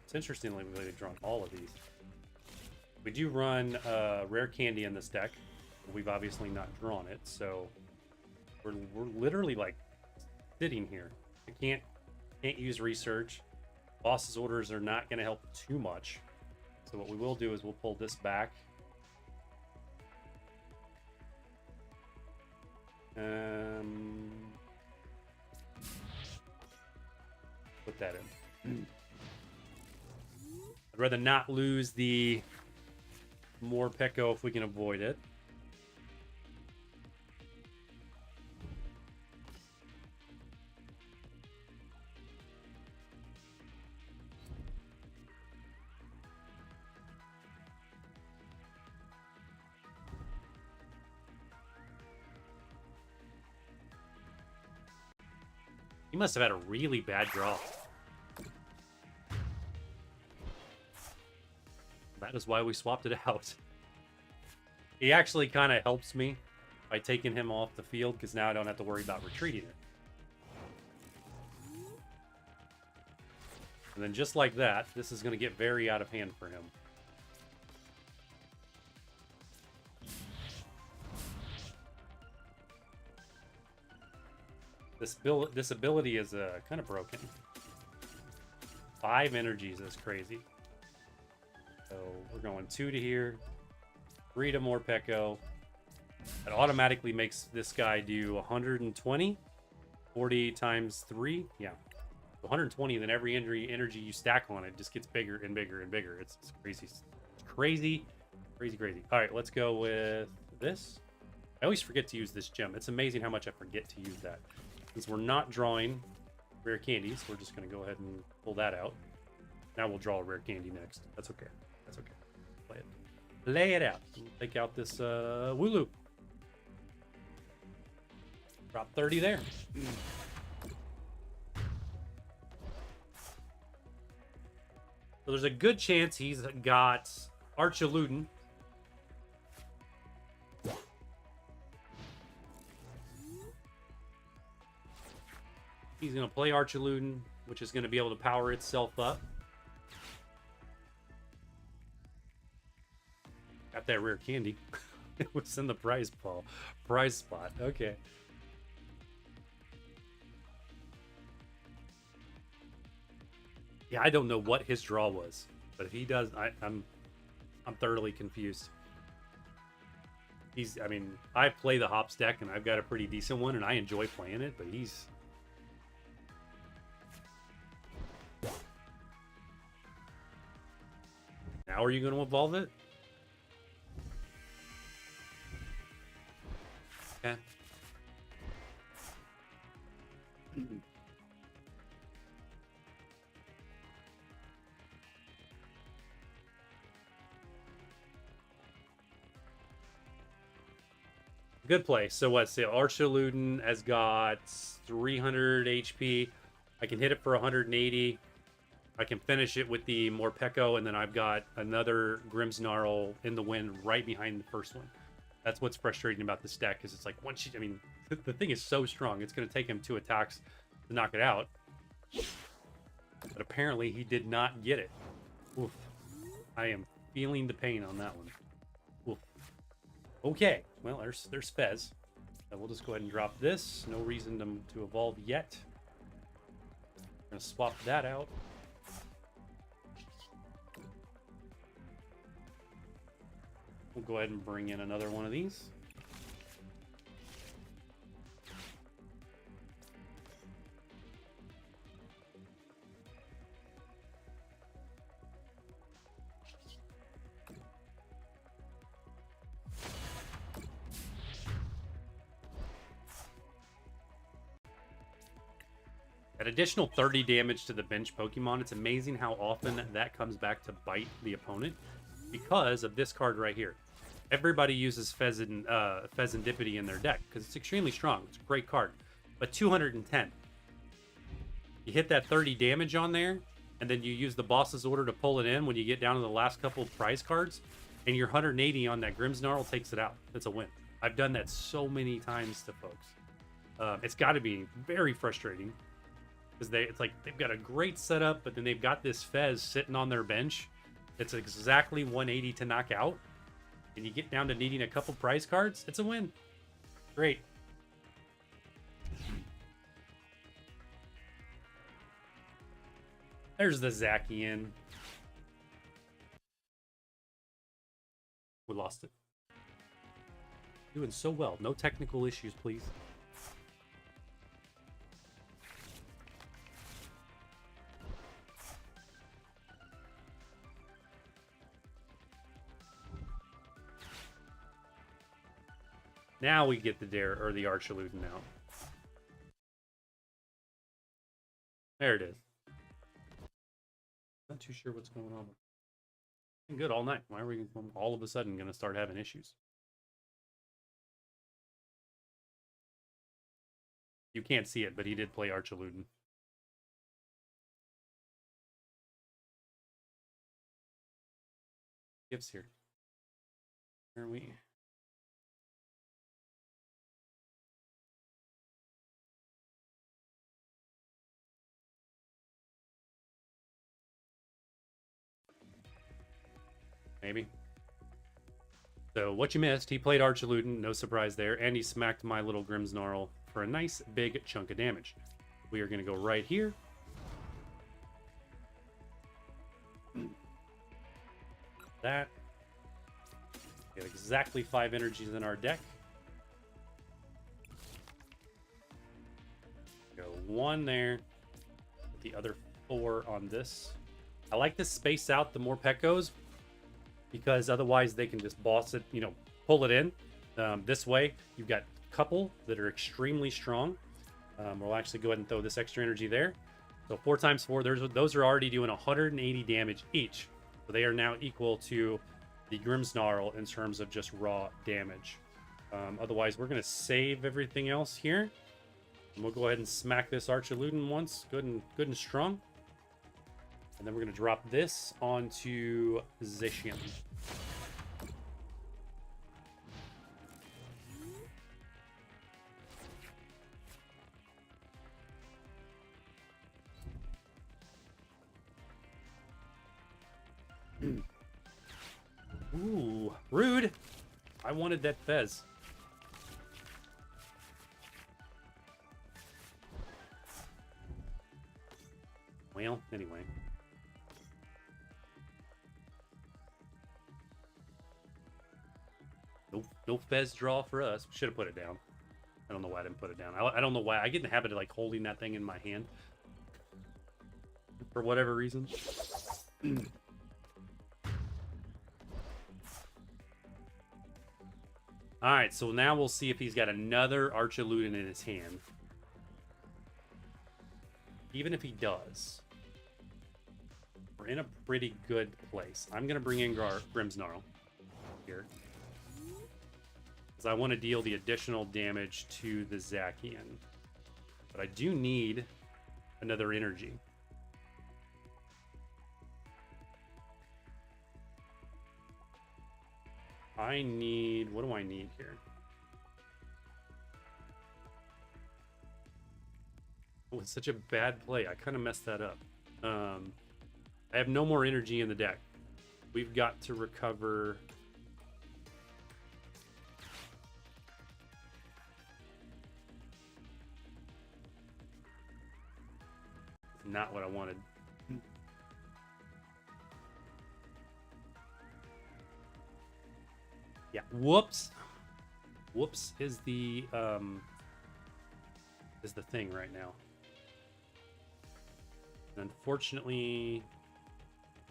It's interestingly we've drawn all of these. We do run rare candy in this deck. We've obviously not drawn it, so we're literally like sitting here. I can't use research. Boss's orders are not going to help too much. So what we will do is we'll pull this back. Put that in. I'd rather not lose the Morpeko if we can avoid it. He must have had a really bad draw. That is why we swapped it out. He actually kind of helps me by taking him off the field, because now I don't have to worry about retreating it. And then just like that, this is going to get very out of hand for him. This ability is kind of broken. 5 energies is crazy. So we're going 2 to here, 3 to Morpeko. It automatically makes this guy do 120, 40 times 3. Yeah, 120. Then every energy you stack on it just gets bigger and bigger and bigger. It's crazy. It's crazy, crazy, crazy. All right, let's go with this. I always forget to use this gem. It's amazing how much I forget to use that. Since we're not drawing rare candies, we're just going to go ahead and pull that out. Now we'll draw a rare candy next. That's okay. That's okay. Play it. Lay it out. Take out this Wooloo. Drop 30 there. So there's a good chance he's got Archaludin. He's going to play Archaludin, which is going to be able to power itself up. Got that rare candy. It was in the prize spot. Okay. Yeah, I don't know what his draw was, but if he does, I'm thoroughly confused. I mean, I play the Hops deck, and I've got a pretty decent one, and I enjoy playing it, but he's... Now are you going to evolve it? Okay. Good play. So what's the Archaluden has got 300 HP. I can hit it for 180. I can finish it with the Morpeko, and then I've got another Grimmsnarl in the wind right behind the first one. That's what's frustrating about this deck, because it's like once you, I mean, the thing is so strong. It's going to take him 2 attacks to knock it out. But apparently he did not get it. Oof. I am feeling the pain on that one. Oof. Okay, well, there's Fez. So we'll just go ahead and drop this. No reason to evolve yet. I'm going to swap that out. We'll go ahead and bring in another one of these. At additional 30 damage to the bench Pokemon, it's amazing how often that comes back to bite the opponent because of this card right here. Everybody uses Fezandipity in their deck because it's extremely strong. It's a great card. But 210. You hit that 30 damage on there, and then you use the boss's order to pull it in when you get down to the last couple of prize cards, and your 180 on that Grimmsnarl takes it out. It's a win. I've done that so many times to folks. It's got to be very frustrating. Because it's like they've got a great setup, but then they've got this Fez sitting on their bench. It's exactly 180 to knock out. And you get down to needing a couple prize cards. It's a win. Great. There's the Zacian. We lost it. Doing so well. No technical issues, please. Now we get the the Archaluden out. There it is. Not too sure what's going on. Been good all night. Why are we all of a sudden going to start having issues? You can't see it, but he did play Archaluden. Gifts here. Where are we? Maybe. So what you missed, he played Archaluden, no surprise there, and he smacked my little Grimmsnarl for a nice big chunk of damage. We are going to go right here. That. Get exactly 5 energies in our deck. Go 1 there. The other 4 on this. I like to space out the more Pekos, because otherwise they can just boss it, you know, pull it in. This way, you've got a couple that are extremely strong. We'll actually go ahead and throw this extra energy there. So 4 times 4, those are already doing 180 damage each. So they are now equal to the Grimmsnarl in terms of just raw damage. Otherwise, we're going to save everything else here. And we'll go ahead and smack this Archaluden once, good and strong. And then we're going to drop this onto Zacian. Ooh, rude. I wanted that Fez. Well, anyway. No Fez draw for us. Should have put it down. I don't know why I didn't put it down. I don't know why. I get in the habit of like holding that thing in my hand. For whatever reason. Alright, so now we'll see if he's got another Archaluden in his hand. Even if he does, we're in a pretty good place. I'm going to bring in Grimmsnarl here. because I want to deal the additional damage to the Zacian. But I do need another energy. I need, what do I need here? Oh, it's such a bad play. I kind of messed that up. I have no more energy in the deck. We've got to recover. Not what I wanted. Yeah. Whoops. Whoops is the thing right now. And unfortunately,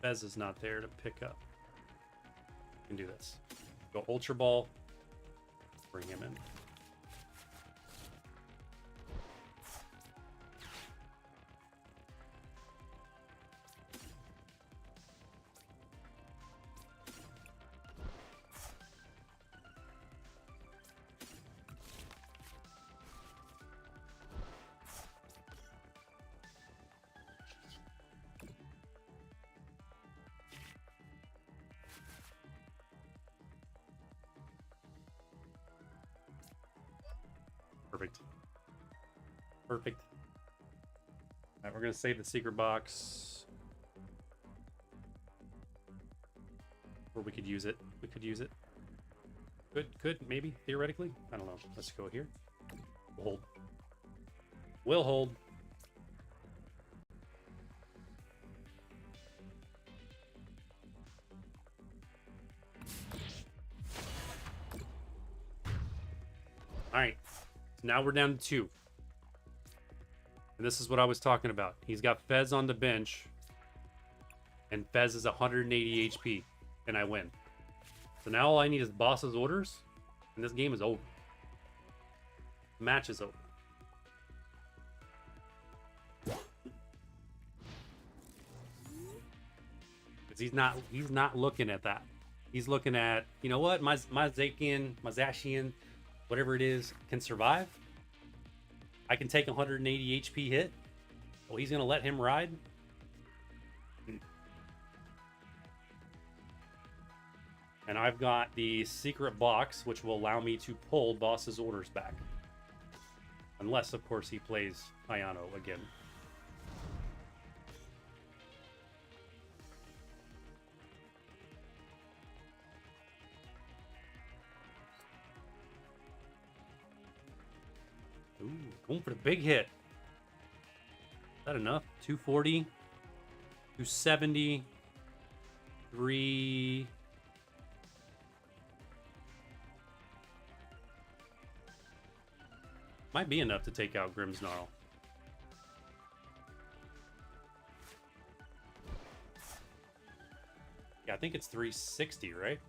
Fez is not there to pick up. We can do this. Go Ultra Ball. Bring him in. Perfect. Perfect. All right, we're going to save the secret box. Or we could use it. We could use it. Could, maybe, theoretically. I don't know. Let's go here. We'll hold. We'll hold. All right. So now we're down to 2. And this is what I was talking about. He's got Fez on the bench. And Fez is 180 HP. And I win. So now all I need is boss's orders. And this game is over. The match is over. Because he's not looking at that. He's looking at, you know what, my Zacian, whatever it is, can survive. I can take 180 HP hit. Oh, he's gonna let him ride. And I've got the secret box, which will allow me to pull boss's orders back. Unless, of course, he plays Ayano again. Ooh, going for the big hit. Is that enough? 240, 270, 3... Might be enough to take out Grimmsnarl. Yeah, I think it's 360, right?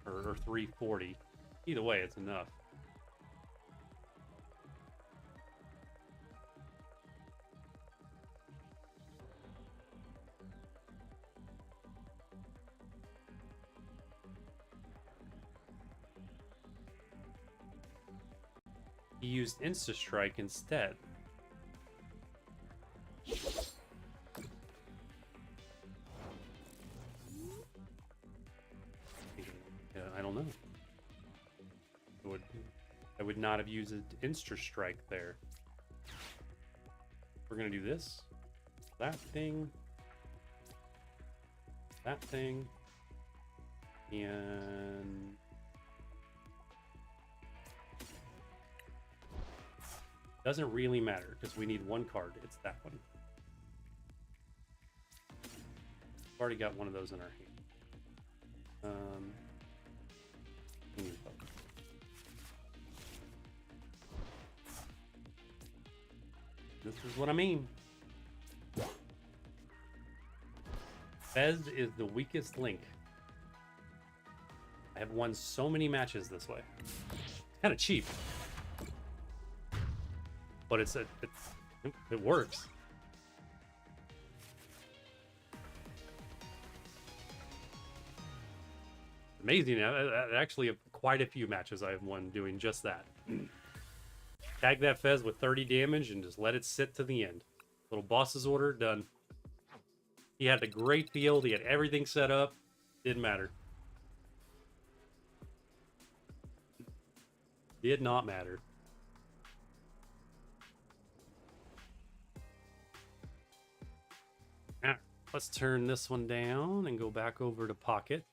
Or 340. Either way, it's enough. He used Insta Strike instead. Yeah, I don't know. I would not have used Insta Strike there. We're gonna do this, that thing, and doesn't really matter because we need one card. It's that one. We've already got one of those in our hand. This is what I mean. Fez is the weakest link. I have won so many matches this way. It's kind of cheap. But it works. Amazing. Actually, quite a few matches I have won doing just that. Tag that Fez with 30 damage and just let it sit to the end. Little boss's order, done. He had a great field. He had everything set up. Didn't matter. Did not matter. Ah, let's turn this one down and go back over to Pocket.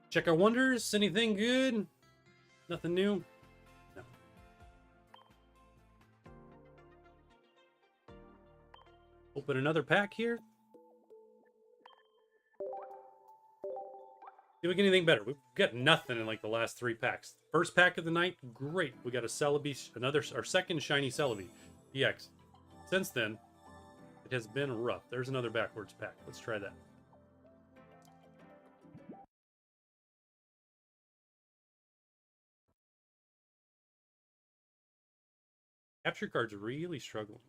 Check our wonders. Anything good? Nothing new? No. Open another pack here. See if we get anything better. We've got nothing in like the last 3 packs. First pack of the night, great. We got a Celebi, our second shiny Celebi EX. Since then, it has been rough. There's another backwards pack. Let's try that. Capture card's really struggling.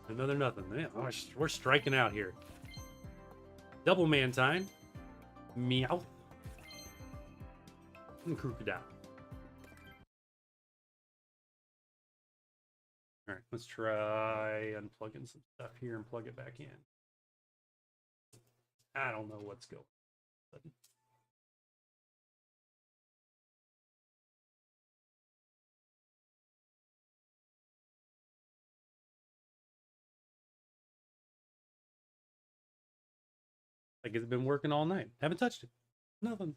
Another nothing. Man, we're striking out here. Double man time. Meow. And crocodile. All right, let's try unplugging some stuff here and plug it back in. I don't know what's going on. Like it's been working all night. Haven't touched it. Nothing.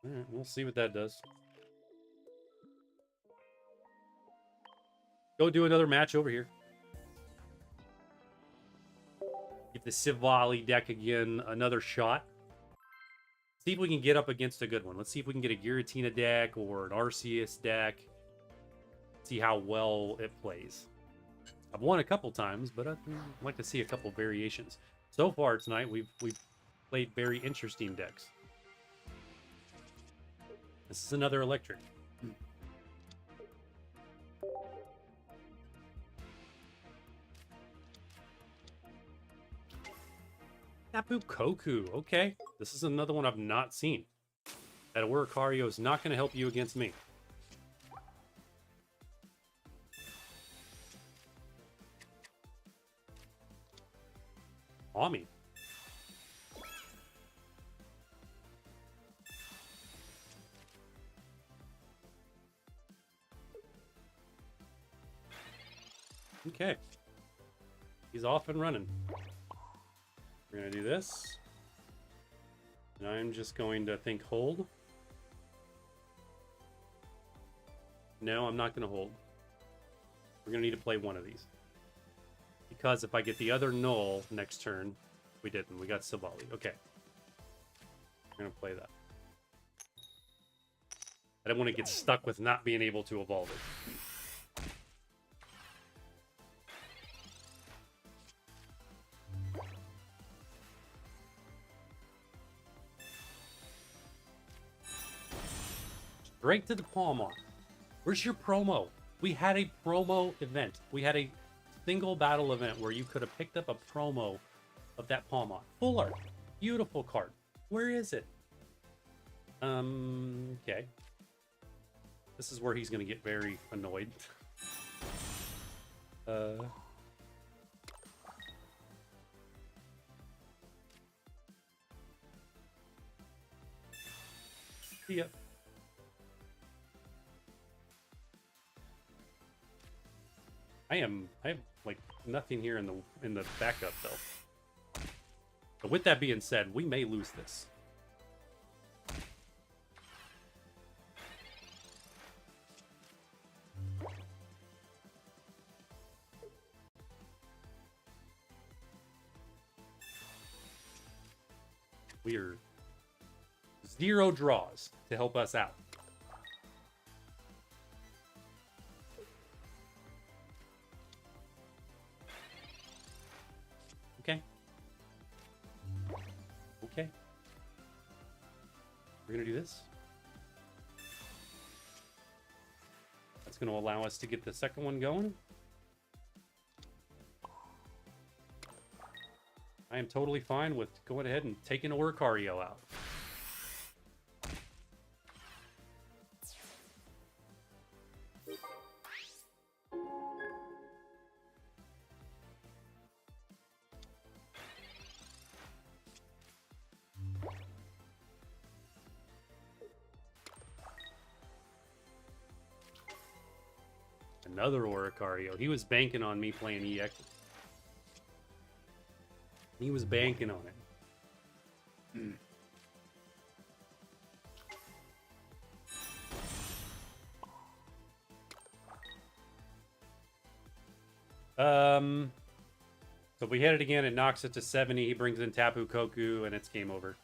All right, we'll see what that does. Go do another match over here. Give the Sivali deck again another shot. See if we can get up against a good one. Let's see if we can get a Giratina deck or an Arceus deck. See how well it plays. I've won a couple times, but I'd like to see a couple variations. So far tonight, we've played very interesting decks. This is another electric. Tapu Koku. Okay, this is another one I've not seen. That Oricario is not going to help you against me. Ami. Okay. He's off and running. We're going to do this. And I'm just going to think hold. No, I'm not going to hold. We're going to need to play one of these. Because if I get the other null next turn, we didn't. We got Sivali. Okay. We're going to play that. I don't want to get stuck with not being able to evolve it. Straight to the Palmon. Where's your promo? We had a promo event. We had a single battle event where you could have picked up a promo of that Palmon. Full art. Beautiful card. Where is it? Okay. This is where he's going to get very annoyed. Yeah. I have like nothing here in the backup though. But with that being said, we may lose this. We're 0 draws to help us out. Okay. Okay. We're gonna do this. That's gonna allow us to get the second one going. I am totally fine with going ahead and taking Oricario out. Another Oricario. He was banking on me playing EX. He was banking on it. So if we hit it again, it knocks it to 70. He brings in Tapu Koku, and it's game over.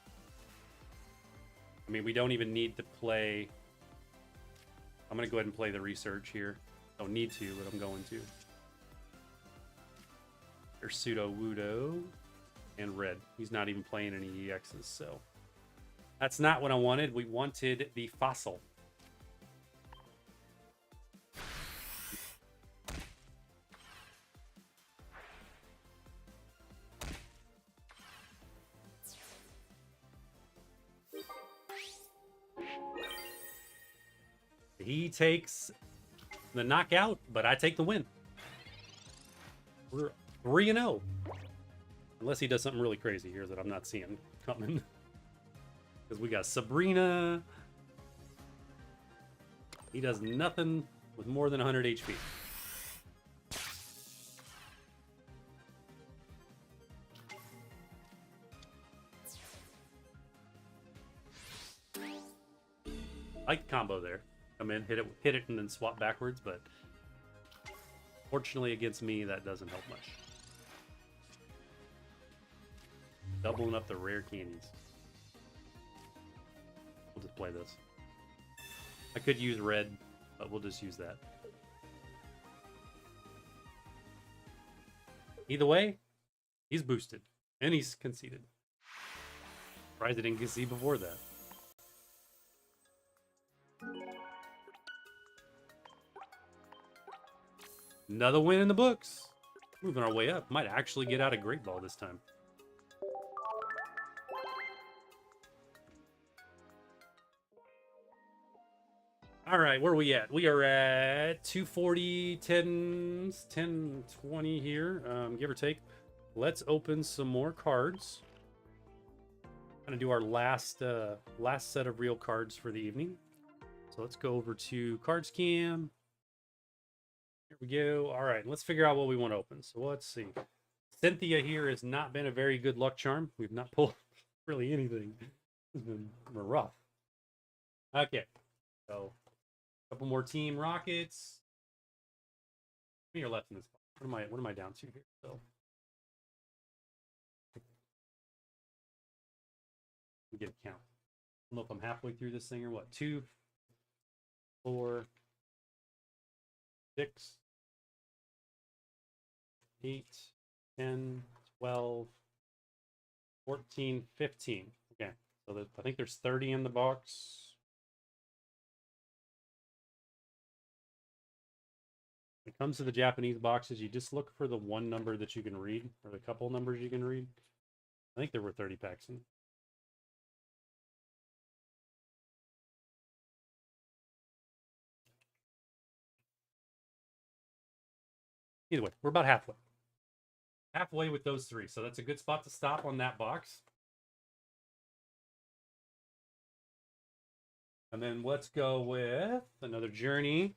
I mean, we don't even need to play. I'm going to go ahead and play the research here. Don't need to, but I'm going to. There's Pseudo Wudo and Red. He's not even playing any EXs, so that's not what I wanted. We wanted the Fossil. He takes the knockout, but I take the win. We're 3-0. Unless he does something really crazy here that I'm not seeing coming. Because we got Sabrina. He does nothing with more than 100 HP. I like the combo there. Come in, hit it, and then swap backwards, but fortunately against me, that doesn't help much. Doubling up the rare candies. We'll just play this. I could use red, but we'll just use that. Either way, he's boosted, and he's conceded. Surprised I didn't concede before that. Another win in the books. Moving our way up. Might actually get out a Great Ball this time. All right, where are we at? We are at 240, 10, 20 here, give or take. Let's open some more cards. Gonna do our last set of real cards for the evening. So let's go over to Cards Cam. Here we go. All right, let's figure out what we want to open. So let's see. Cynthia here has not been a very good luck charm. We've not pulled really anything. It's been rough. Okay, so a couple more Team Rockets. You're left in this spot. What am I down to here? So get a count. I don't know if I'm halfway through this thing or what. 2, 4, 6, 8, 10, 12, 14, 15. Okay, so I think there's 30 in the box. When it comes to the Japanese boxes, you just look for the one number that you can read, or the couple numbers you can read. I think there were 30 packs in. Either way, we're about halfway. Halfway with those 3, so that's a good spot to stop on that box. And then let's go with another Journey.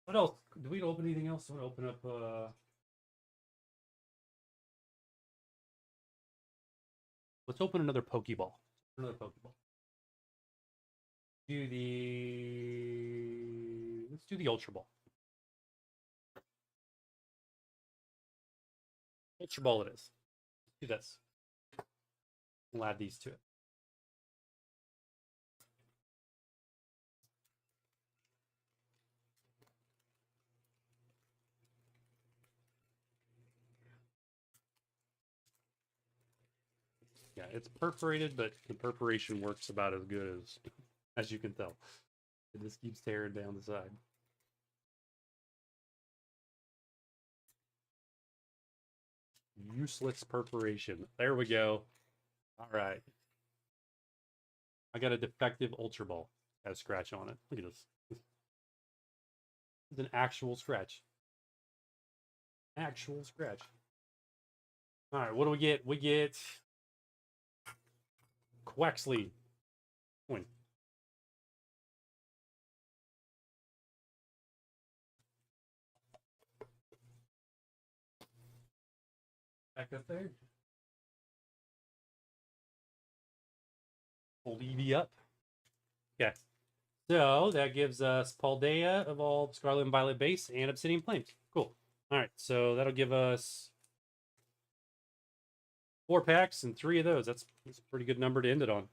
What else? Do we open anything else? I want to open up. Let's open another Pokeball. Another Pokeball. Let's do the Ultra Ball. Ultra Ball it is. Let's do this. We'll add these to it. Yeah, it's perforated, but the perforation works about as good as you can tell. It just keeps tearing down the side. Useless perforation. There we go. All right. I got a defective Ultra Ball. Has a scratch on it. Look at this. It's an actual scratch. Actual scratch. All right, what do we get? We get Quexley. Coin. Back up there. Hold Eevee up. Okay. So that gives us Paldea, Evolved, Scarlet and Violet base, and Obsidian Flames. Cool. All right, so that'll give us 4 packs and 3 of those. That's a pretty good number to end it on.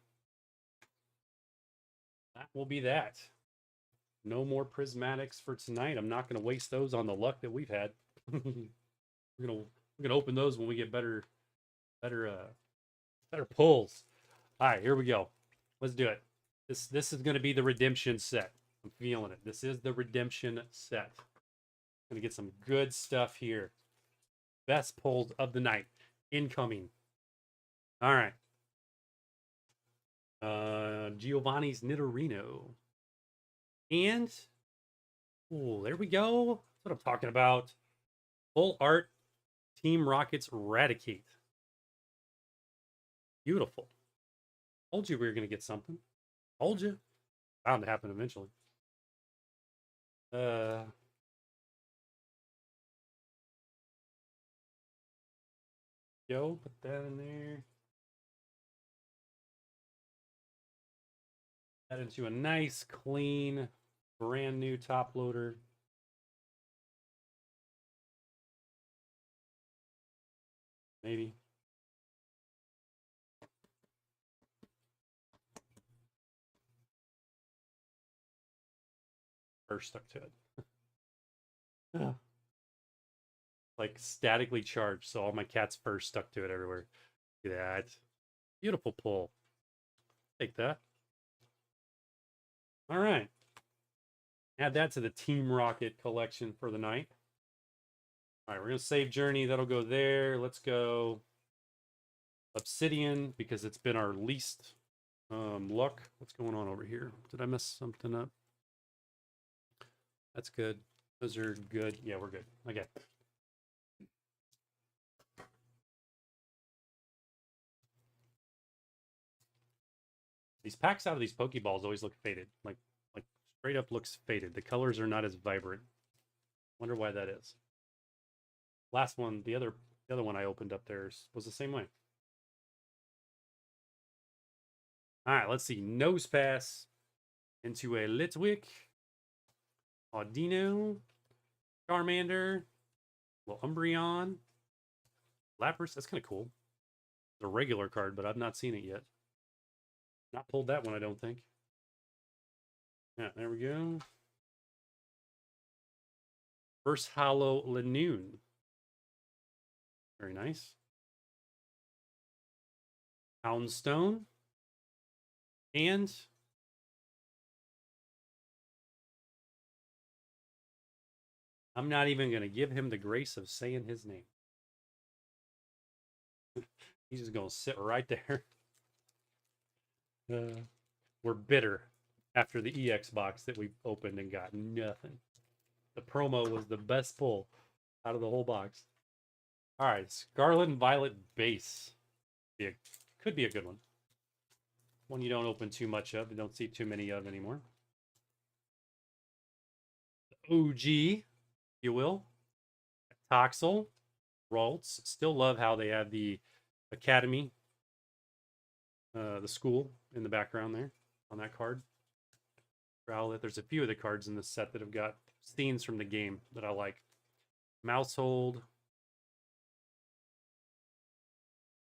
That will be that. No more prismatics for tonight. I'm not going to waste those on the luck that we've had. we're gonna open those when we get better pulls. All right, here we go. Let's do it. This is going to be the redemption set. I'm feeling it. This is the redemption set. Gonna get some good stuff here. Best pulls of the night incoming. All right. Giovanni's Nidorino. And oh, there we go. That's what I'm talking about. Full art Team Rocket's Eradicate. Beautiful. Told you we were gonna get something. Told you. Bound to happen eventually. Put that in there. That into a nice, clean, brand new top loader. Maybe. First stuck to it. Like statically charged, so all my cats first stuck to it everywhere. Look at that. Beautiful pull. Take that. All right. Add that to the Team Rocket collection for the night. All right, we're going to save Journey. That'll go there. Let's go Obsidian because it's been our least luck. What's going on over here? Did I mess something up? That's good. Those are good. Yeah, we're good. Okay. These packs out of these Pokeballs always look faded. Like straight up looks faded. The colors are not as vibrant. Wonder why that is. Last one, the other one I opened up there was the same way. All right, let's see. Nose Pass into a Litwick, Audino, Charmander, little Umbreon, Lapras. That's kind of cool. It's a regular card, but I've not seen it yet. Not pulled that one, I don't think. Yeah, there we go. First Hollow Lanoon. Very nice. Houndstone. And I'm not even going to give him the grace of saying his name. He's just going to sit right there. We're bitter after the EX box that we opened and got nothing. The promo was the best pull out of the whole box. All right, Scarlet and Violet base. Could be a good one. One you don't open too much of, you don't see too many of anymore. OG, if you will. Toxel, Ralts. Still love how they have the Academy, the school in the background there on that card. Rowlet. There's a few of the cards in this set that have got scenes from the game that I like. Mousehold.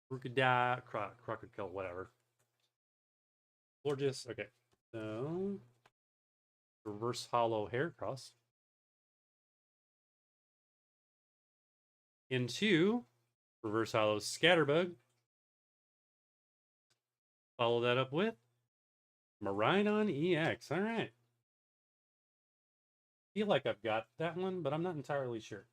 Crocodile, Crocodile, whatever. Gorgeous. Okay. So, reverse hollow Heracross. Into reverse hollow Scatterbug. Follow that up with Miraidon EX. All right. Feel like I've got that one, but I'm not entirely sure.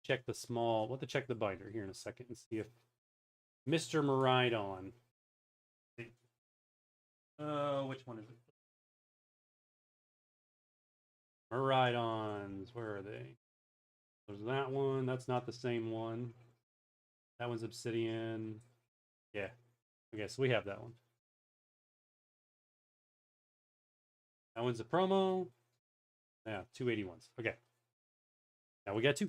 Check the small. We'll have to check the binder here in a second and see if Mr. Miraidon. Which one is it? Miraidons. Where are they? There's that one. That's not the same one. That one's Obsidian. Yeah. Okay, so we have that one. That one's a promo. Yeah, 281s. Okay. Now we got 2.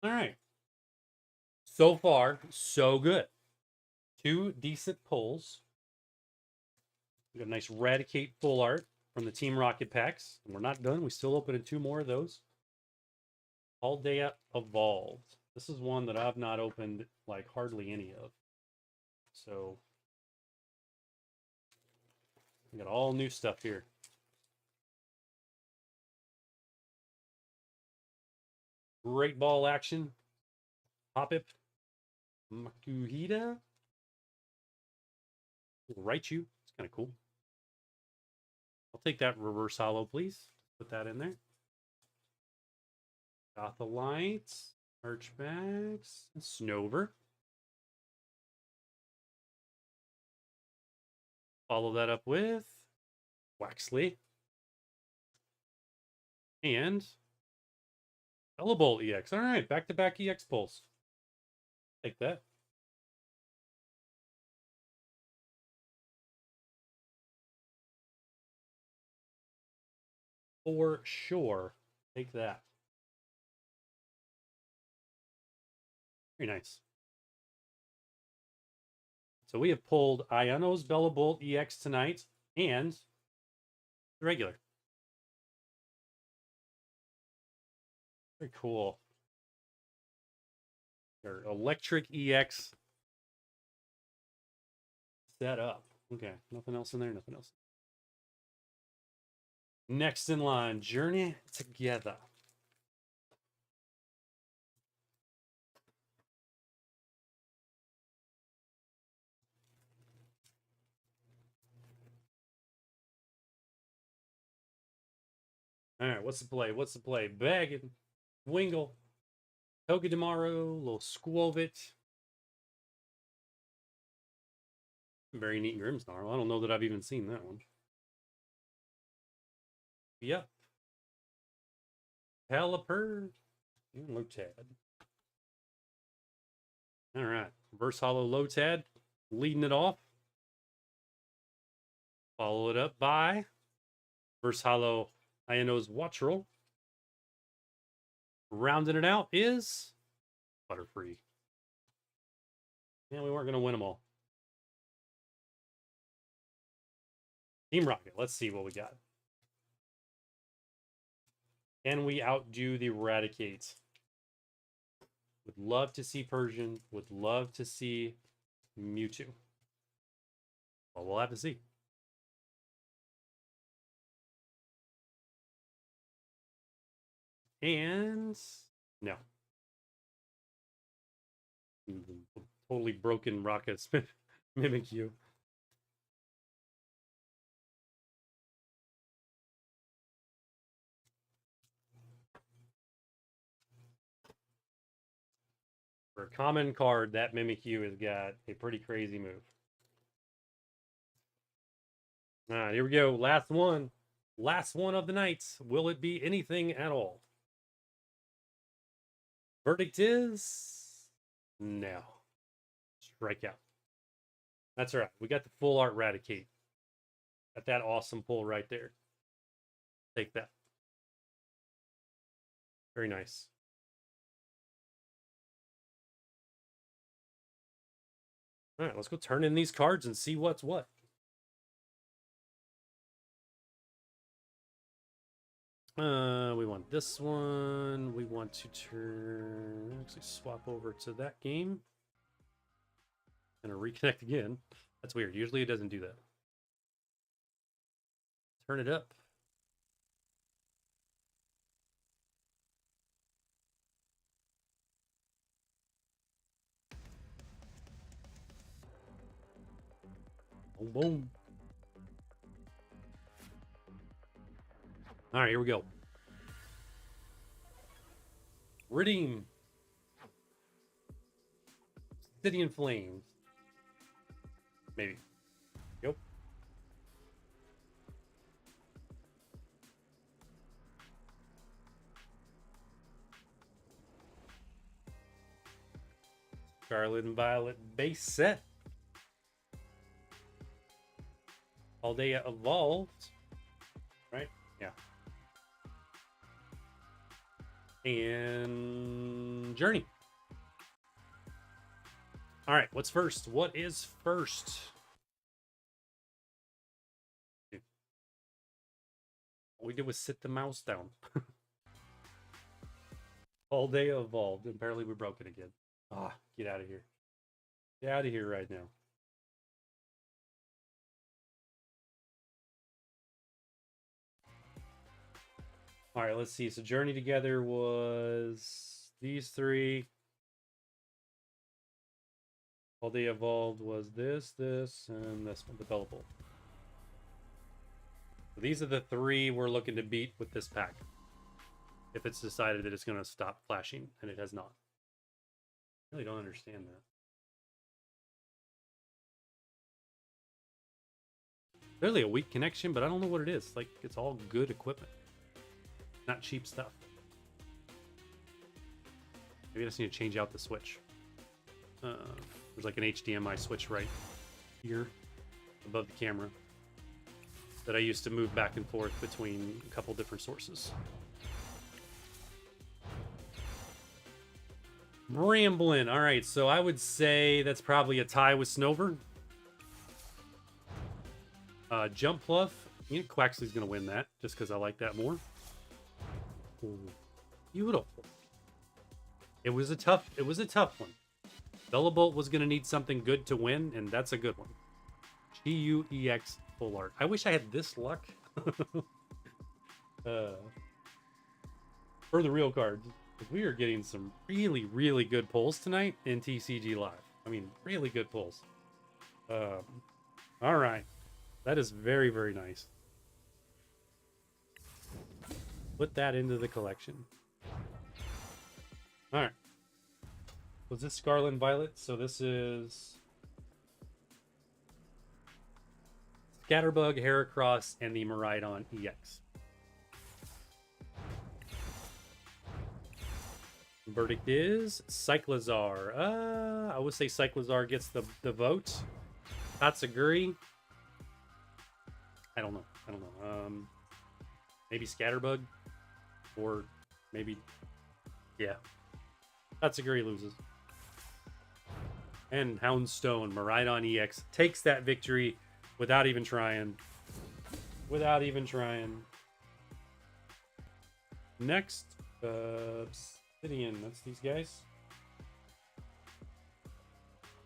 All right. So far, so good. 2 decent pulls. We got a nice Raticate full art from the Team Rocket packs. And we're not done. We still open 2 more of those. Aldea Evolved. This is one that I've not opened like hardly any of. So we got all new stuff here. Great ball action. Hoppip. Makuhita. Raichu. It's kind of cool. I'll take that reverse hollow, please. Put that in there. Gotholite. Archmax. Snover. Follow that up with Waxley. And Elebolt EX. All right, back-to-back EX pulls. Take that. For sure. Take that. Very nice. So we have pulled Iono's Bellabolt EX tonight and the regular. Very cool. Their electric EX set up. Okay, nothing else in there, nothing else. Next in line, Journey Together. All right, what's the play? What's the play? Baggin, Wingle, Togedemaru, little Squovit. Very neat Grimmsnarl. I don't know that I've even seen that one. Yep. Pelipper and Lotad. All right. Reverse Hollow Lotad leading it off. Follow it up by Reverse Hollow Iono's Watchroll. Rounding it out is Butterfree. And we weren't going to win them all. Team Rocket. Let's see what we got. Can we outdo the Eradicate? Would love to see Persian. Would love to see Mewtwo. Well, we'll have to see. And no. Totally broken Rockets Mimikyu. For a common card, that Mimikyu has got a pretty crazy move. All right, here we go. Last one. Last one of the night. Will it be anything at all? Verdict is no. Strikeout. That's all right. We got the full art Raticate. Got that awesome pull right there. Take that. Very nice. All right, let's go turn in these cards and see what's what. We want this one. We want to actually swap over to that game. Gonna reconnect again. That's weird. Usually it doesn't do that. Turn it up. Boom, boom. All right, here we go. Redeem. City in Flames. Maybe. Yep. Scarlet and Violet base set. All day evolved. Right? Yeah. And Journey. All right, what's first? What is first? All we did was sit the mouse down. All day evolved. And apparently we broke it again. Ah, get out of here. Get out of here right now. All right, let's see. So Journey together was these three. All they evolved was this, and this one, developable. So these are the three we're looking to beat with this pack. If it's decided that it's going to stop flashing, and it has not. I really don't understand that. Clearly a weak connection, but I don't know what it is. Like, it's all good equipment. Not cheap stuff. Maybe I just need to change out the switch. There's like an HDMI switch right here above the camera that I used to move back and forth between a couple different sources. Ramblin'. All right, so I would say that's probably a tie with Snover. Jump Pluff. You know, Quaxley's going to win that just because I like that more. Ooh, beautiful. It was a tough one. Bellabolt was going to need something good to win, and that's a good one. GUEX full art. I wish I had this luck. For the real cards. Because we are getting some really, really good pulls tonight in TCG Live. I mean, really good pulls. All right. That is very, very nice. Put that into the collection. All right. Was this Scarlet and Violet? So this is Scatterbug, Heracross, and the Miraidon EX. Verdict is Cyclizar. I would say Cyclizar gets the vote. Tatsuguri. I don't know. Maybe Scatterbug. Or maybe... Yeah. Tatsuguri loses. And Houndstone, Miraidon EX, takes that victory without even trying. Next, Obsidian. That's these guys.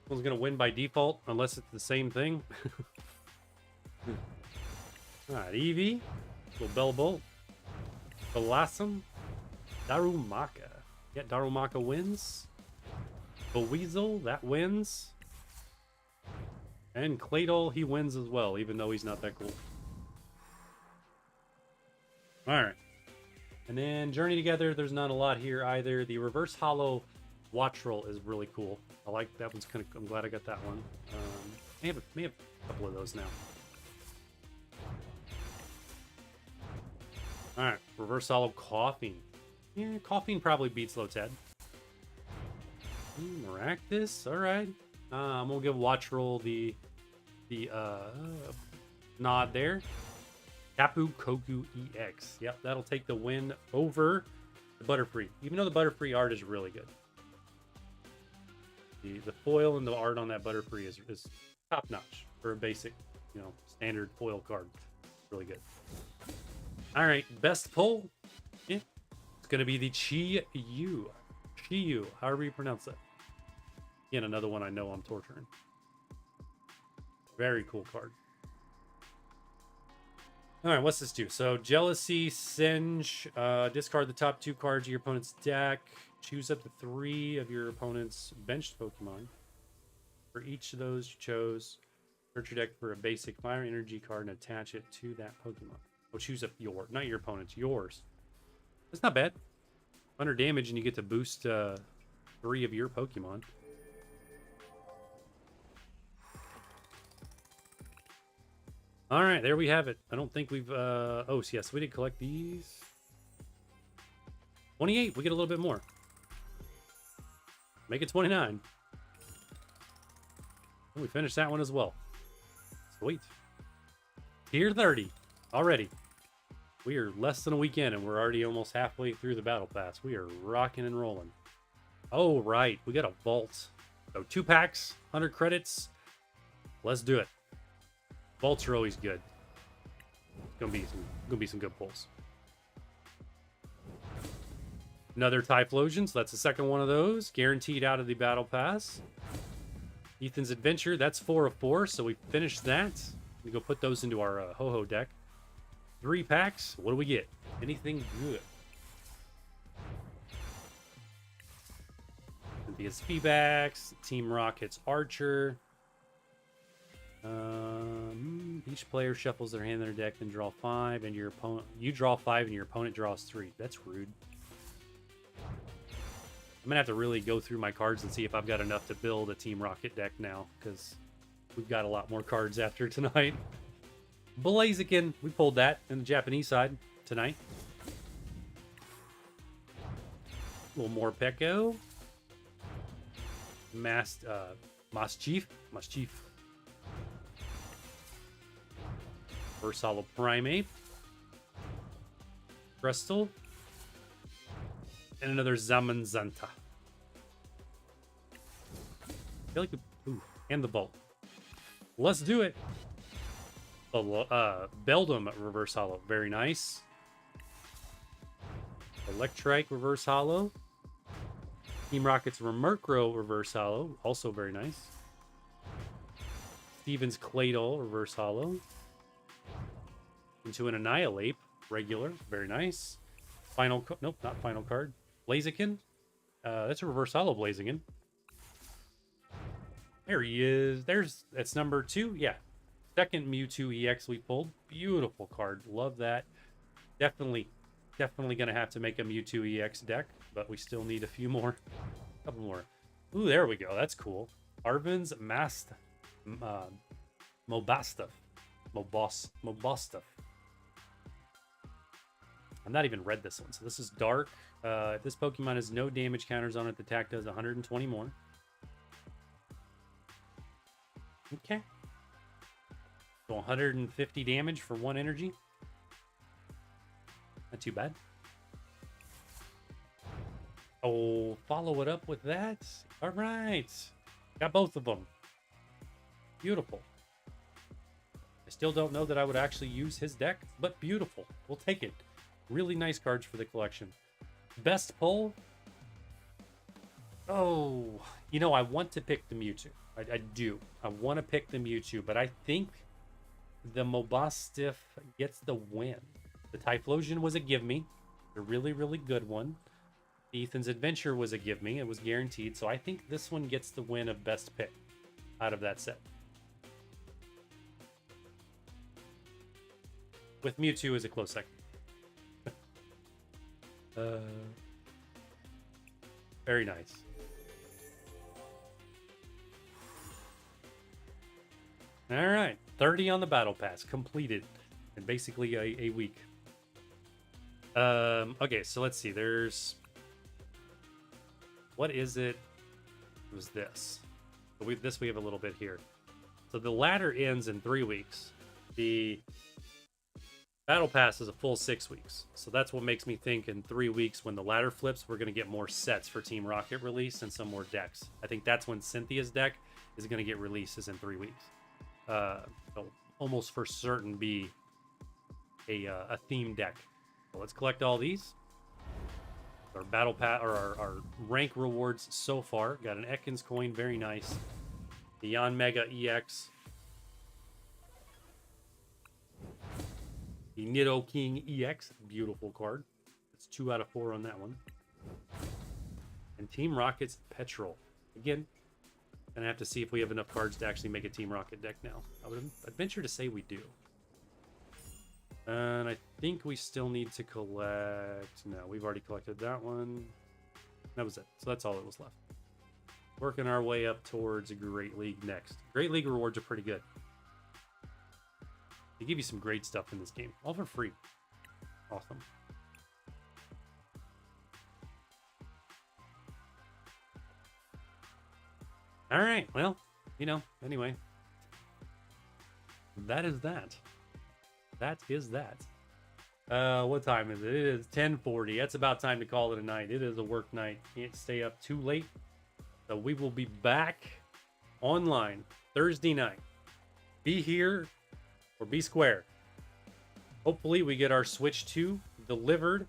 One's gonna win by default unless it's the same thing. Alright, Eevee, little Bellbolt, Blossom, Darumaka. Yeah, Darumaka wins. Weasel, that wins. And Claydol, he wins as well, even though he's not that cool. Alright. And then Journey Together, there's not a lot here either. The Reverse Hollow Wattrel is really cool. I like that one's kind of... I'm glad I got that one. May have a couple of those now. Alright, Reverse Hollow Coughing. Yeah, Coughing probably beats Lotad. Maractus, alright. I'm gonna give Wattrel the nod there. Tapu Koku EX. Yep, that'll take the win over the Butterfree. Even though the Butterfree art is really good. The foil and the art on that Butterfree is top notch for a basic, standard foil card. Really good. Alright, best pull. Yeah. It's gonna be the Chi-Yu. Chi-Yu, however you pronounce that. Again, another one I know I'm torturing. Very cool card. Alright, what's this do? So, Jealousy, Singe, discard the top 2 cards of your opponent's deck. Choose up to 3 of your opponent's benched Pokemon. For each of those you chose, Search your deck for a basic fire energy card and attach it to that Pokemon. We'll choose not your opponent's, yours. That's not bad. 100 damage and you get to boost 3 of your Pokemon. All right, there we have it. I don't think we've... oh, so yes, we did collect these. 28, we get a little bit more. Make it 29. And we finished that one as well. Sweet. Tier 30 already. We are less than a week in and we're already almost halfway through the battle pass. We are rocking and rolling. Oh, right. We got a vault. So 2 packs, 100 credits. Let's do it. Vaults are always good. It's gonna be some good pulls. Another Typhlosion, so that's the second one of those. Guaranteed out of the battle pass. Ethan's Adventure, that's 4 of 4, so we finished that. We go put those into our Ho-Ho deck. 3 packs. What do we get? Anything good? Cynthia's Feedbacks, Team Rocket's Archer. Each player shuffles their hand in their deck and draw 5, and you draw 5 and your opponent draws 3. That's rude. I'm gonna have to really go through my cards and see if I've got enough to build a Team Rocket deck now, because we've got a lot more cards after tonight. Blaziken, we pulled that in the Japanese side tonight. A little more Peko. Maschief. Reverse Hollow Primeape. Crystal. And another Zamazenta. I feel like and the Bolt. Let's do it. Beldum Reverse Hollow. Very nice. Electrike Reverse Hollow. Team Rocket's Murkrow Reverse Hollow. Also very nice. Steven's Claydol Reverse Hollow. Into an Annihilate. Regular. Very nice. Nope, not final card. Blaziken. That's a Reverse Hollow Blaziken. There he is. That's number 2. Yeah. Second Mewtwo EX we pulled. Beautiful card. Love that. Definitely gonna have to make a Mewtwo EX deck, but we still need a few more. A couple more. Ooh, there we go. That's cool. Arvin's Mobastaf. I've not even read this one, so this is dark. If this Pokemon has no damage counters on it, the attack does 120 more. Okay. So 150 damage for 1 energy. Not too bad. Oh, follow it up with that. All right. Got both of them. Beautiful. I still don't know that I would actually use his deck, but beautiful. We'll take it. Really nice cards for the collection. Best pull? Oh, you know, I want to pick the Mewtwo. I do. I want to pick the Mewtwo, but I think the Mobastaf gets the win. The Typhlosion was a give me. A really, really good one. Ethan's Adventure was a give me. It was guaranteed. So I think this one gets the win of best pick out of that set. With Mewtwo as a close second. Very nice. All right, 30 on the battle pass completed in basically a week. Okay, so let's see. There's what is it? It was this. But we have a little bit here. So the ladder ends in 3 weeks. The battle pass is a full 6 weeks. So that's what makes me think in 3 weeks when the ladder flips, we're going to get more sets for Team Rocket release and some more decks. I think that's when Cynthia's deck is going to get released, is in 3 weeks. It'll almost for certain be a theme deck. So let's collect all these. Our battle pass or our rank rewards so far. Got an Ekans coin, very nice. Beyond Mega EX. The Nidoking EX, beautiful card. It's 2 out of 4 on that one. And Team Rocket's Petrol. Again, And I have to see if we have enough cards to actually make a Team Rocket deck now. I'd venture to say we do. And I think we still need to collect... No, we've already collected that one. That was it. So that's all that was left. Working our way up towards a Great League next. Great League rewards are pretty good. They give you some great stuff in this game. All for free. Awesome. All right. Well, you know, anyway. That is that. That is that. What time is it? It is 10:40. That's about time to call it a night. It is a work night. Can't stay up too late. So we will be back online Thursday night. Be here or be square. Hopefully we get our Switch 2 delivered,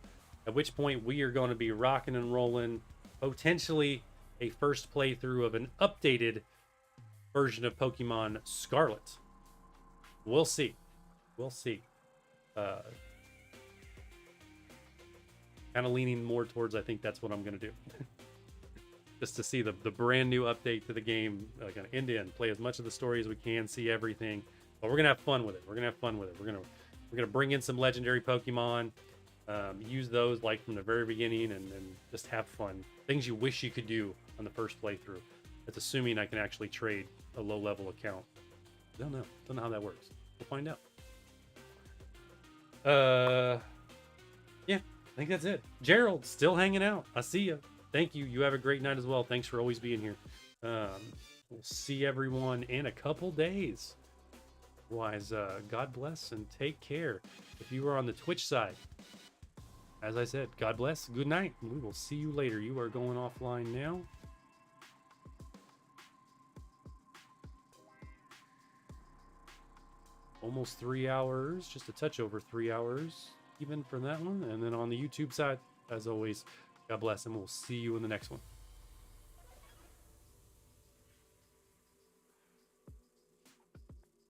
at which point we are going to be rocking and rolling, potentially a first playthrough of an updated version of Pokemon Scarlet. We'll see. We'll see. Kind of leaning more towards, I think that's what I'm going to do. Just to see the brand new update to the game, like an end to end. Play as much of the story as we can, see everything. But we're going to have fun with it. We're going to have fun with it. We're going to bring in some legendary Pokemon. Use those like from the very beginning and just have fun. Things you wish you could do on the first playthrough. That's assuming I can actually trade a low level account. Don't know. Don't know how that works. We'll find out. Yeah, I think that's it. Gerald, still hanging out. I see you. Thank you. You have a great night as well. Thanks for always being here. We'll see everyone in a couple days. Otherwise, God bless and take care. If you are on the Twitch side, as I said, God bless. Good night. We will see you later. You are going offline now. Almost 3 hours, just a touch over 3 hours, even for that one. And then on the YouTube side, as always, God bless, and we'll see you in the next one.